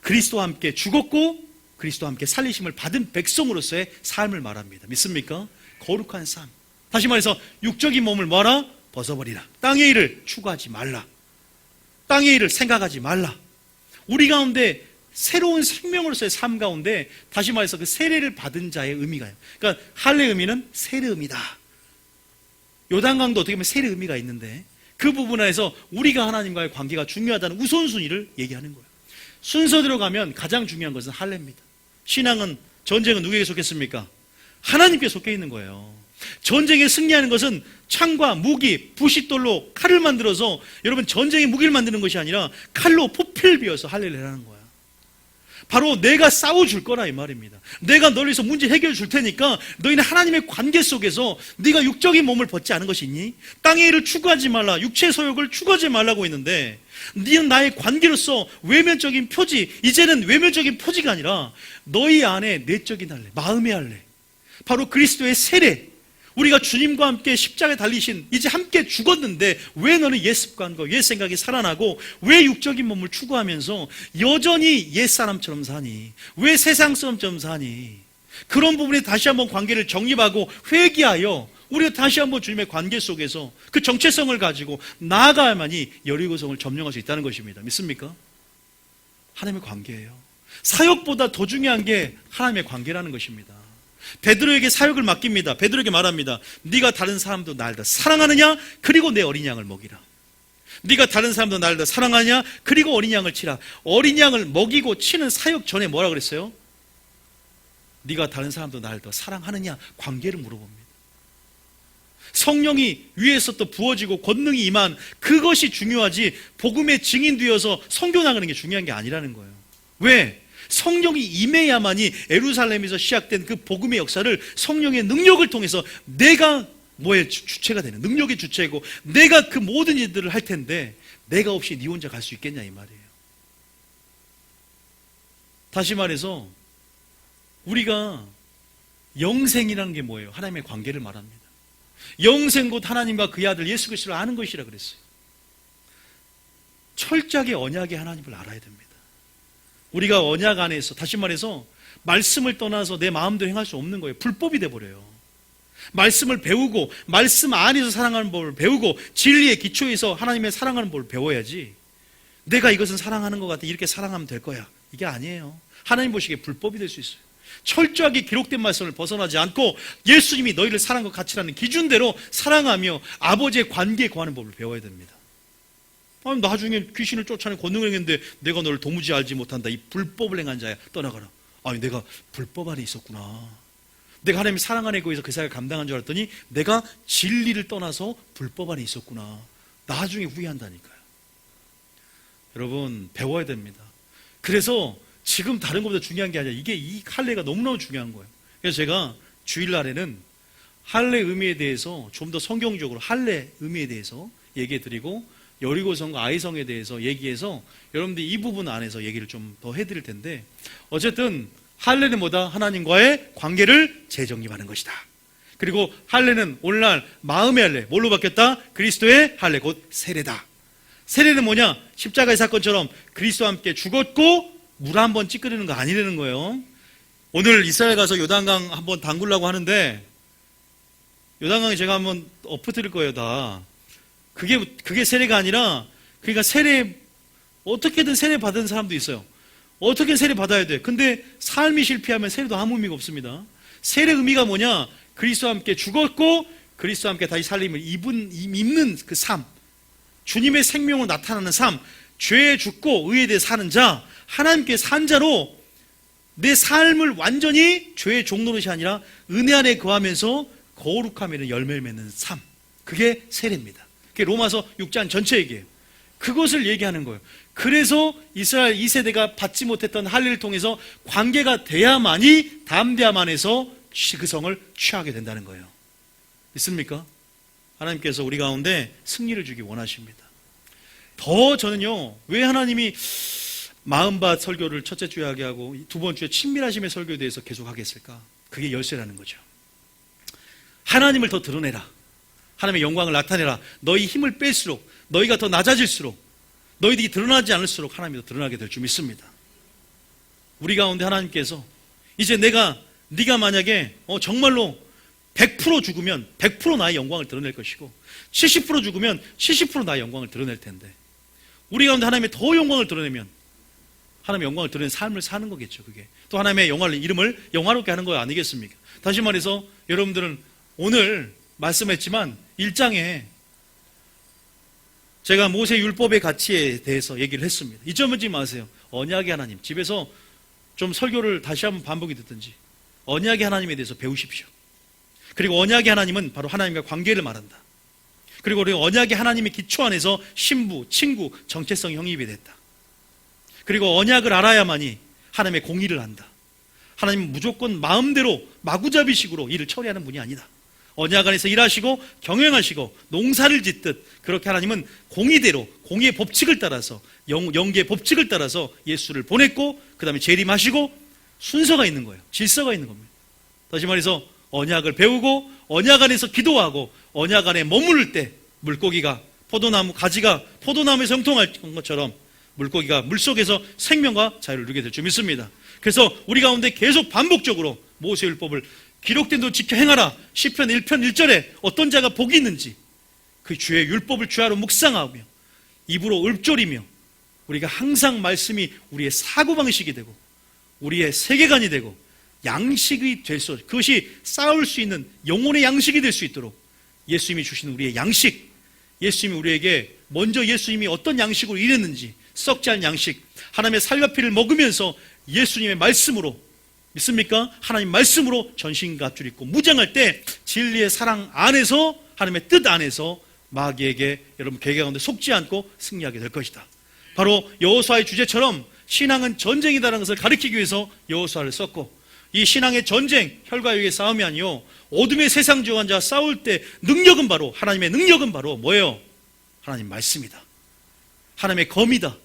그리스도와 함께 죽었고 그리스도와 함께 살리심을 받은 백성으로서의 삶을 말합니다. 믿습니까? 거룩한 삶. 다시 말해서 육적인 몸을 뭐하라? 벗어버리라. 땅의 일을 추구하지 말라. 땅의 일을 생각하지 말라. 우리 가운데 새로운 생명으로서의 삶 가운데 다시 말해서 그 세례를 받은 자의 의미가요. 그러니까 할례 의미는 세례 의미다. 요단강도 어떻게 보면 세례 의미가 있는데 그 부분 안에서 우리가 하나님과의 관계가 중요하다는 우선순위를 얘기하는 거예요. 순서대로 가면 가장 중요한 것은 할례입니다. 신앙은 전쟁은 누구에게 속했습니까? 하나님께 속해 있는 거예요. 전쟁에 승리하는 것은 창과 무기, 부싯돌로 칼을 만들어서 여러분 전쟁의 무기를 만드는 것이 아니라 칼로 포필 비어서 할례를 하는 거야. 바로 내가 싸워줄 거라 이 말입니다. 내가 너를 위해서 문제 해결해 줄 테니까 너희는 하나님의 관계 속에서 네가 육적인 몸을 벗지 않은 것이 있니? 땅의 일을 추구하지 말라. 육체의 소욕을 추구하지 말라고 했는데 너는 나의 관계로서 외면적인 표지, 이제는 외면적인 표지가 아니라 너희 안에 내적인 할례, 마음의 할례, 바로 그리스도의 세례. 우리가 주님과 함께 십자가에 달리신 이제 함께 죽었는데 왜 너는 옛 습관과 옛 생각이 살아나고 왜 육적인 몸을 추구하면서 여전히 옛 사람처럼 사니? 왜 세상 사람처럼 사니? 그런 부분에 다시 한번 관계를 정립하고 회개하여 우리가 다시 한번 주님의 관계 속에서 그 정체성을 가지고 나아가야만이 여리고성을 점령할 수 있다는 것입니다. 믿습니까? 하나님의 관계예요. 사역보다 더 중요한 게 하나님의 관계라는 것입니다. 베드로에게 사역을 맡깁니다. 베드로에게 말합니다. 네가 다른 사람도 나를 더 사랑하느냐? 그리고 내 어린 양을 먹이라. 네가 다른 사람도 나를 더 사랑하느냐? 그리고 어린 양을 치라. 어린 양을 먹이고 치는 사역 전에 뭐라 그랬어요? 네가 다른 사람도 나를 더 사랑하느냐? 관계를 물어봅니다. 성령이 위에서 또 부어지고 권능이 임한 그것이 중요하지 복음의 증인되어서 선교 나가는 게 중요한 게 아니라는 거예요. 왜? 성령이 임해야만이 예루살렘에서 시작된 그 복음의 역사를 성령의 능력을 통해서 내가 뭐의 주체가 되는, 능력의 주체이고 내가 그 모든 일들을 할 텐데 내가 없이 네 혼자 갈 수 있겠냐 이 말이에요. 다시 말해서 우리가 영생이라는 게 뭐예요? 하나님의 관계를 말합니다. 영생 곧 하나님과 그의 아들 예수 그리스도를 아는 것이라 그랬어요. 철저하게 언약의 하나님을 알아야 됩니다. 우리가 언약 안에서 다시 말해서 말씀을 떠나서 내 마음대로 행할 수 없는 거예요. 불법이 돼버려요. 말씀을 배우고 말씀 안에서 사랑하는 법을 배우고 진리의 기초에서 하나님의 사랑하는 법을 배워야지 내가 이것은 사랑하는 것 같아 이렇게 사랑하면 될 거야. 이게 아니에요. 하나님 보시기에 불법이 될 수 있어요. 철저하게 기록된 말씀을 벗어나지 않고 예수님이 너희를 사랑과 같이라는 기준대로 사랑하며 아버지의 관계에 거하는 법을 배워야 됩니다. 아니, 나중에 귀신을 쫓아내 권능을 행했는데 내가 너를 도무지 알지 못한다. 이 불법을 행한 자야 떠나가라. 내가 불법 안에 있었구나. 내가 하나님의 사랑 안에 거기서 그 사역을 감당한 줄 알았더니 내가 진리를 떠나서 불법 안에 있었구나. 나중에 후회한다니까요. 여러분, 배워야 됩니다. 그래서 지금 다른 것보다 중요한 게 아니라 이 할례가 너무너무 중요한 거예요. 그래서 제가 주일날에는 할례 의미에 대해서 좀 더 성경적으로 할례 의미에 대해서 얘기해 드리고, 여리고성과 아이성에 대해서 얘기해서 여러분들 이 부분 안에서 얘기를 좀 더 해드릴 텐데, 어쨌든 할례는 뭐다? 하나님과의 관계를 재정립하는 것이다. 그리고 할례는 오늘날 마음의 할례, 뭘로 바뀌었다? 그리스도의 할례, 곧 세례다. 세례는 뭐냐? 십자가의 사건처럼 그리스도와 함께 죽었고 물 한번 찌끄리는 거 아니라는 거예요. 오늘 이스라엘 가서 요단강 한번 담그려고 하는데, 요단강에 제가 한번 엎어뜨릴 거예요, 다. 그게 세례가 아니라, 그러니까 어떻게든 세례 받은 사람도 있어요. 어떻게 세례 받아야 돼. 근데 삶이 실패하면 세례도 아무 의미가 없습니다. 세례 의미가 뭐냐? 그리스도와 함께 죽었고 그리스도와 함께 다시 살림을 입는 그 삶, 주님의 생명으로 나타나는 삶, 죄에 죽고 의에 대해 사는 자, 하나님께 산 자로 내 삶을 완전히 죄의 종노릇이 아니라 은혜 안에 거하면서 거룩함에는 열매를 맺는 삶, 그게 세례입니다. 그게 로마서 6장 전체 얘기예요. 그것을 얘기하는 거예요. 그래서 이스라엘 2세대가 받지 못했던 할례를 통해서 관계가 돼야만이 담대함 안에서 그 성을 취하게 된다는 거예요. 있습니까? 하나님께서 우리 가운데 승리를 주기 원하십니다. 더 저는요, 왜 하나님이 마음밭 설교를 첫째 주에 하게 하고 두 번째 친밀하심의 설교에 대해서 계속 하게 했을까? 그게 열쇠라는 거죠. 하나님을 더 드러내라. 하나님의 영광을 나타내라. 너희 힘을 뺄수록, 너희가 더 낮아질수록, 너희들이 드러나지 않을수록 하나님이 더 드러나게 될 줄 믿습니다. 우리 가운데 하나님께서 이제 네가 만약에 정말로 100% 죽으면 100% 나의 영광을 드러낼 것이고, 70% 죽으면 70% 나의 영광을 드러낼 텐데, 우리 가운데 하나님의 더 영광을 드러내면 하나님의 영광을 드러내는 삶을 사는 거겠죠. 그게 또 하나님의 이름을 영화롭게 하는 거 아니겠습니까? 다시 말해서 여러분들은 오늘 말씀했지만 1장에 제가 모세 율법의 가치에 대해서 얘기를 했습니다. 잊어버리지 마세요. 언약의 하나님, 집에서 좀 설교를 다시 한번 반복이 듣든지 언약의 하나님에 대해서 배우십시오. 그리고 언약의 하나님은 바로 하나님과 관계를 말한다. 그리고 우리 언약의 하나님의 기초 안에서 신부, 친구, 정체성이 형입이 됐다. 그리고 언약을 알아야만이 하나님의 공의를 한다. 하나님은 무조건 마음대로 마구잡이식으로 일을 처리하는 분이 아니다. 언약 안에서 일하시고 경영하시고 농사를 짓듯 그렇게 하나님은 공의대로, 공의의 법칙을 따라서, 영계의 법칙을 따라서 예수를 보냈고, 그 다음에 재림하시고 순서가 있는 거예요. 질서가 있는 겁니다. 다시 말해서 언약을 배우고 언약 안에서 기도하고 언약 안에 머무를 때 물고기가 포도나무 가지가 포도나무에서 형통할 것처럼 물고기가 물속에서 생명과 자유를 누리게 될 줄 믿습니다. 그래서 우리 가운데 계속 반복적으로 모세율법을 기록된 대로 지켜 행하라. 시편 1편 1절에 어떤 자가 복이 있는지 그 주의 율법을 주야로 묵상하며 입으로 읊조리며, 우리가 항상 말씀이 우리의 사고방식이 되고 우리의 세계관이 되고 양식이 될 수, 그것이 쌓을 수 있는 영혼의 양식이 될 수 있도록 예수님이 주신 우리의 양식, 예수님이 우리에게 먼저 예수님이 어떤 양식으로 일했는지, 썩지 않은 양식, 하나님의 살과 피를 먹으면서 예수님의 말씀으로, 믿습니까? 하나님 말씀으로 전신갑주를 입고 무장할 때 진리의 사랑 안에서, 하나님의 뜻 안에서 마귀에게 여러분 계계 가운데 속지 않고 승리하게 될 것이다. 바로 여호수아의 주제처럼 신앙은 전쟁이다라는 것을 가르치기 위해서 여호수아를 썼고, 이 신앙의 전쟁, 혈과 육의 싸움이 아니요 어둠의 세상 지원한 자 싸울 때 능력은 바로, 하나님의 능력은 바로 뭐예요? 하나님 말씀이다. 하나님의 검이다.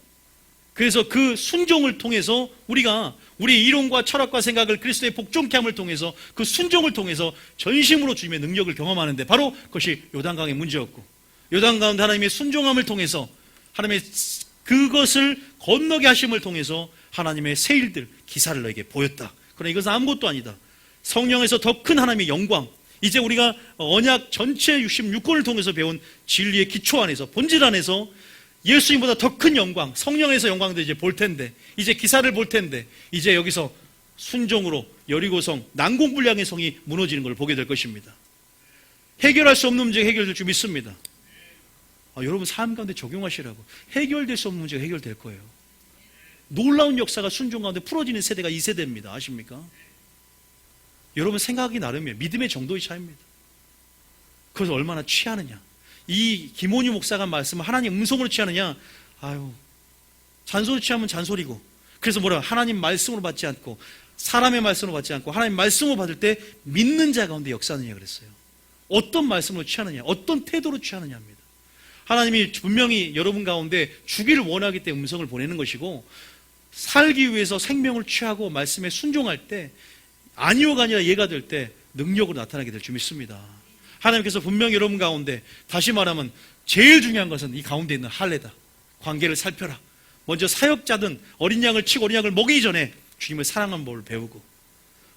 그래서 그 순종을 통해서 우리가 우리의 이론과 철학과 생각을 그리스도의 복종케 함을 통해서 그 순종을 통해서 전심으로 주님의 능력을 경험하는데, 바로 그것이 요단강의 문제였고, 요단 가운데 하나님의 순종함을 통해서 하나님의 그것을 건너게 하심을 통해서 하나님의 새 일들, 기사를 너에게 보였다. 그러나 이것은 아무것도 아니다. 성령에서 더 큰 하나님의 영광, 이제 우리가 언약 전체 66권을 통해서 배운 진리의 기초 안에서, 본질 안에서 예수님보다 더 큰 영광, 성령에서 영광도 이제 볼 텐데, 이제 기사를 볼 텐데, 이제 여기서 순종으로 여리고성, 난공불량의 성이 무너지는 걸 보게 될 것입니다. 해결할 수 없는 문제가 해결될 줄 믿습니다. 여러분 삶 가운데 적용하시라고. 해결될 수 없는 문제가 해결될 거예요. 놀라운 역사가 순종 가운데 풀어지는 세대가 이 세대입니다. 아십니까? 여러분 생각이 나름이에요. 믿음의 정도의 차이입니다. 그것을 얼마나 취하느냐. 이 김원희 목사가 말씀을 하나님 음성으로 취하느냐. 아유, 잔소리 취하면 잔소리고. 그래서 뭐라 하나님 말씀으로 받지 않고 사람의 말씀으로 받지 않고 하나님 말씀으로 받을 때 믿는 자 가운데 역사하느냐 그랬어요. 어떤 말씀으로 취하느냐, 어떤 태도로 취하느냐 합니다. 하나님이 분명히 여러분 가운데 주기를 원하기 때문에 음성을 보내는 것이고, 살기 위해서 생명을 취하고 말씀에 순종할 때 아니오가 아니라 예가 될 때 능력으로 나타나게 될 줄 믿습니다. 하나님께서 분명히 여러분 가운데, 다시 말하면 제일 중요한 것은 이 가운데 있는 할례다. 관계를 살펴라. 먼저 사역자든 어린 양을 치고 어린 양을 먹이기 전에 주님을 사랑하는 법을 배우고,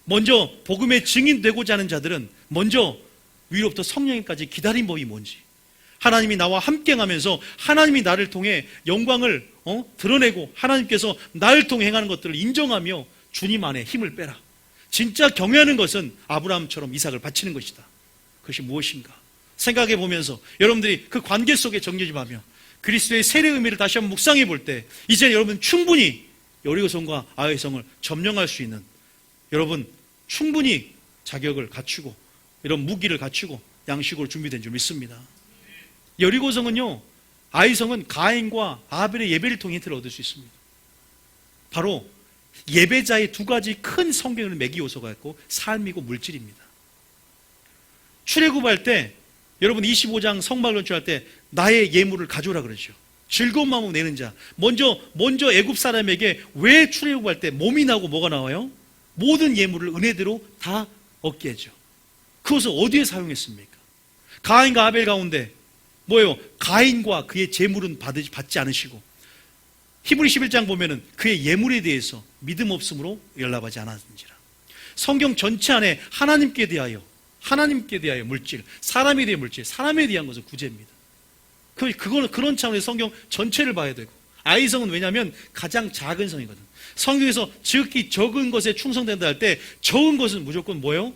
먼저 복음의 증인되고자 하는 자들은 먼저 위로부터 성령님까지 기다린 법이 뭔지, 하나님이 나와 함께하면서 하나님이 나를 통해 영광을 드러내고 하나님께서 나를 통해 행하는 것들을 인정하며 주님 안에 힘을 빼라. 진짜 경외하는 것은 아브라함처럼 이삭을 바치는 것이다. 그것이 무엇인가 생각해 보면서 여러분들이 그 관계 속에 정리집하며 그리스도의 세례 의미를 다시 한번 묵상해 볼 때, 이제 여러분 충분히 여리고성과 아이의 성을 점령할 수 있는, 여러분 충분히 자격을 갖추고 이런 무기를 갖추고 양식으로 준비된 줄 믿습니다. 여리고성은요, 아이성은 가인과 아벨의 예배를 통해 힌트를 얻을 수 있습니다. 바로 예배자의 두 가지 큰 성경을 매기 요소가 있고 삶이고 물질입니다. 출애굽할 때 여러분 25장 성막을 연주할 때 나의 예물을 가져오라 그러죠. 즐거운 마음으로 내는 자. 먼저 애굽 사람에게 왜 출애굽할 때 몸이 나고 뭐가 나와요? 모든 예물을 은혜대로 다 얻게 하죠. 그것을 어디에 사용했습니까? 가인과 아벨 가운데 뭐예요? 가인과 그의 재물은 받지 않으시고, 히브리 11장 보면은 그의 예물에 대해서 믿음 없음으로 연락하지 않았는지라. 성경 전체 안에 하나님께 대하여 물질, 사람에 대한 물질, 사람에 대한 것은 구제입니다. 그거는 그런 차원에서 성경 전체를 봐야 되고, 아이성은 왜냐하면 가장 작은 성이거든. 성경에서 지극히 적은 것에 충성된다 할 때 적은 것은 무조건 뭐예요?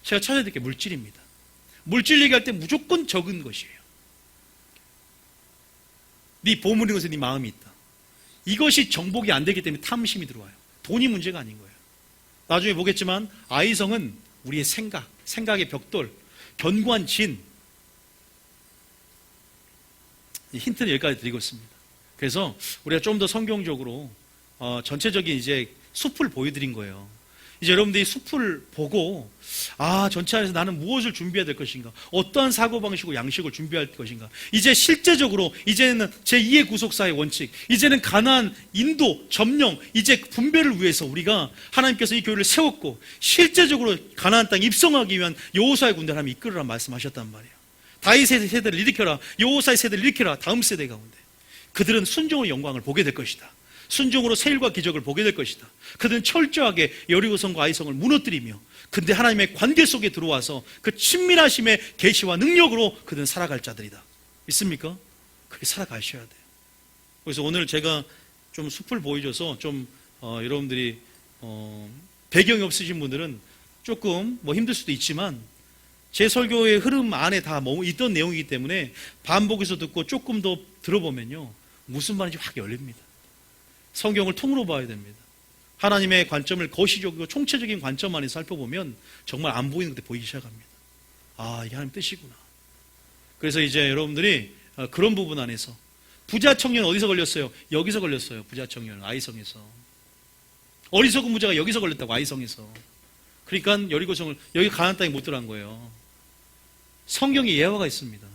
제가 찾아야 될 게 물질입니다. 물질 얘기할 때 무조건 적은 것이에요. 네 보물인 것에 네 마음이 있다. 이것이 정복이 안 되기 때문에 탐심이 들어와요. 돈이 문제가 아닌 거예요. 나중에 보겠지만 아이성은 우리의 생각의 벽돌, 견고한 진. 힌트는 여기까지 드리고 있습니다. 그래서 우리가 좀 더 성경적으로 전체적인 이제 숲을 보여드린 거예요. 이제 여러분들이 숲을 보고 전체 안에서 나는 무엇을 준비해야 될 것인가, 어떠한 사고방식과 양식을 준비할 것인가, 이제 실제적으로 이제는 제2의 구속사의 원칙, 이제는 가나안, 인도, 점령, 이제 분배를 위해서 우리가 하나님께서 이 교회를 세웠고 실제적으로 가나안 땅에 입성하기 위한 여호수아의 군대를 하나님 이끌으라 말씀하셨단 말이에요. 다윗의 세대를 일으켜라, 여호수아의 세대를 일으켜라. 다음 세대 가운데 그들은 순종의 영광을 보게 될 것이다. 순종으로 세일과 기적을 보게 될 것이다. 그들은 철저하게 여리고성과 아이성을 무너뜨리며, 근데 하나님의 관계 속에 들어와서 그 친밀하심의 계시와 능력으로 그들은 살아갈 자들이다. 믿습니까? 그렇게 살아가셔야 돼요. 그래서 오늘 제가 좀 숲을 보여줘서 좀 여러분들이 배경이 없으신 분들은 조금 힘들 수도 있지만, 제 설교의 흐름 안에 다 있던 내용이기 때문에 반복해서 듣고 조금 더 들어보면요, 무슨 말인지 확 열립니다. 성경을 통으로 봐야 됩니다. 하나님의 관점을 거시적이고 총체적인 관점 안에서 살펴보면 정말 안 보이는 것들이 보이기 시작합니다. 이게 하나님 뜻이구나. 그래서 이제 여러분들이 그런 부분 안에서, 부자 청년 어디서 걸렸어요? 여기서 걸렸어요. 부자 청년 아이성에서. 어리석은 부자가 여기서 걸렸다고, 아이성에서. 그러니까 여리고성을, 여기 가나안 땅에 못 들어간 거예요. 성경에 예화가 있습니다.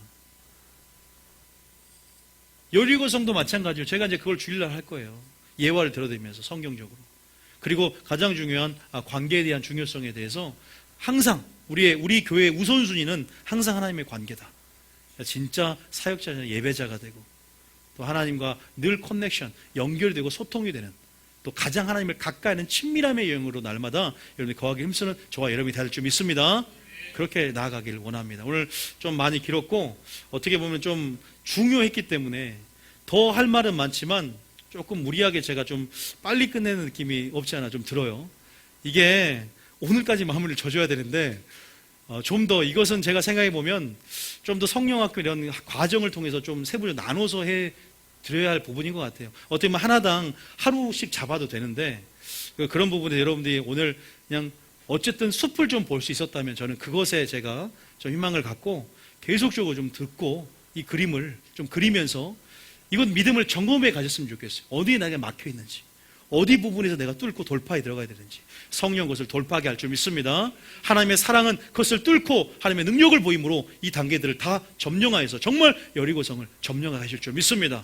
여리고성도 마찬가지로 제가 이제 그걸 주일날 할 거예요. 예화를 들어드리면서 성경적으로. 그리고 가장 중요한 관계에 대한 중요성에 대해서 항상 우리 교회의 우선순위는 항상 하나님의 관계다. 진짜 사역자, 예배자가 되고 또 하나님과 늘 커넥션, 연결되고 소통이 되는, 또 가장 하나님을 가까이 하는 친밀함의 여행으로 날마다 여러분이 거하기 힘쓰는 저와 여러분이 될 줄 믿습니다. 그렇게 나아가길 원합니다. 오늘 좀 많이 길었고 어떻게 보면 좀 중요했기 때문에 더 할 말은 많지만 조금 무리하게 제가 좀 빨리 끝내는 느낌이 없지 않아 좀 들어요. 이게 오늘까지 마무리를 져줘야 되는데 좀 더 이것은 제가 생각해 보면 좀 더 성령학교 이런 과정을 통해서 좀 세부적으로 나눠서 드려야 할 부분인 것 같아요. 어떻게 보면 하나당 하루씩 잡아도 되는데 그런 부분에 여러분들이 오늘 그냥 어쨌든 숲을 좀 볼 수 있었다면 저는 그것에 제가 좀 희망을 갖고 계속적으로 좀 듣고 이 그림을 좀 그리면서 이건 믿음을 점검해 가졌으면 좋겠어요. 어디에 나게 막혀 있는지, 어디 부분에서 내가 뚫고 돌파에 들어가야 되는지 성령 그것을 돌파하게 할 줄 믿습니다. 하나님의 사랑은 그것을 뚫고 하나님의 능력을 보임으로 이 단계들을 다 점령하여서 정말 여리고성을 점령하실 줄 믿습니다.